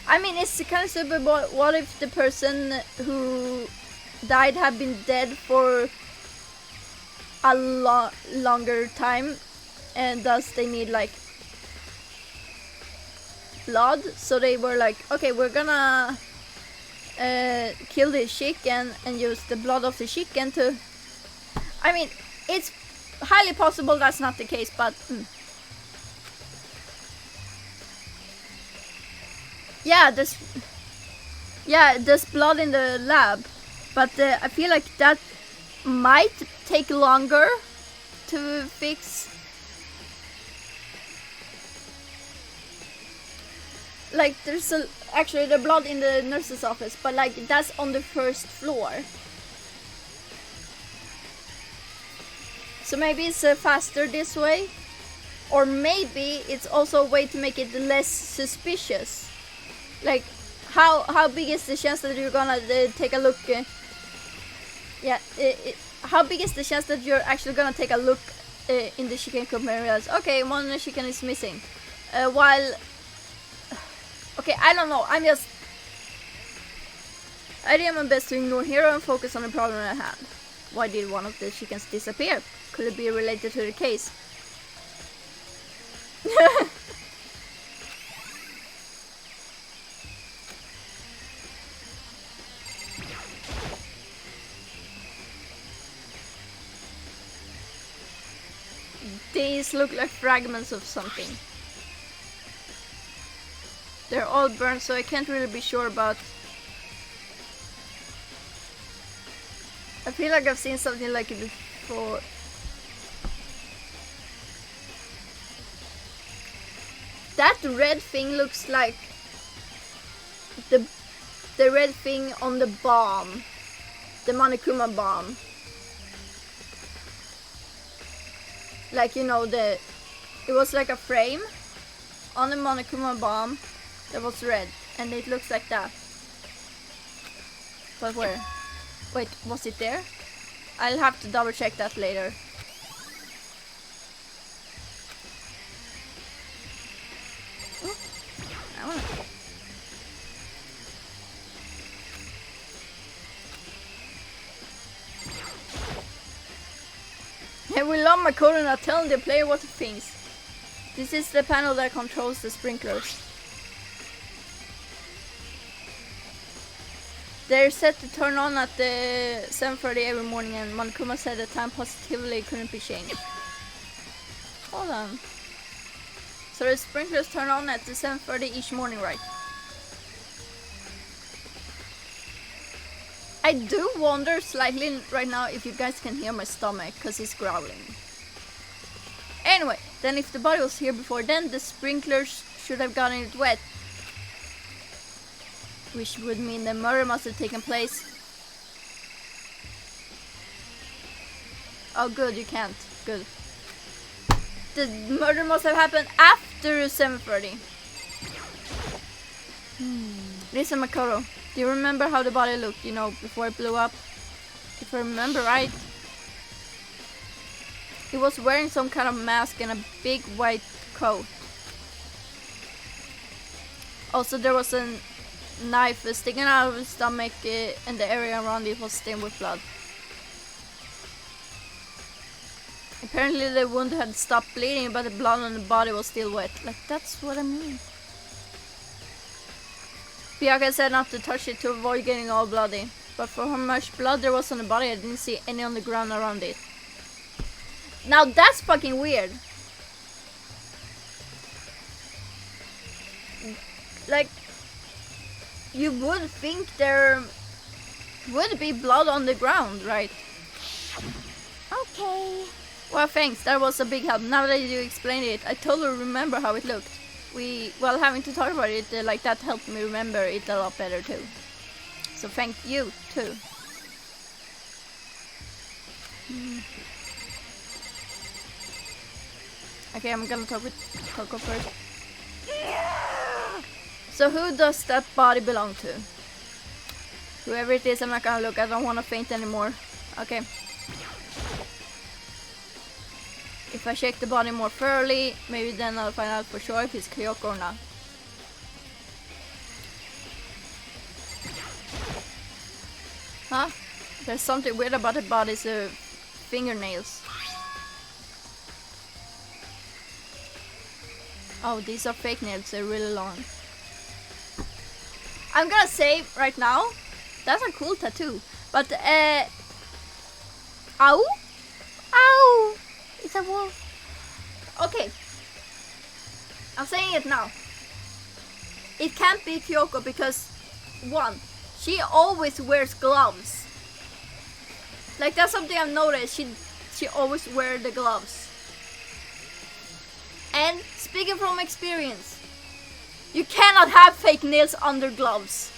I mean, it's kind of stupid, but what if the person who died had been dead for a longer time, and thus they need like blood, so they were like, okay, we're gonna kill the chicken and use the blood of the chicken to... I mean, it's highly possible that's not the case, but yeah, there's blood in the lab, but I feel like that might take longer to fix. like there's actually the blood in the nurse's office, but like that's on the first floor. So maybe it's faster this way, or maybe it's also a way to make it less suspicious. Like how big is the chance that you're gonna take a look? How big is the chance that you're actually gonna take a look in the chicken coop and realize, okay, one chicken is missing, while okay, I don't know, I did my best to ignore Hero and focus on the problem at hand. Why did one of the chickens disappear? Could it be related to the case? These look like fragments of something. They're all burned, so I can't really be sure about. I feel like I've seen something like it before. That red thing looks like the red thing on the bomb, the Monokuma bomb. Like, you know, it was like a frame on the Monokuma bomb that was red, and it looks like that. But where? Wait, was it there? I'll have to double check that later. Oh, I wanna... And we love my code and not telling the player what it thinks. This is the panel that controls the sprinklers. They're set to turn on at 7:30 every morning, and Monokuma said the time positively couldn't be changed. Hold on. So the sprinklers turn on at 7:30 each morning, right? I do wonder slightly right now if you guys can hear my stomach, because it's growling. Anyway, then if the body was here before then, the sprinklers should have gotten it wet. Which would mean the murder must have taken place. Oh good, you can't. Good. The murder must have happened after 7:30. Listen, Makoto, do you remember how the body looked, you know, before it blew up? If I remember right, he was wearing some kind of mask and a big white coat. Also, there was a knife sticking out of his stomach, and the area around it was stained with blood. Apparently the wound had stopped bleeding, but the blood on the body was still wet. Like, that's what I mean. Byakuya said not to touch it to avoid getting all bloody, but for how much blood there was on the body, I didn't see any on the ground around it. Now that's fucking weird. Like, you would think there would be blood on the ground, right? Okay. Well, thanks, that was a big help. Now that you explained it, I totally remember how it looked. Well, having to talk about it like that helped me remember it a lot better too. So thank you too. Okay, I'm gonna talk with Coco first. So who does that body belong to? Whoever it is, I'm not gonna look. I don't want to faint anymore. Okay. If I check the body more thoroughly, maybe then I'll find out for sure if it's Kyoko or not. Huh? There's something weird about the body's fingernails. Oh, these are fake nails. They're really long. I'm gonna say right now, that's a cool tattoo. But, ow? Ow! It's a wolf. Okay. I'm saying it now. It can't be Kyoko because, one, she always wears gloves. Like, that's something I've noticed. She always wears the gloves. And speaking from experience, You cannot have fake nails under gloves.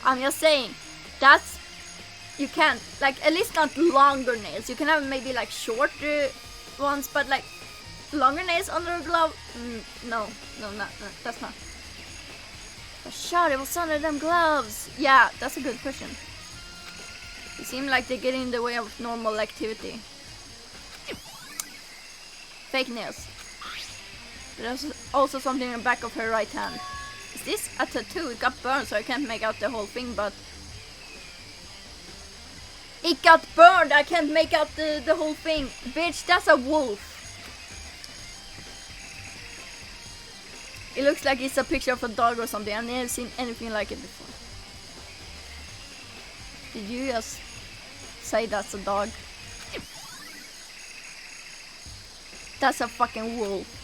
I'm just saying, that's, you can't, like, at least not longer nails. You can have maybe like shorter ones, but like longer nails under a glove, no, that's not. But shot, it was under them gloves. Yeah, that's a good question. It seems like they get in the way of normal activity. Fake nails. There's also something in the back of her right hand. Is this a tattoo? It got burned, so I can't make out the whole thing, but... It got burned! I can't make out the whole thing. Bitch, that's a wolf. It looks like it's a picture of a dog or something. I've never seen anything like it before. Did you just say that's a dog? That's a fucking wolf.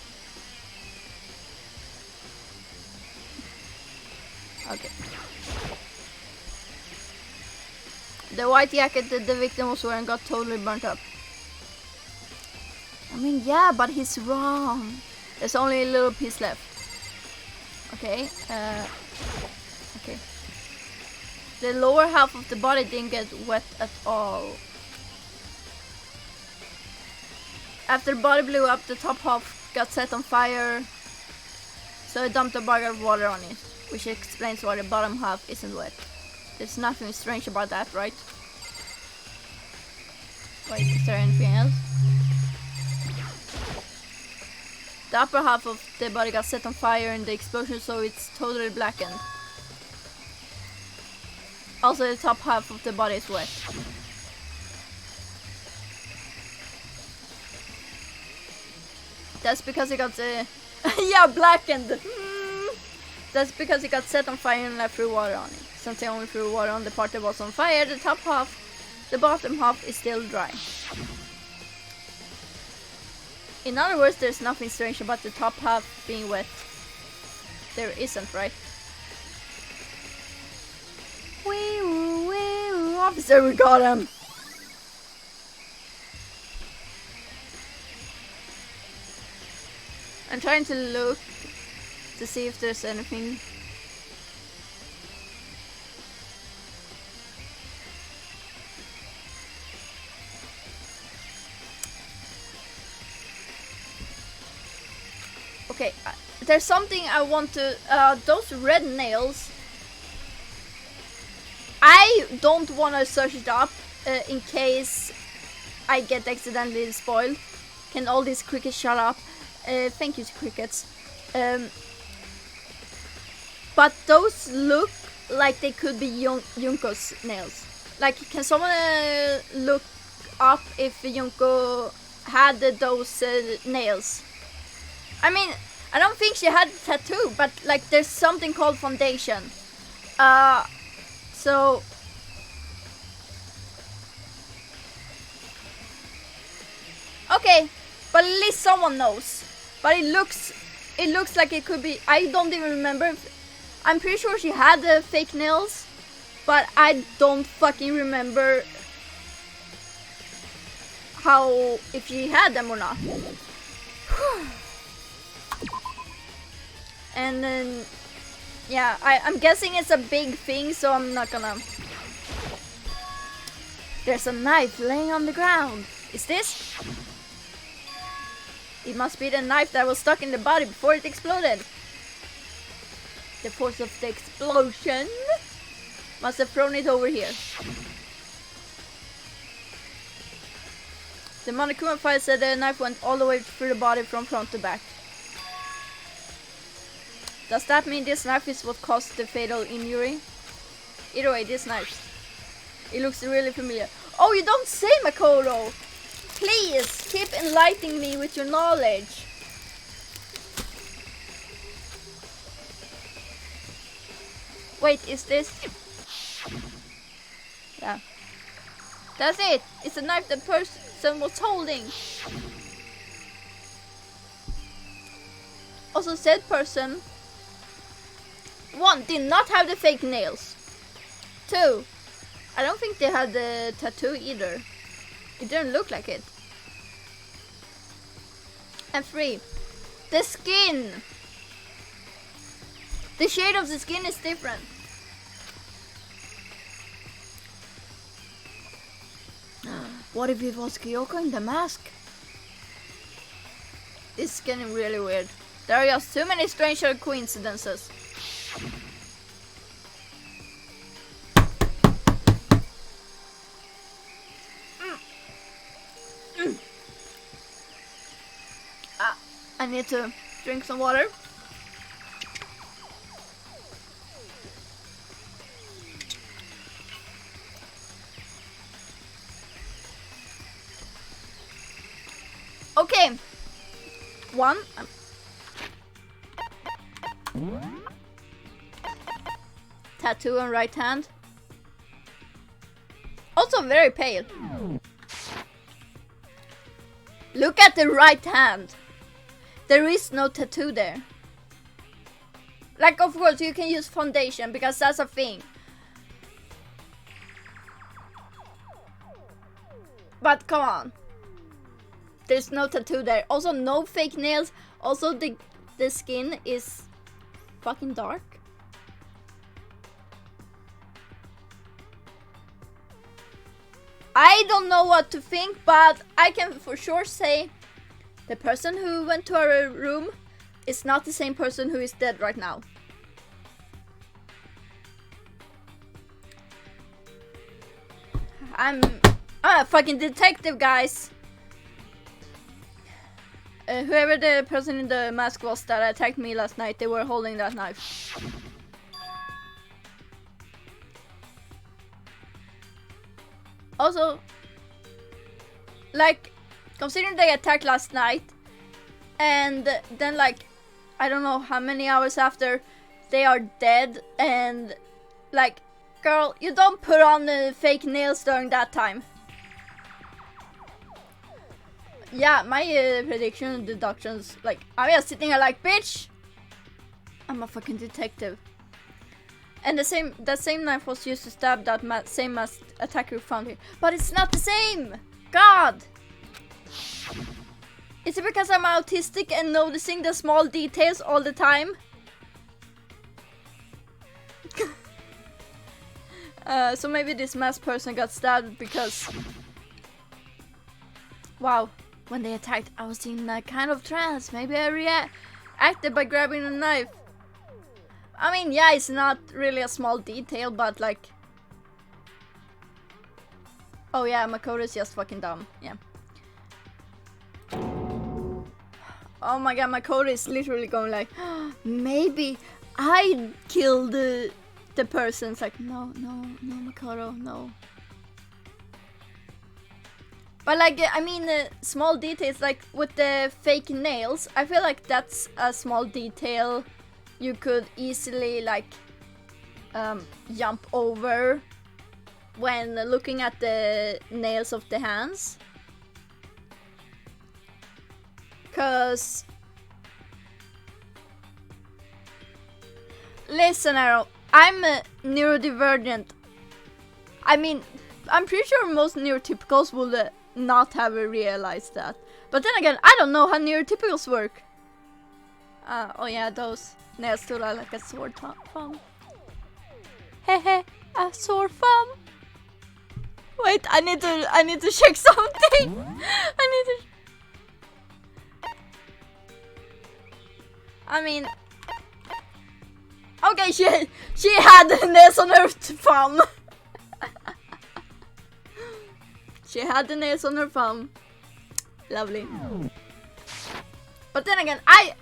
Okay. The white jacket that the victim was wearing got totally burnt up. I mean, yeah, but he's wrong. There's only a little piece left. Okay, okay. The lower half of the body didn't get wet at all. After the body blew up, the top half got set on fire. So I dumped a bucket of water on it, which explains why the bottom half isn't wet. There's nothing strange about that, right? Wait, is there anything else? The upper half of the body got set on fire in the explosion, so it's totally blackened. Also, the top half of the body is wet. That's because it got yeah, blackened. That's because it got set on fire and I threw water on it. Since I only threw water on the part that was on fire, the top half, the bottom half is still dry. In other words, there's nothing strange about the top half being wet. There isn't, right? Wee-oo, officer, we got him! I'm trying to look to see if there's anything. Okay, there's something I want to, those red nails, I don't want to search it up in case I get accidentally spoiled. Can all these crickets shut up? Thank you, crickets. But those look like they could be Junko's nails. Like, can someone look up if Junko had those nails? I mean, I don't think she had a tattoo, but like there's something called foundation. So okay, but at least someone knows. But it looks like it could be. I don't even remember. I'm pretty sure she had the fake nails, but I don't fucking remember how, if she had them or not. And then, yeah, I'm guessing it's a big thing, so I'm not gonna. There's a knife laying on the ground. Is this? It must be the knife that was stuck in the body before it exploded. The force of the explosion must have thrown it over here. The Monokuma file said the knife went all the way through the body from front to back. Does that mean this knife is what caused the fatal injury? Either way, this knife. It looks really familiar. Oh, you don't say, Makoto! Please, keep enlightening me with your knowledge. Wait, is this? Yeah. That's it! It's a knife the person was holding. Also, said person 1 did not have the fake nails. 2, I don't think they had the tattoo either. It didn't look like it. And 3, the skin. The shade of the skin is different. What if it was Kyoko in the mask? This is getting really weird. There are just too many strange coincidences. I need to drink some water. Okay. One. Tattoo on right hand. Also very pale. Look at the right hand. There is no tattoo there. Like, of course, you can use foundation because that's a thing. But come on. There's no tattoo there. Also, no fake nails. Also, the skin is fucking dark. I don't know what to think, but I can for sure say the person who went to our room is not the same person who is dead right now. I'm a fucking detective, guys. Whoever the person in the mask was that attacked me last night, they were holding that knife. Also, like, considering they attacked last night, and then, like, I don't know how many hours after, they are dead, and, like, girl, you don't put on the fake nails during that time. Yeah, my prediction and deductions, like, I'm just sitting here like, bitch! I'm a fucking detective. And that same knife was used to stab that same masked attacker we found here. But it's not the same! God! Is it because I'm autistic and noticing the small details all the time? So maybe this masked person got stabbed because... Wow, when they attacked, I was in a kind of trance. Maybe I reacted by grabbing a knife. I mean, yeah, it's not really a small detail, but like... Oh yeah, Makoto's just fucking dumb, yeah. Oh my god, Makoto is literally going like, maybe I killed the person. It's like, no, Makoto, no. But like, I mean, small details, like with the fake nails, I feel like that's a small detail you could easily like jump over when looking at the nails of the hands. Cause listen, Arrow, I'm neurodivergent. I mean, I'm pretty sure most neurotypicals will not have realized that. But then again, I don't know how neurotypicals work. Oh yeah, those nails do look like a sword thumb. Hehe, a sword thumb. Wait, I need to check something. I mean, okay, she had the nails on her thumb. She had the nails on her thumb. Lovely. But then again, I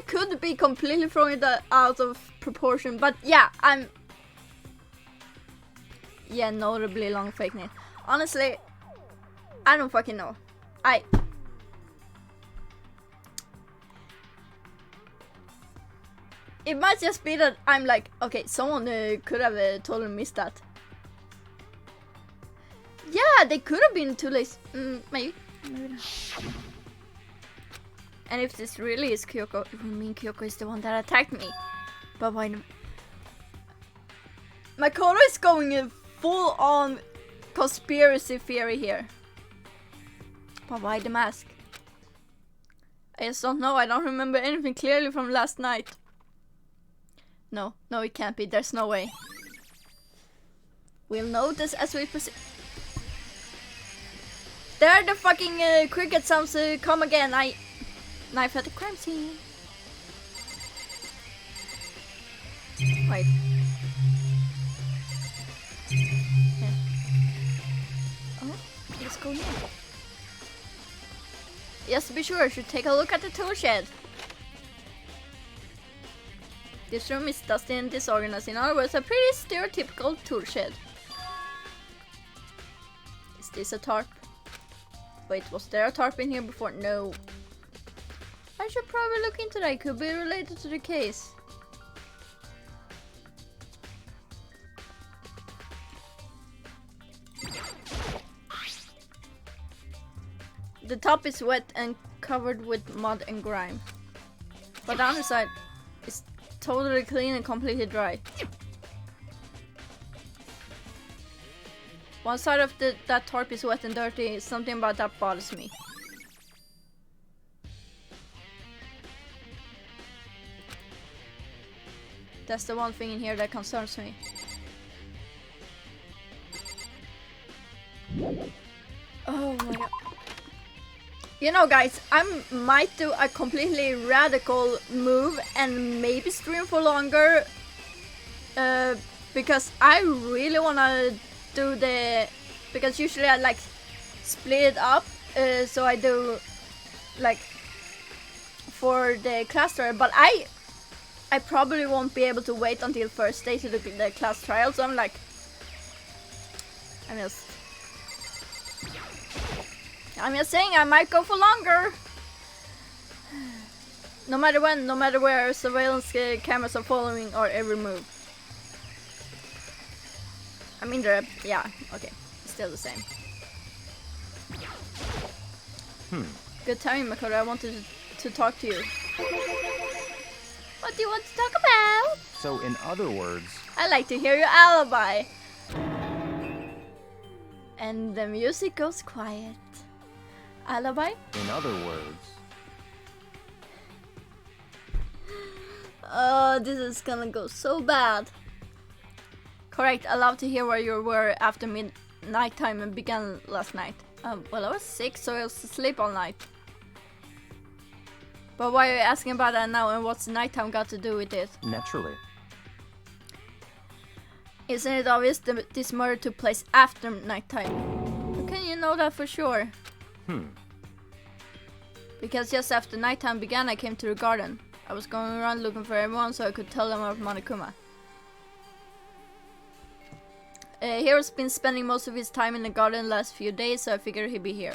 could be completely throwing that out of proportion, but yeah, yeah, notably long fake nail. Honestly, I don't fucking know. It might just be that I'm like, okay, someone could have totally missed that. Yeah, they could have been too late. Maybe not. And if this really is Kyoko, it would mean Kyoko is the one that attacked me. But why not? Makoto is going in full on conspiracy theory here. But why the mask? I just don't know. I don't remember anything clearly from last night. No, no, it can't be. There's no way. We'll notice as we proceed. There the fucking cricket sounds come again. Knife at the crime scene. Wait. Yeah. Oh, let's go here. Just to be sure, I should take a look at the tool shed. This room is dusty and disorganized. In other words, a pretty stereotypical tool shed. Is this a tarp? Wait, was there a tarp in here before? No. I should probably look into that. It could be related to the case. The top is wet and covered with mud and grime. But the underside is totally clean and completely dry. One side of that tarp is wet and dirty. Something about that bothers me. That's the one thing in here that concerns me. Oh my god. You know guys, I might do a completely radical move and maybe stream for longer. Because I really wanna do the... Because usually I like split it up. So I do like for the class trial. But I probably won't be able to wait until first day to do the class trial. So I'm just saying I might go for longer. No matter when, no matter where, surveillance cameras are following our every move. I mean, yeah, okay, it's still the same. Good timing, Makoto. I wanted to talk to you. What do you want to talk about? So, in other words... I like to hear your alibi. And the music goes quiet. Alibi? In other words... Oh, this is gonna go so bad. Correct, I love to hear where you were after midnight time and began last night. Well, I was sick, so I was asleep all night. But why are you asking about that now, and what's nighttime got to do with it? Naturally. Isn't it obvious that this murder took place after nighttime? How can you know that for sure? Because just after nighttime began, I came to the garden. I was going around looking for everyone so I could tell them about Monokuma. Hero's been spending most of his time in the garden the last few days, so I figured he'd be here.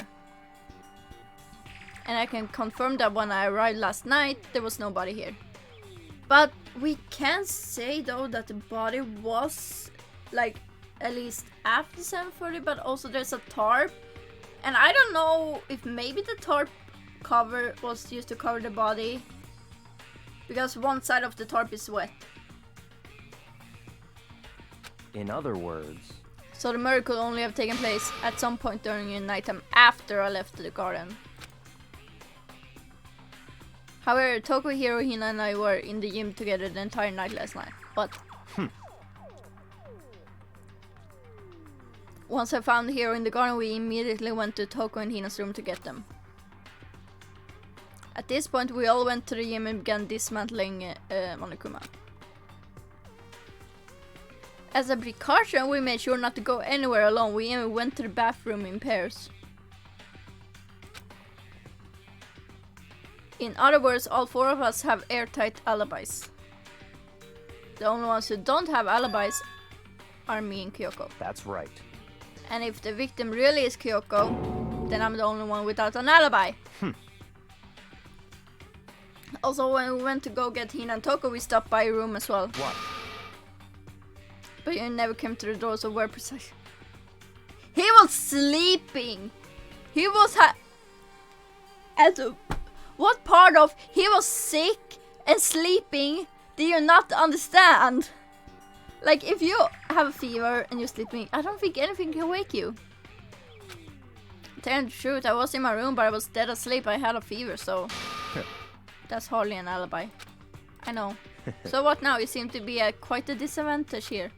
And I can confirm that when I arrived last night, there was nobody here. But we can say though that the body was like at least after 7:30, but also there's a tarp. And I don't know if maybe the tarp cover was used to cover the body. Because one side of the tarp is wet. In other words... So the murder could only have taken place at some point during the nighttime after I left the garden. However, Toko, Hiro, Hina and I were in the gym together the entire night last night. But... Once I found Hiro in the garden, we immediately went to Toko and Hina's room to get them. At this point, we all went to the gym and began dismantling Monokuma. As a precaution, we made sure not to go anywhere alone. We even went to the bathroom in pairs. In other words, all four of us have airtight alibis. The only ones who don't have alibis are me and Kyoko. That's right. And if the victim really is Kyoko, then I'm the only one without an alibi. Also, when we went to go get Hina and Toko, we stopped by your room as well. What? But you never came to the door, so where precisely? He was sleeping! He was what part of he was sick and sleeping do you not understand? Like, if you have a fever and you're sleeping, I don't think anything can wake you. Telling the truth, I was in my room, but I was dead asleep. I had a fever, so... That's hardly an alibi. I know. So what now? You seem to be at quite a disadvantage here.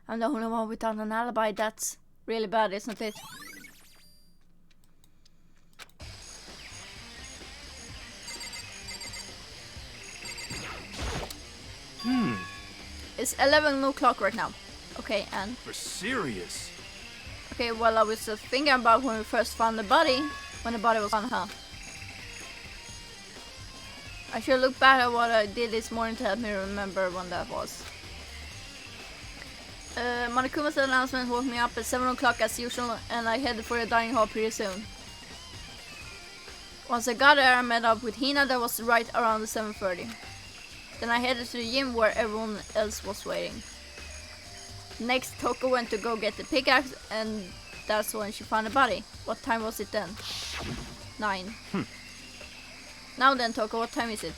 I'm the only one without an alibi. That's really bad, isn't it? It's 11 o'clock right now. Okay, and... For serious? Okay, well, I was just thinking about when we first found the body. When the body was on her. I should look back at what I did this morning to help me remember when that was. Monokuma's announcement woke me up at 7 o'clock as usual, and I headed for the dining hall pretty soon. Once I got there, I met up with Hina. That was right around 7:30. Then I headed to the gym where everyone else was waiting. Next, Toko went to go get the pickaxe, and that's when she found the body. What time was it then? 9. Now then, Toko, what time is it?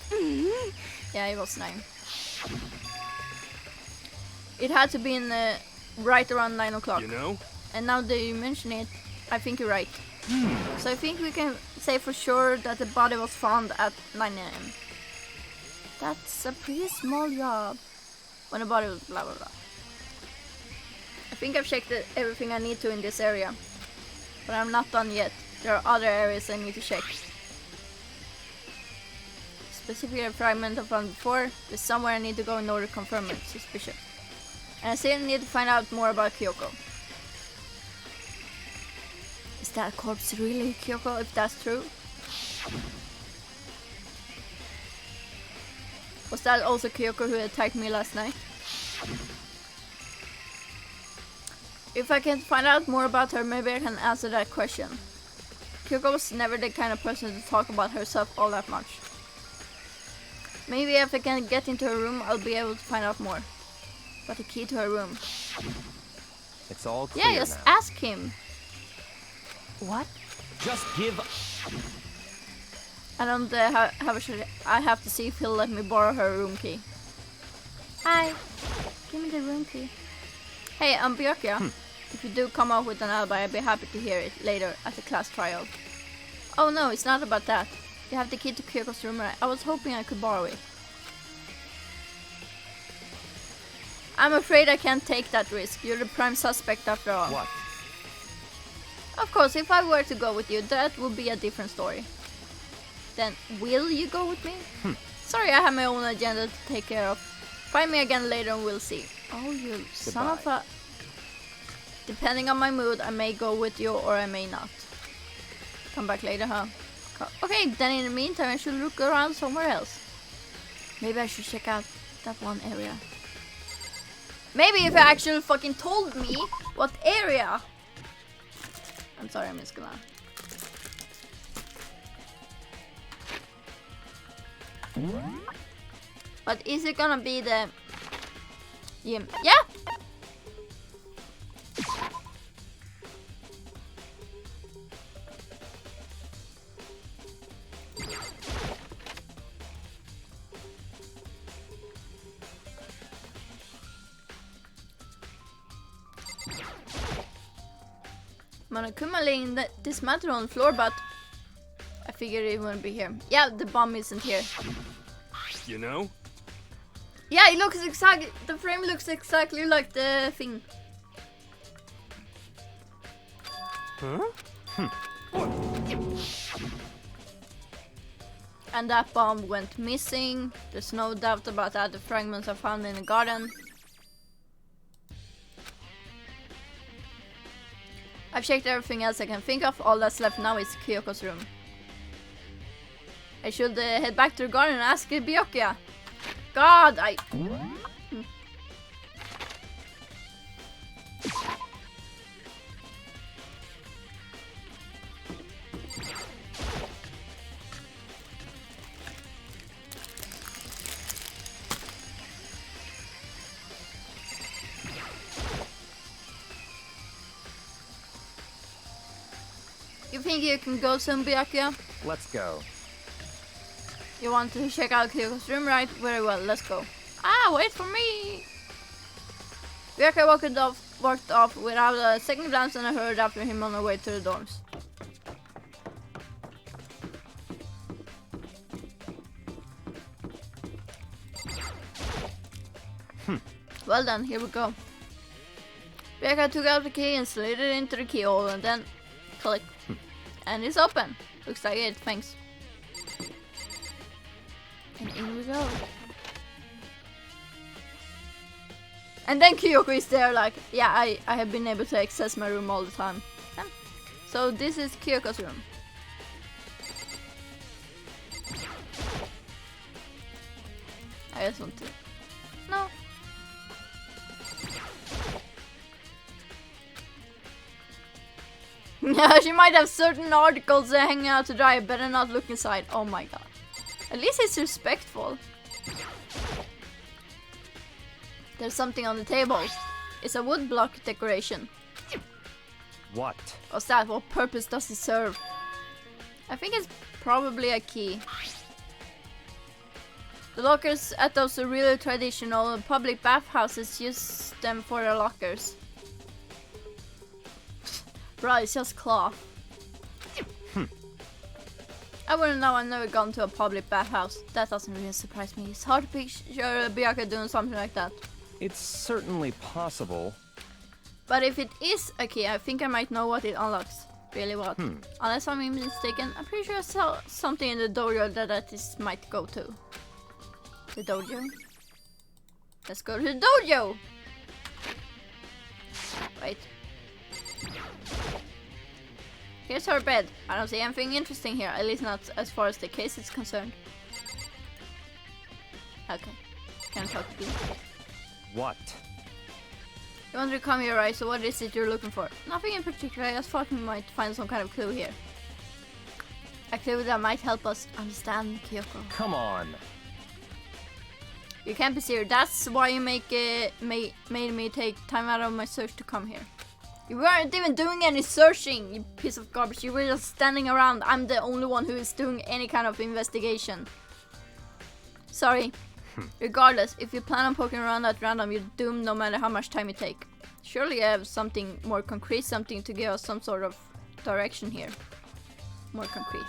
Yeah, it was 9. It had to be in right around 9 o'clock. You know? And now that you mention it, I think you're right. So I think we can say for sure that the body was found at 9 AM. That's a pretty small job. When the body was blah blah blah. I think I've checked everything I need to in this area. But I'm not done yet. There are other areas I need to check. Specifically a fragment I found before. There's somewhere I need to go in order to confirm my suspicion. And I still need to find out more about Kyoko. Is that corpse really Kyoko, if that's true? Was that also Kyoko who attacked me last night? If I can find out more about her, maybe I can answer that question. Kyoko was never the kind of person to talk about herself all that much. Maybe if I can get into her room, I'll be able to find out more. But the key to her room. It's all clear Yeah, just now. ask him. What? Just give. I don't I have to see if he'll let me borrow her room key. Hi, give me the room key. Hey, I'm Byakuya. If you do come up with an alibi, I'd be happy to hear it later at the class trial. Oh no, it's not about that. You have the key to Kyoko's room, right? I was hoping I could borrow it. I'm afraid I can't take that risk. You're the prime suspect after all. What? Of course, if I were to go with you, that would be a different story. Then, will you go with me? Sorry, I have my own agenda to take care of. Find me again later and we'll see. Oh, you son of a... Depending on my mood, I may go with you or I may not. Come back later, huh? Okay, then in the meantime, I should look around somewhere else. Maybe I should check out that one area. Maybe if I actually fucking told me what area. I'm sorry, I'm just gonna. But is it gonna be the gym? Yeah. Monokuma laying this matter on the floor, but I figured it wouldn't be here. Yeah, the bomb isn't here. You know? Yeah, it looks exactly. The frame looks exactly like the thing. Huh? And that bomb went missing. There's no doubt about that. The fragments are found in the garden. I've checked everything else I can think of. All that's left now is Kyoko's room. I should head back to the garden and ask Byakuya. God, You think you can go soon, Byakuya? Let's go. You want to check out Kyoko's room, right? Very well, let's go. Ah, wait for me! Byakuya walked off without a second glance, and I hurried after him on the way to the dorms. Well then, here we go. Becca took out the key and slid it into the keyhole and then click. And it's open. Looks like it, thanks. And in we go. And then Kyoko is there like, yeah, I have been able to access my room all the time. Yeah. So this is Kyoko's room. I just want to... No. She might have certain articles hanging out to dry. Better not look inside. Oh my god. At least it's respectful. There's something on the table. It's a wood block decoration. What? What's that? What purpose does it serve? I think it's probably a key. The lockers at those really traditional public bathhouses use them for their lockers. Bro, it's just cloth. I wouldn't know, I've never gone to a public bathhouse. That doesn't really surprise me. It's hard to picture Bianca doing something like that. It's certainly possible. But if it is a key, I think I might know what it unlocks. Really what? Unless I'm mistaken, I'm pretty sure I saw something in the dojo that this might go to. The dojo? Let's go to the dojo! Wait. Here's our bed. I don't see anything interesting here, at least not as far as the case is concerned. Okay. Can I talk to you? What? You wanted to come here, right? So what is it you're looking for? Nothing in particular, I just thought we might find some kind of clue here. A clue that might help us understand Kyoko. Come on. You can't be serious. That's why you made me take time out of my search to come here. You weren't even doing any searching, you piece of garbage. You were just standing around. I'm the only one who is doing any kind of investigation. Sorry. Regardless, if you plan on poking around at random, you're doomed no matter how much time you take. Surely you have something more concrete, something to give us some sort of direction here. More concrete.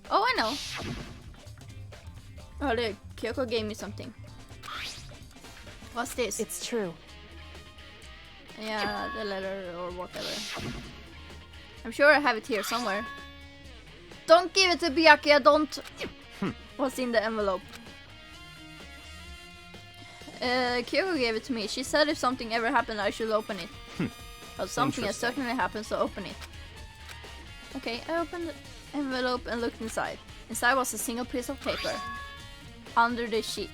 Oh, I know. Oh, look, Kyoko gave me something. What's this? It's true. Yeah, the letter or whatever. I'm sure I have it here somewhere. Don't give it to Byakuya, don't! What's in the envelope? Kyoko gave it to me. She said if something ever happened, I should open it. Well, something has certainly happened, so open it. Okay, I opened the envelope and looked inside. Inside was a single piece of paper. Under the sheet.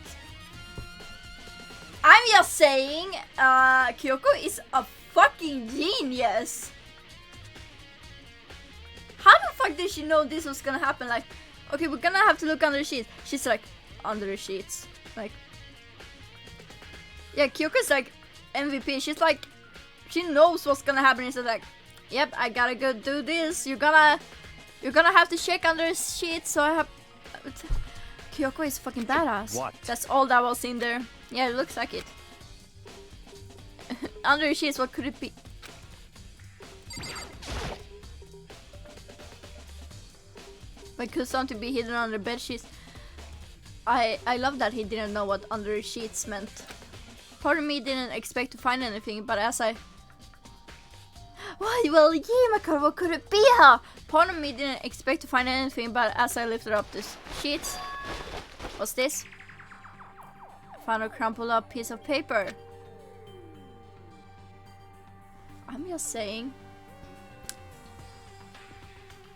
I'm just saying, Kyoko is a fucking genius. How the fuck did she know this was gonna happen? Like, okay, we're gonna have to look under the sheets. She's like, under the sheets. Like, yeah, Kyoko's like MVP. She's like, she knows what's gonna happen. She's like, yep, I gotta go do this. You're gonna have to check under the sheets. So I have. Kyoko is fucking badass. What? That's all that was in there. Yeah, it looks like it. Under the sheets, what could it be? But could something be hidden under bed sheets? I love that he didn't know what under the sheets meant. Part of me didn't expect to find anything, but as I... Well, yeah, my god, what could it be? Huh? Part of me didn't expect to find anything, but as I lifted up the sheets... What's this? I found a crumpled up piece of paper. I'm just saying.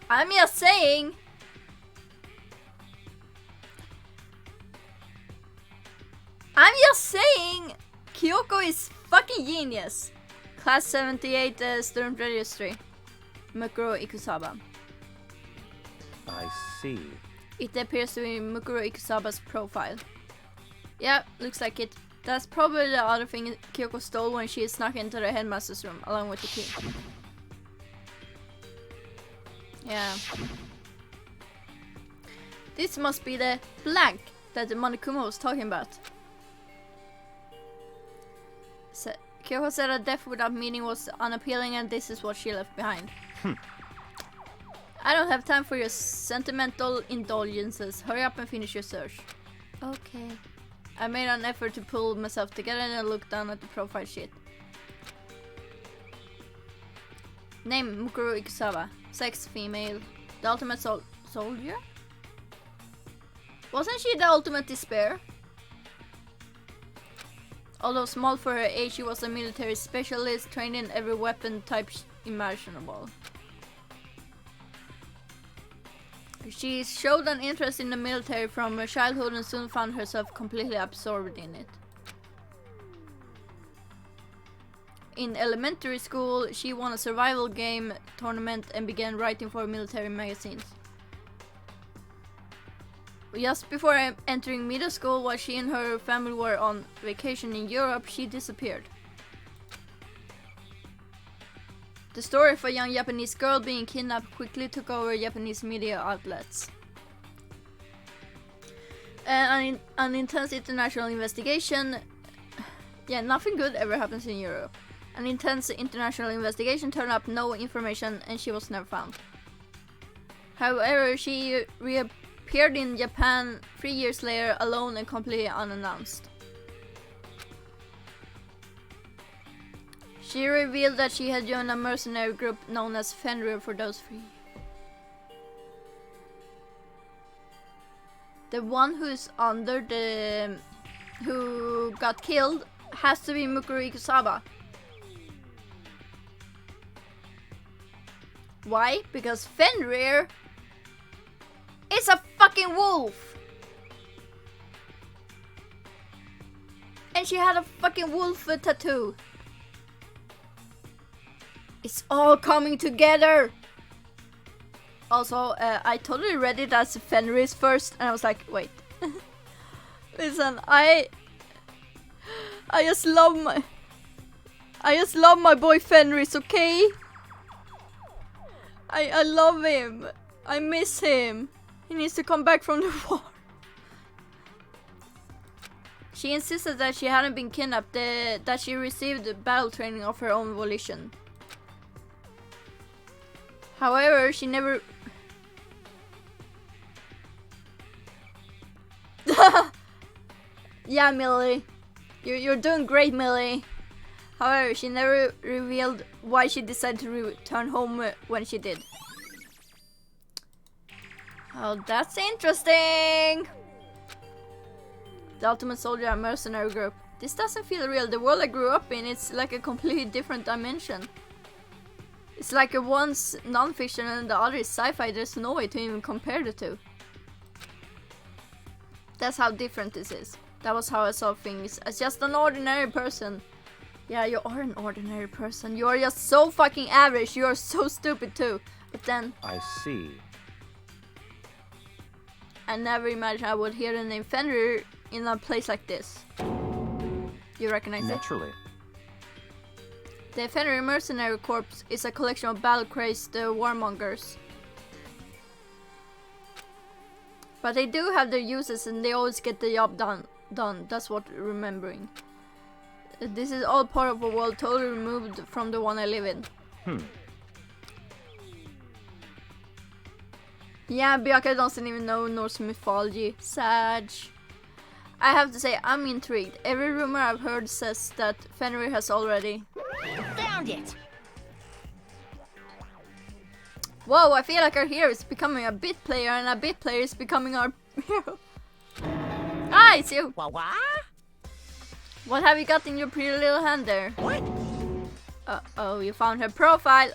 I'm just saying. I'm just saying. Kyoko is fucking genius. Class 78 student registry. Mukuro Ikusaba. I see. It appears to be Mukuro Ikusaba's profile. Yeah, looks like it. That's probably the other thing Kyoko stole when she snuck into the headmaster's room, along with the key. Yeah. This must be the blank that the Monokuma was talking about. Kyoko said that death without meaning was unappealing and this is what she left behind. I don't have time for your sentimental indulgences. Hurry up and finish your search. Okay. I made an effort to pull myself together and then looked down at the profile sheet. Name Mukuro Ikusawa. Sex female. The ultimate soldier? Wasn't she the ultimate despair? Although small for her age, she was a military specialist, trained in every weapon type imaginable. She showed an interest in the military from her childhood and soon found herself completely absorbed in it. In elementary school, she won a survival game tournament and began writing for military magazines. Just before entering middle school, while she and her family were on vacation in Europe, she disappeared. The story of a young Japanese girl being kidnapped quickly took over Japanese media outlets. An intense international investigation... Yeah, nothing good ever happens in Europe. An intense international investigation turned up no information and she was never found. However, she reappeared in Japan 3 years later, alone and completely unannounced. She revealed that she had joined a mercenary group known as Fenrir for those three. The one who's under the... who got killed has to be Mukuro Ikusawa. Why? Because Fenrir is a fucking wolf! And she had a fucking wolf tattoo. It's all coming together! Also, I totally read it as Fenris first, and I was like, wait. Listen, I just love my boy Fenris, okay? I love him. I miss him. He needs to come back from the war. She insisted that she hadn't been kidnapped, that she received battle training of her own volition. However, she never... Yeah, Millie. You're doing great, Millie. However, she never revealed why she decided to return home when she did. Oh, that's interesting! The Ultimate Soldier and Mercenary Group. This doesn't feel real. The world I grew up in, it's like a completely different dimension. It's like a one's non-fiction and the other is sci-fi. There's no way to even compare the two. That's how different this is. That was how I saw things, as just an ordinary person. Yeah, you are an ordinary person. You are just so fucking average. You are so stupid too. But then... I see. I never imagined I would hear the name Fenrir in a place like this. You recognize it? Naturally. The Fenrir Mercenary Corps is a collection of battle-crazed warmongers. But they do have their uses and they always get the job done. That's what remembering. This is all part of a world totally removed from the one I live in. Yeah, Bianca doesn't even know Norse mythology. Sag. I have to say, I'm intrigued. Every rumor I've heard says that Fenrir has already... Found it! Whoa, I feel like our hero is becoming a bit player and a bit player is becoming our hero. Ah, it's you! What? What have you got in your pretty little hand there? What? Uh-oh, you found her profile.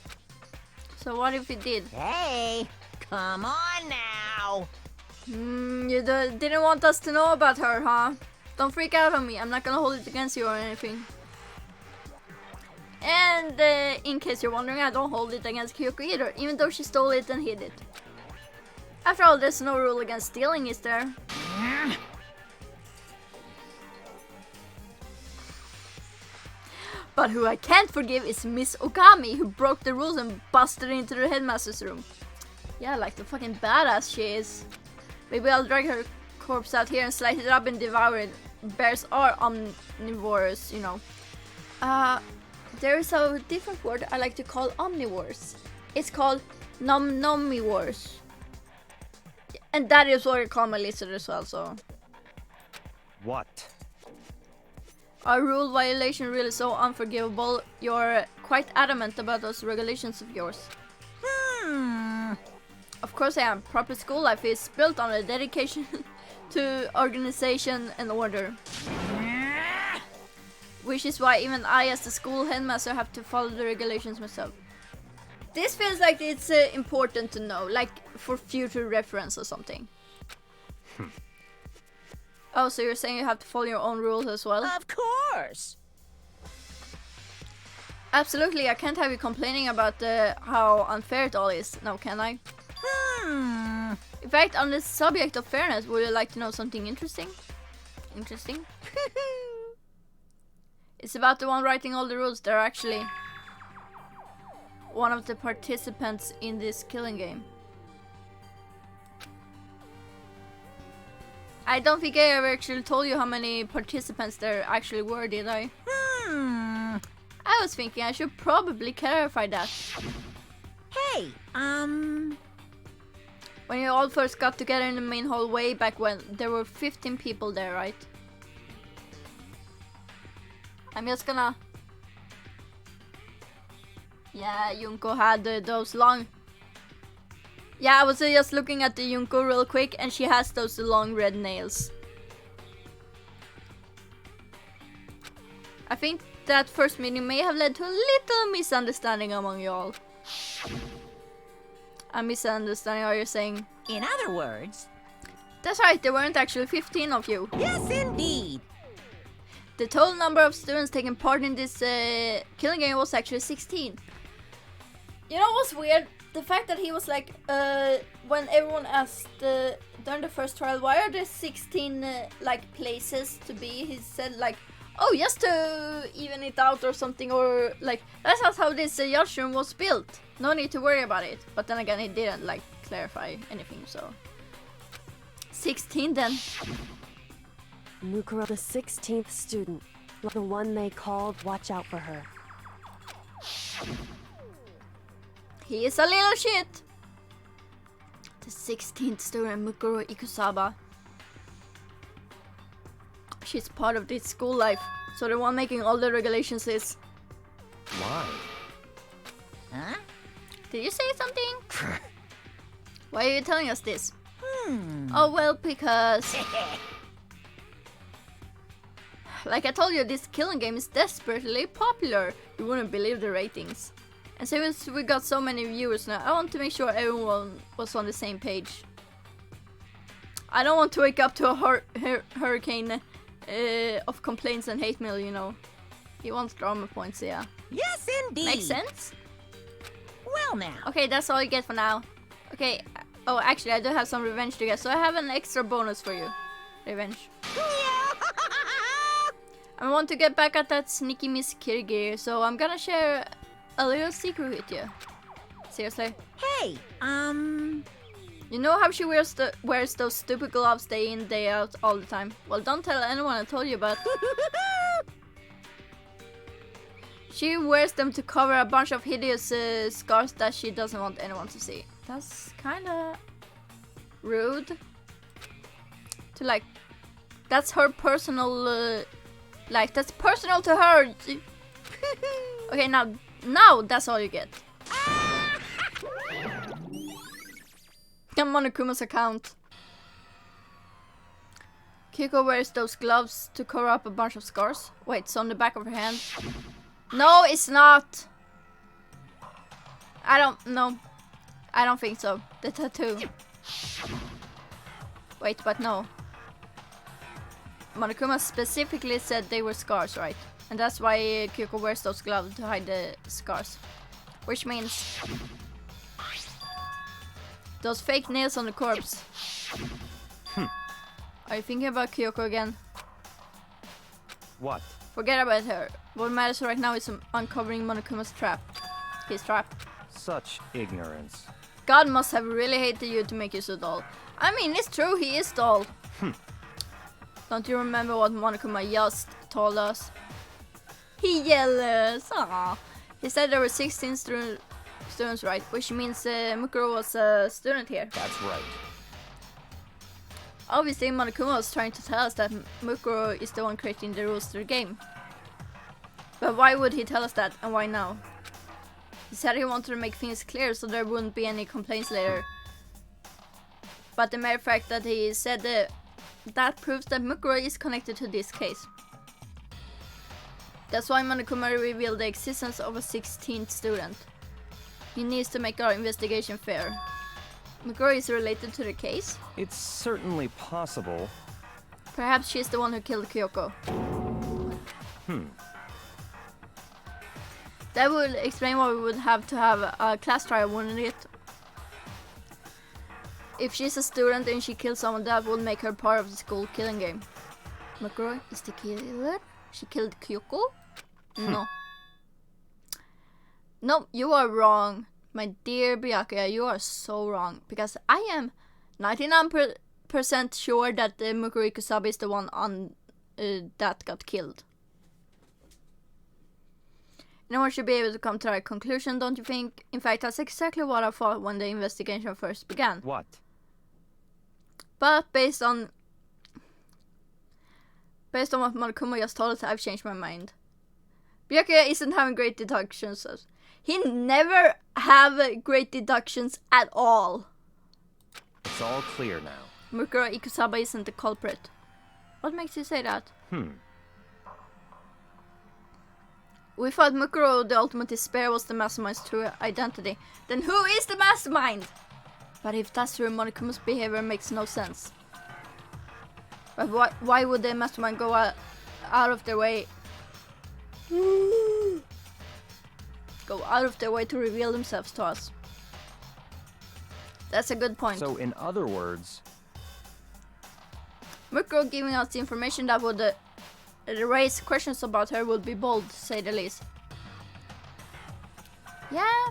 So what if you did? Hey, come on now. You didn't want us to know about her, huh? Don't freak out on me. I'm not gonna hold it against you or anything. And in case you're wondering, I don't hold it against Kyoko either, even though she stole it and hid it. After all, there's no rule against stealing, is there? But who I can't forgive is Miss Ogami, who broke the rules and busted into the headmaster's room. Yeah, like the fucking badass she is. Maybe I'll drag her corpse out here and slice it up and devour it. Bears are omnivorous, you know. There is a different word I like to call omnivores. It's called nomivores. And that is what I call my lizard as well, so... What? Are rule violation really so unforgivable? You're quite adamant about those regulations of yours. Of course I am. Proper school life is built on a dedication to organization and order. Which is why even I as the school headmaster have to follow the regulations myself. This feels like it's important to know, like for future reference or something. Oh, so you're saying you have to follow your own rules as well? Of course. Absolutely, I can't have you complaining about how unfair it all is, now can I? In fact, on the subject of fairness, would you like to know something interesting? Interesting? It's about the one writing all the rules. They're actually one of the participants in this killing game. I don't think I ever actually told you how many participants there actually were, did I? I was thinking I should probably clarify that. Hey, When you all first got together in the main hall way back when, there were 15 people there, right? I'm just gonna... Yeah, Junko had those long... Yeah, I was just looking at the Junko real quick and she has those long red nails. I think that first meeting may have led to a little misunderstanding among you all. A misunderstanding, are you saying? in other words... That's right, there weren't actually 15 of you. Yes, indeed. The total number of students taking part in this killing game was actually 16. You know what's weird? The fact that he was like, when everyone asked during the first trial, why are there 16 like places to be? He said like, oh, just to even it out or something, or like, that's not how this judge room was built. No need to worry about it. But then again, he didn't like clarify anything, so 16 then. Mukuro, the 16th student, the one they called Watch Out for Her. He is a little shit. The 16th student, Mukuro Ikusaba. She's part of this school life, so the one making all the regulations is... Why? Huh? Did you say something? Why are you telling us this? Oh well, because... Like I told you, this killing game is desperately popular. You wouldn't believe the ratings. And since we got so many viewers now, I want to make sure everyone was on the same page. I don't want to wake up to a hurricane of complaints and hate mail, you know. He wants drama points, yeah. Yes, indeed. Makes sense? Well now. Okay, that's all you get for now. Okay, oh actually I do have some revenge to get, so I have an extra bonus for you. Revenge. I want to get back at that sneaky Miss Kirigiri, so I'm gonna share a little secret with you. Seriously. Hey, You know how she wears those stupid gloves day in, day out, all the time? Well, don't tell anyone I told you about. She wears them to cover a bunch of hideous scars that she doesn't want anyone to see. That's kinda rude. To like, that's her personal, like that's personal to her. Okay, now that's all you get. Monokuma's account. Kyoko wears those gloves to cover up a bunch of scars. Wait, it's on the back of her hand. No, it's not. I don't think so. The tattoo. Wait, but no. Monokuma specifically said they were scars, right? And that's why Kyoko wears those gloves to hide the scars. Which means... those fake nails on the corpse. Are you thinking about Kyoko again? What? Forget about her. What matters right now is uncovering Monokuma's trap. His trap. Such ignorance. God must have really hated you to make you so dull. I mean, it's true, he is dull. Don't you remember what Monokuma just told us? He jealous. Aww. He said there were 16 students, right? Which means Mukuro was a student here. That's right. Obviously, Monokuma was trying to tell us that Mukuro is the one creating the rules to the game. But why would he tell us that, and why now? He said he wanted to make things clear so there wouldn't be any complaints later. But the mere fact that he said that proves that Mukuro is connected to this case. That's why Monokuma revealed the existence of a 16th student. He needs to make our investigation fair. Mukuro is related to the case? It's certainly possible. Perhaps she's the one who killed Kyoko. That would explain why we would have to have a class trial, wouldn't it? If she's a student and she kills someone, that would make her part of the school killing game. Mukuro is the killer? She killed Kyoko? No. No, you are wrong. My dear Byakuya, you are so wrong. Because I am 99% sure that Mukuro Ikusabe is the one on that got killed. No one should be able to come to that conclusion, don't you think? In fact, that's exactly what I thought when the investigation first began. What? But based on what Monokuma just told us, I've changed my mind. Byakuya isn't having great deductions. He never have great deductions at all. It's all clear now. Mukuro Ikusabe isn't the culprit. What makes you say that? We thought Mukuro, the ultimate despair, was the mastermind's true identity. Then who is the mastermind? But if that's true, Monokuma's behavior makes no sense. But why would the mastermind go out of their way? Go out of their way to reveal themselves to us. That's a good point. So, in other words, Mukuro giving us the information that would raise questions about her would be bold, to say the least. Yeah,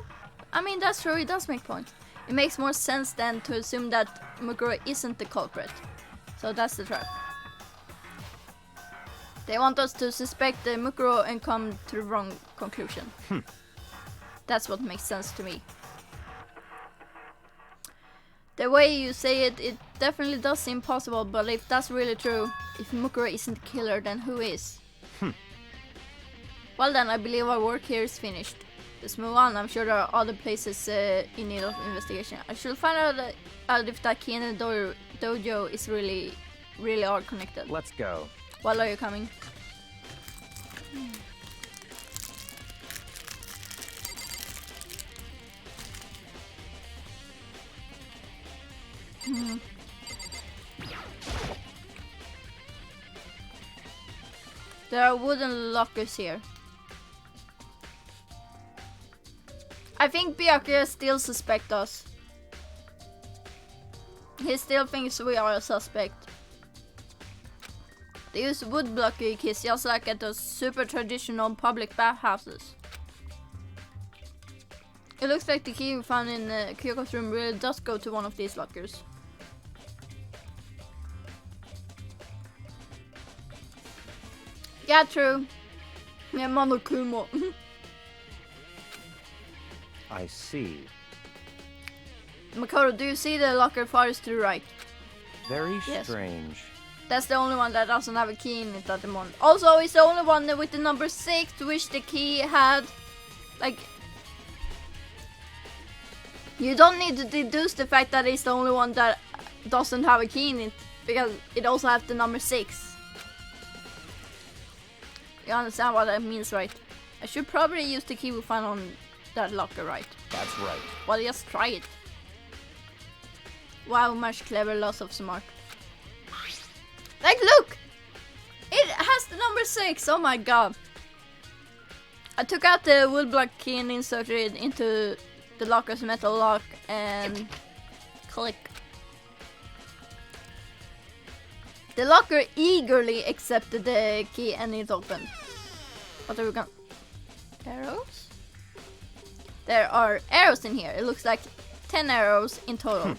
I mean that's true, it does make point. It makes more sense than to assume that Mukuro isn't the culprit. So that's the trap. They want us to suspect Mukuro and come to the wrong conclusion. That's what makes sense to me. The way you say it, it definitely does seem possible, but if that's really true, if Mukuro isn't the killer, then who is? Well then, I believe our work here is finished. Let's move on. I'm sure there are other places in need of investigation. I should find out if that key in the dojo is really are connected. let's go. While are you coming? There are wooden lockers here. I think Byakuya still suspects us. He still thinks we are a suspect. They use wood block keys just like at those super traditional public bathhouses. It looks like the key we found in Kyoko's room really does go to one of these lockers. Yeah, true. Yeah, Monokuma. I see. Makoto, do you see the locker farthest to the right? Very Yes. strange. That's the only one that doesn't have a key in it at the moment. Also, it's the only one with the number 6, which the key had, like... You don't need to deduce the fact that it's the only one that doesn't have a key in it, because it also has the number 6. You understand what that means, right? I should probably use the key we found on that locker, right? That's right. Well, just try it. Wow, much clever, lots of smart. Like, look! It has the number 6, oh my god. I took out the wood block key and inserted it into the locker's metal lock and click. The locker eagerly accepted the key and it opened. What are we gonna... Arrows? There are arrows in here. It looks like 10 arrows in total.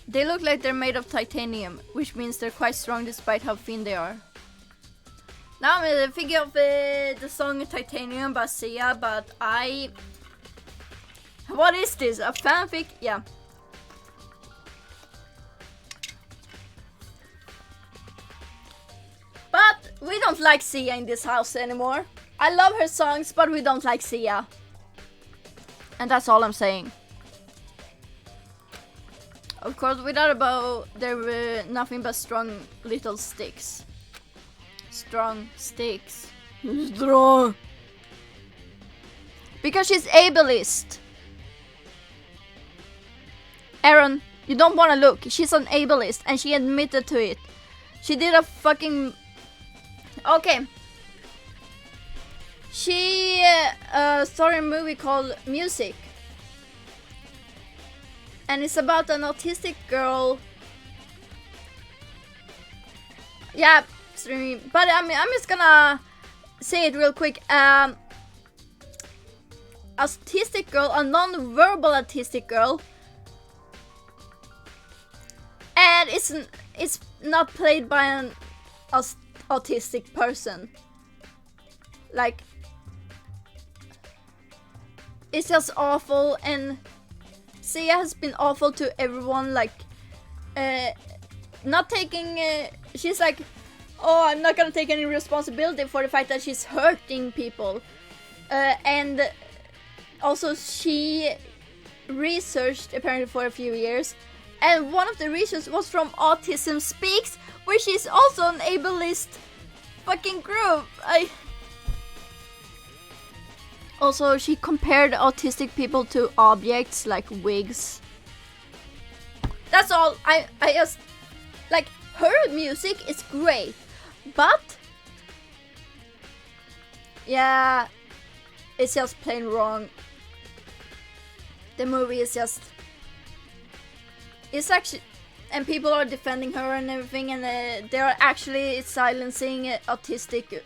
They look like they're made of titanium, which means they're quite strong despite how thin they are. Now I'm thinking of the song Titanium by Sia, but What is this? A fanfic? Yeah. We don't like Sia in this house anymore. I love her songs, but we don't like Sia. And that's all I'm saying. Of course, without a bow, there were nothing but strong little sticks. Strong sticks. Strong. Because she's ableist. Aaron, you don't want to look. She's an ableist and she admitted to it. She did a fucking... Okay. She started a movie called Music. And it's about an autistic girl. Yeah, but I mean, I'm just gonna say it real quick. Autistic girl, a non-verbal autistic girl. And it's not played by an autistic person. Like, it's just awful, and Sia has been awful to everyone, like, not taking, she's like, oh, I'm not gonna take any responsibility for the fact that she's hurting people. And also she researched apparently for a few years, and one of the research was from Autism Speaks, which is also an ableist fucking group. Also, she compared autistic people to objects like wigs. That's all. I just like, her music is great, but yeah, it's just plain wrong. The movie is just, it's actually, and people are defending her and everything, and they are actually silencing autistic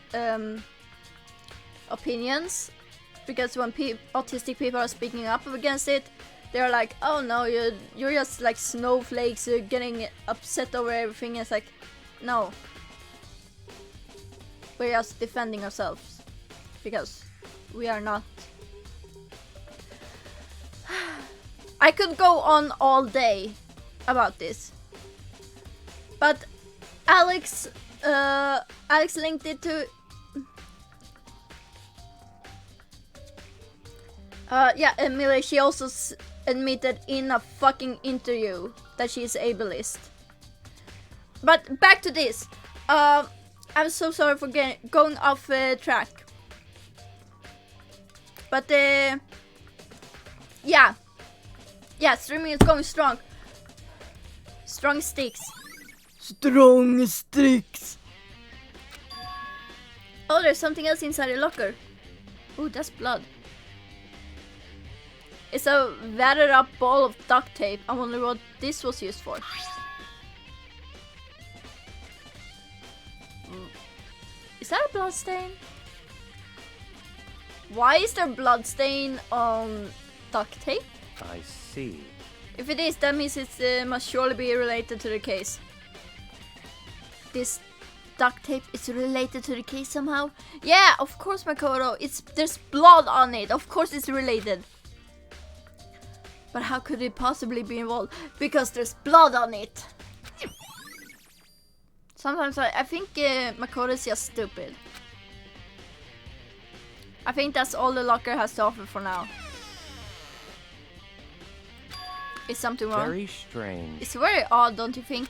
opinions. Because when autistic people are speaking up against it, they're like, oh no, you're just like snowflakes, you're getting upset over everything. It's like, no. We're just defending ourselves. Because we are not. I could go on all day about this. But Alex linked it to... yeah, Emilia, she also admitted in a fucking interview that she's ableist. But back to this. I'm so sorry for going off track. But yeah. Yeah, streaming is going strong. Strong sticks. Strong sticks. Oh, there's something else inside the locker. Ooh, that's blood. It's a wadded up ball of duct tape. I wonder what this was used for. Is that a blood stain? Why is there blood stain on duct tape? I see. If it is, that means it must surely be related to the case. This duct tape is related to the case somehow? Yeah, of course, Makoto. There's blood on it. Of course it's related. But how could it possibly be involved? Because there's blood on it. Sometimes I think Makoto is just stupid. I think that's all the locker has to offer for now. Is something wrong? Very strange. It's very odd, don't you think?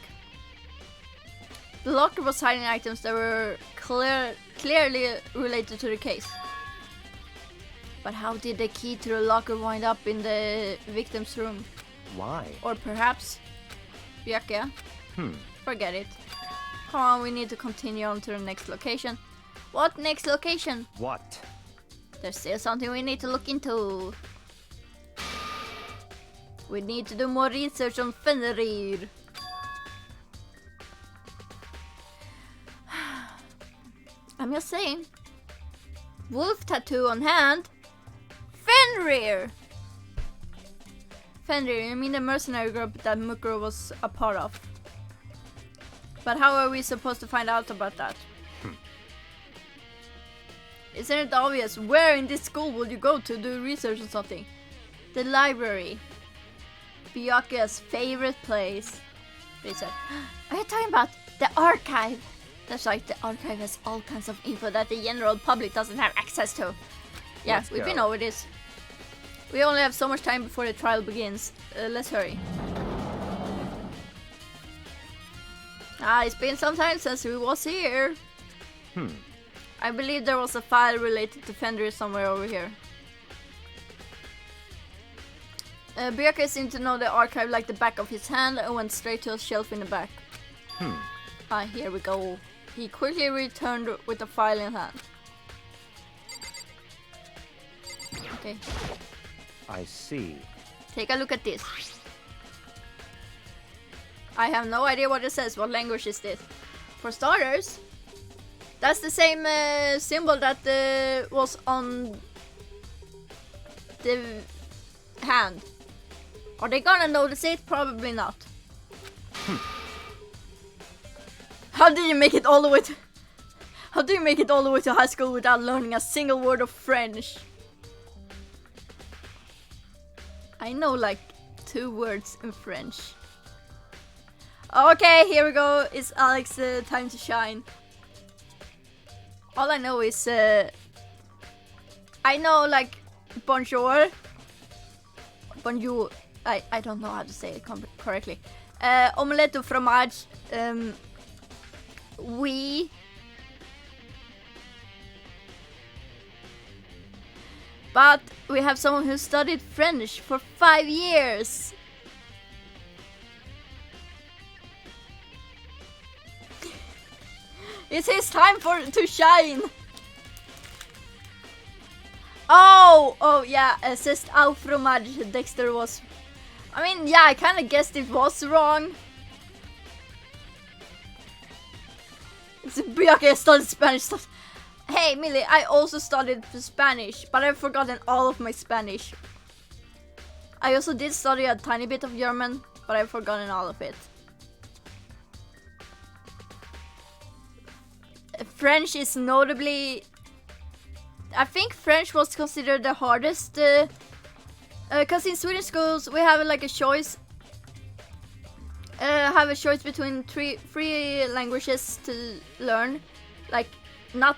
The locker was hiding items that were clearly related to the case. But how did the key to the locker wind up in the victim's room? Why? Or perhaps... Byakuya? Forget it. Come on, we need to continue on to the next location. What next location? What? There's still something we need to look into. We need to do more research on Fenrir. I'm just saying. Wolf tattoo on hand. Fenrir! Fenrir, you mean the mercenary group that Mukuro was a part of. But how are we supposed to find out about that? Isn't it obvious? Where in this school would you go to do research on something? The library. Byakuya's favorite place. Research. Are you talking about the archive? That's like the archive has all kinds of info that the general public doesn't have access to. Yeah, Let's we've been go. over this. We only have so much time before the trial begins. Let's hurry. It's been some time since we was here. I believe there was a file related to Fenrir somewhere over here. Byakuya seemed to know the archive like the back of his hand and went straight to a shelf in the back. Here we go. He quickly returned with the file in hand. Okay, I see. take a look at this. I have no idea what it says. What language is this? For starters, that's the same symbol that was on the hand. Are they gonna notice it? Probably not. How did you make it all the way to... How do you make it all the way to high school without learning a single word of French? I know like 2 words in French. Okay, here we go. It's Alex's time to shine. All I know is... I know like bonjour. Bonjour. I don't know how to say it correctly. Omelette au fromage. Oui. But we have someone who studied French for 5 years. It's his time to shine. Oh yeah, assist au fromage. Dexter was... I mean, yeah, I kind of guessed it was wrong. It's Byakuya studied Spanish stuff. Hey, Millie, I also studied Spanish, but I've forgotten all of my Spanish. I also did study a tiny bit of German, but I've forgotten all of it. French is notably... I think French was considered the hardest, because in Swedish schools we have like a choice. Have a choice between three languages to learn, like not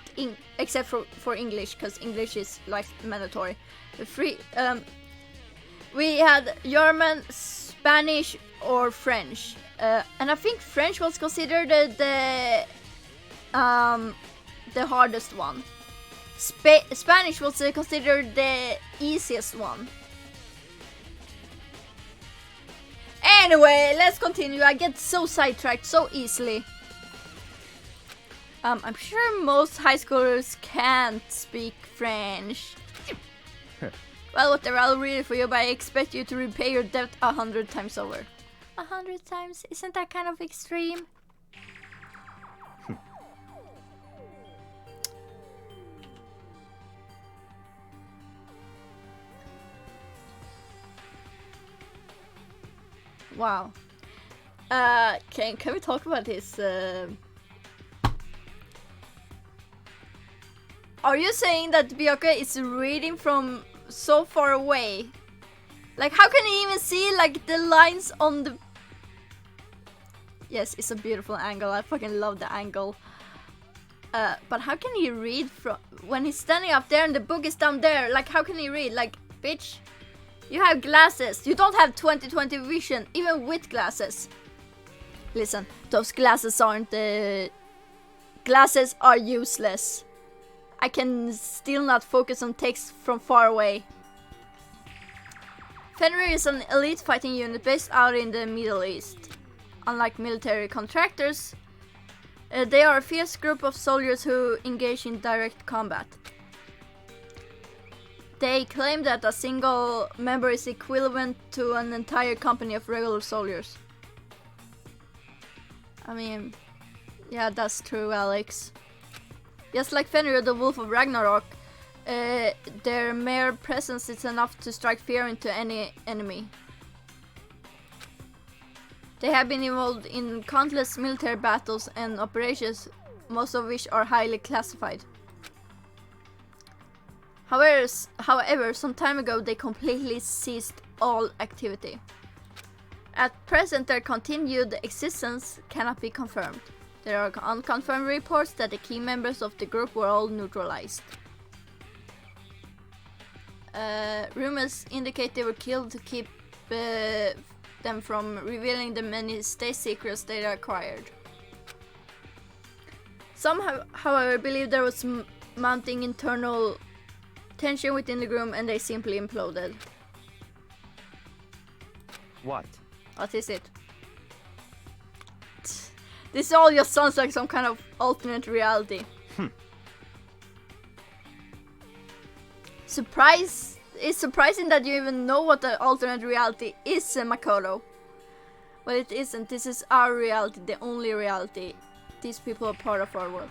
except for English, because English is like mandatory. We had German, Spanish, or French, and I think French was considered the hardest one. Spanish was considered the easiest one. Anyway, let's continue. I get so sidetracked so easily. I'm sure most high schoolers can't speak French. Well, whatever, I'll read it for you, but I expect you to repay your debt 100 times over. 100 times? Isn't that kind of extreme? Wow. Can we talk about this? Are you saying that Byakuya is reading from so far away? Like, how can he even see like the lines on the... Yes, it's a beautiful angle. I fucking love the angle. But how can he read from when he's standing up there and the book is down there? Like, how can he read? Like, bitch, you have glasses. You don't have 20/20 vision, even with glasses. Listen, those glasses aren't... Glasses are useless. I can still not focus on text from far away. Fenrir is an elite fighting unit based out in the Middle East. Unlike military contractors, they are a fierce group of soldiers who engage in direct combat. They claim that a single member is equivalent to an entire company of regular soldiers. I mean, yeah, that's true, Alex. Just like Fenrir, the Wolf of Ragnarok, their mere presence is enough to strike fear into any enemy. They have been involved in countless military battles and operations, most of which are highly classified. However, some time ago they completely ceased all activity. At present, their continued existence cannot be confirmed. There are unconfirmed reports that the key members of the group were all neutralized. Rumors indicate they were killed to keep them from revealing the many state secrets they acquired. Some, however, believe there was mounting internal tension within the group and they simply imploded. What? What is it? This all just sounds like some kind of alternate reality. It's surprising that you even know what the alternate reality is, Makoto. Well, it isn't. This is our reality, the only reality. These people are part of our world.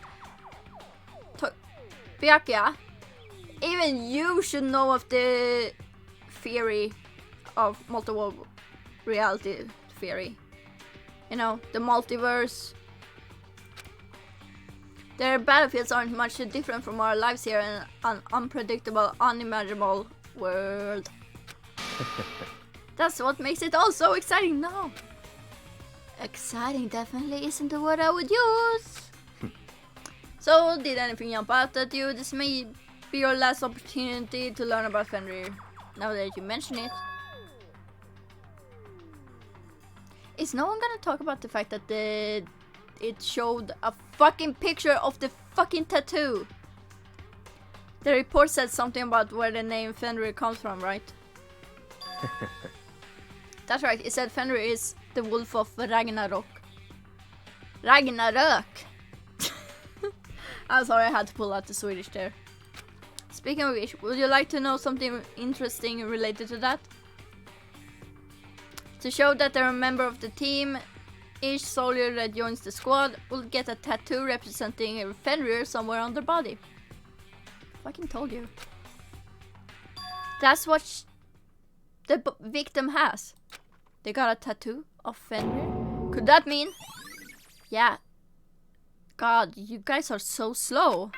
Byakuya, even you should know of the theory of multiple reality theory. You know, the multiverse. Their battlefields aren't much different from our lives here in an unpredictable, unimaginable world. That's what makes it all so exciting now. Exciting definitely isn't the word I would use. So, did anything jump out at you? This may be your last opportunity to learn about Fenrir, now that you mention it. Is no one gonna talk about the fact that it showed a fucking picture of the fucking tattoo? The report said something about where the name Fenrir comes from, right? That's right, it said Fenrir is the wolf of Ragnarok. Ragnarök! I'm sorry, I had to pull out the Swedish there. Speaking of which, would you like to know something interesting related to that? To show that they're a member of the team, each soldier that joins the squad will get a tattoo representing a Fenrir somewhere on their body. Fucking told you. That's what the victim has. They got a tattoo of Fenrir. Could that mean? Yeah. God, you guys are so slow.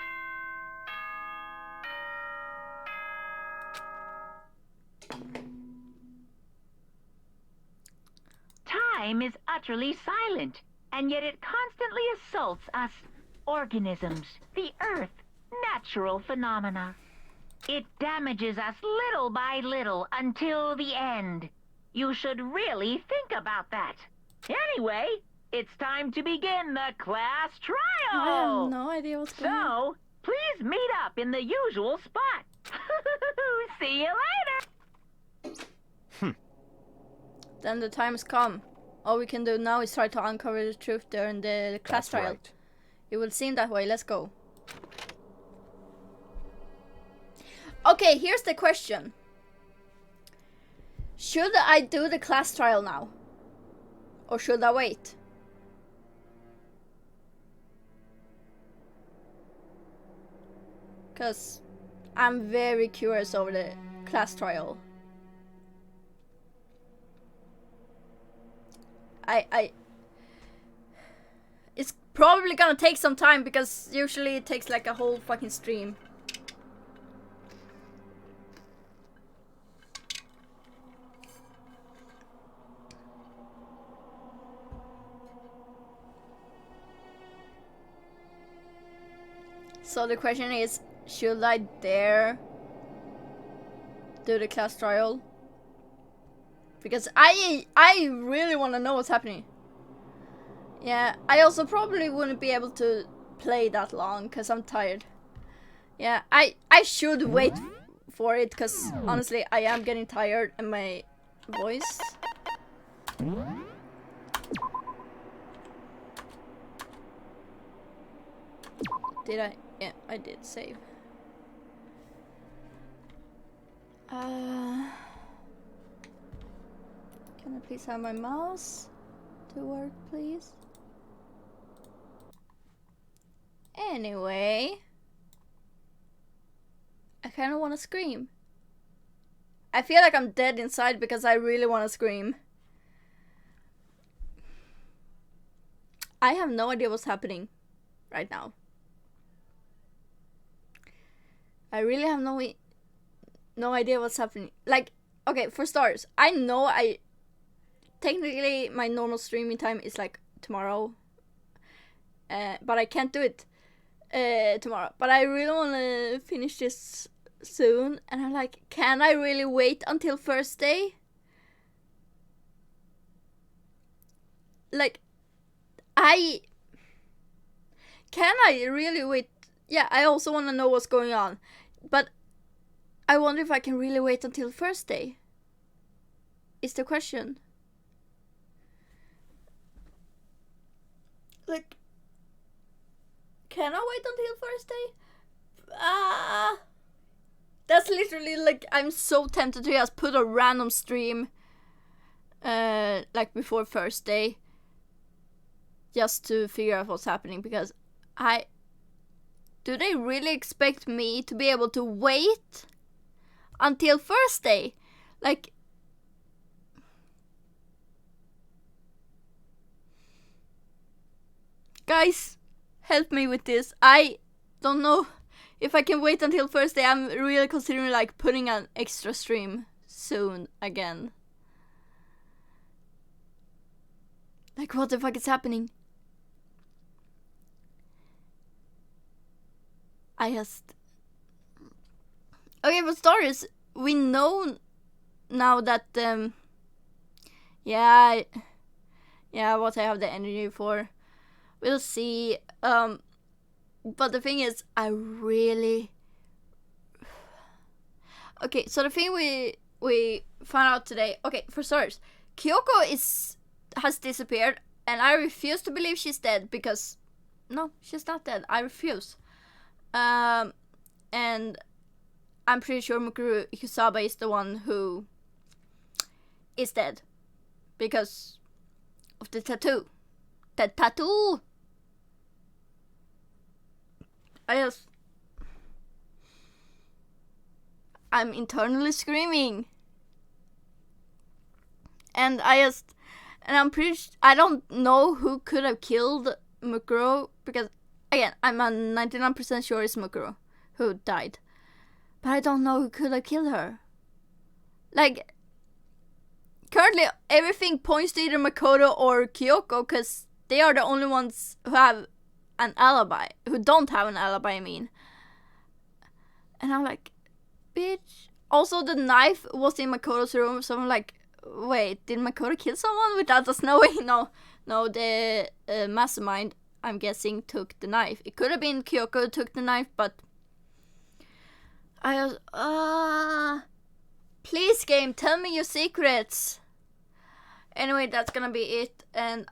Time is utterly silent, and yet it constantly assaults us organisms, the earth, natural phenomena. It damages us little by little until the end. You should really think about that. Anyway, it's time to begin the class trial. I have no idea what's going on. So, please meet up in the usual spot. See you later. Then the time has come. All we can do now is try to uncover the truth during the class trial. Right. It will seem that way. Let's go. Okay, here's the question. Should I do the class trial now? Or should I wait? Because I'm very curious over the class trial. It's probably gonna take some time because usually it takes like a whole fucking stream. So the question is, should I dare do the class trial? Because I really want to know what's happening. Yeah, I also probably wouldn't be able to play that long because I'm tired. Yeah, I should wait for it because honestly I am getting tired and my voice. Did I? Yeah, I did save. Can I please have my mouse to work, please? Anyway, I kind of want to scream. I feel like I'm dead inside because I really want to scream. I have no idea what's happening right now. I really have no idea what's happening. Like, okay, for starters, I know technically my normal streaming time is like tomorrow. but I can't do it tomorrow. But I really want to finish this soon, and I'm like, can I really wait until Thursday? Like, can I really wait? Yeah, I also want to know what's going on, but I wonder if I can really wait until Thursday. Is the question. Like, can I wait until Thursday? That's literally like, I'm so tempted to just put a random stream like before Thursday, just to figure out what's happening, because do they really expect me to be able to wait until Thursday? Like, guys, help me with this. I don't know if I can wait until Thursday. I'm really considering like putting an extra stream soon again. Like, what the fuck is happening? Okay, for starters, we know now that yeah, what I have the energy for. We'll see. But the thing is, I really... Okay, so the thing we found out today... Okay, for starters, Kyoko has disappeared, and I refuse to believe she's dead, because... No, she's not dead. I refuse. And I'm pretty sure Mukuru Ikusaba is the one who is dead, because of the tattoo. The tattoo! I'm internally screaming. And I'm pretty I don't know who could have killed Mukuro, because again, I'm 99% sure it's Mukuro who died. But I don't know who could have killed her. Like, currently everything points to either Makoto or Kyoko, because they are the only ones who have an alibi, who don't have an alibi, I mean. And I'm like, bitch. Also, the knife was in Makoto's room, so I'm like, wait, did Makoto kill someone without us knowing? No, the mastermind, I'm guessing, took the knife. It could have been Kyoko who took the knife, but I was, please, game, tell me your secrets. Anyway, that's gonna be it, and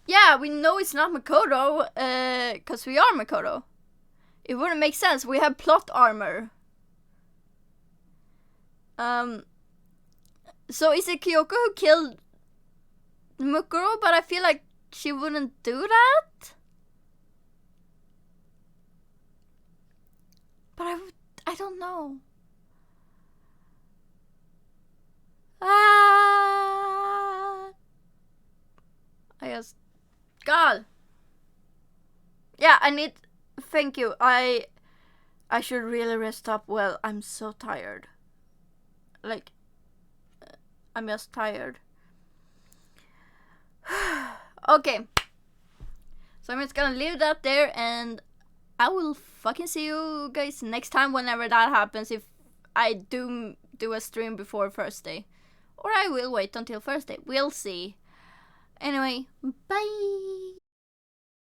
yeah, we know it's not Makoto, cause we are Makoto. It wouldn't make sense, we have plot armor. So is it Kyoko who killed Mukuro? But I feel like she wouldn't do that. But I don't know. God. Yeah, thank you. I should really rest up well. I'm so tired. Like, I'm just tired. Okay. So I'm just gonna leave that there, and I will fucking see you guys next time whenever that happens, if I do a stream before Thursday. Or I will wait until Thursday. We'll see. Anyway, bye!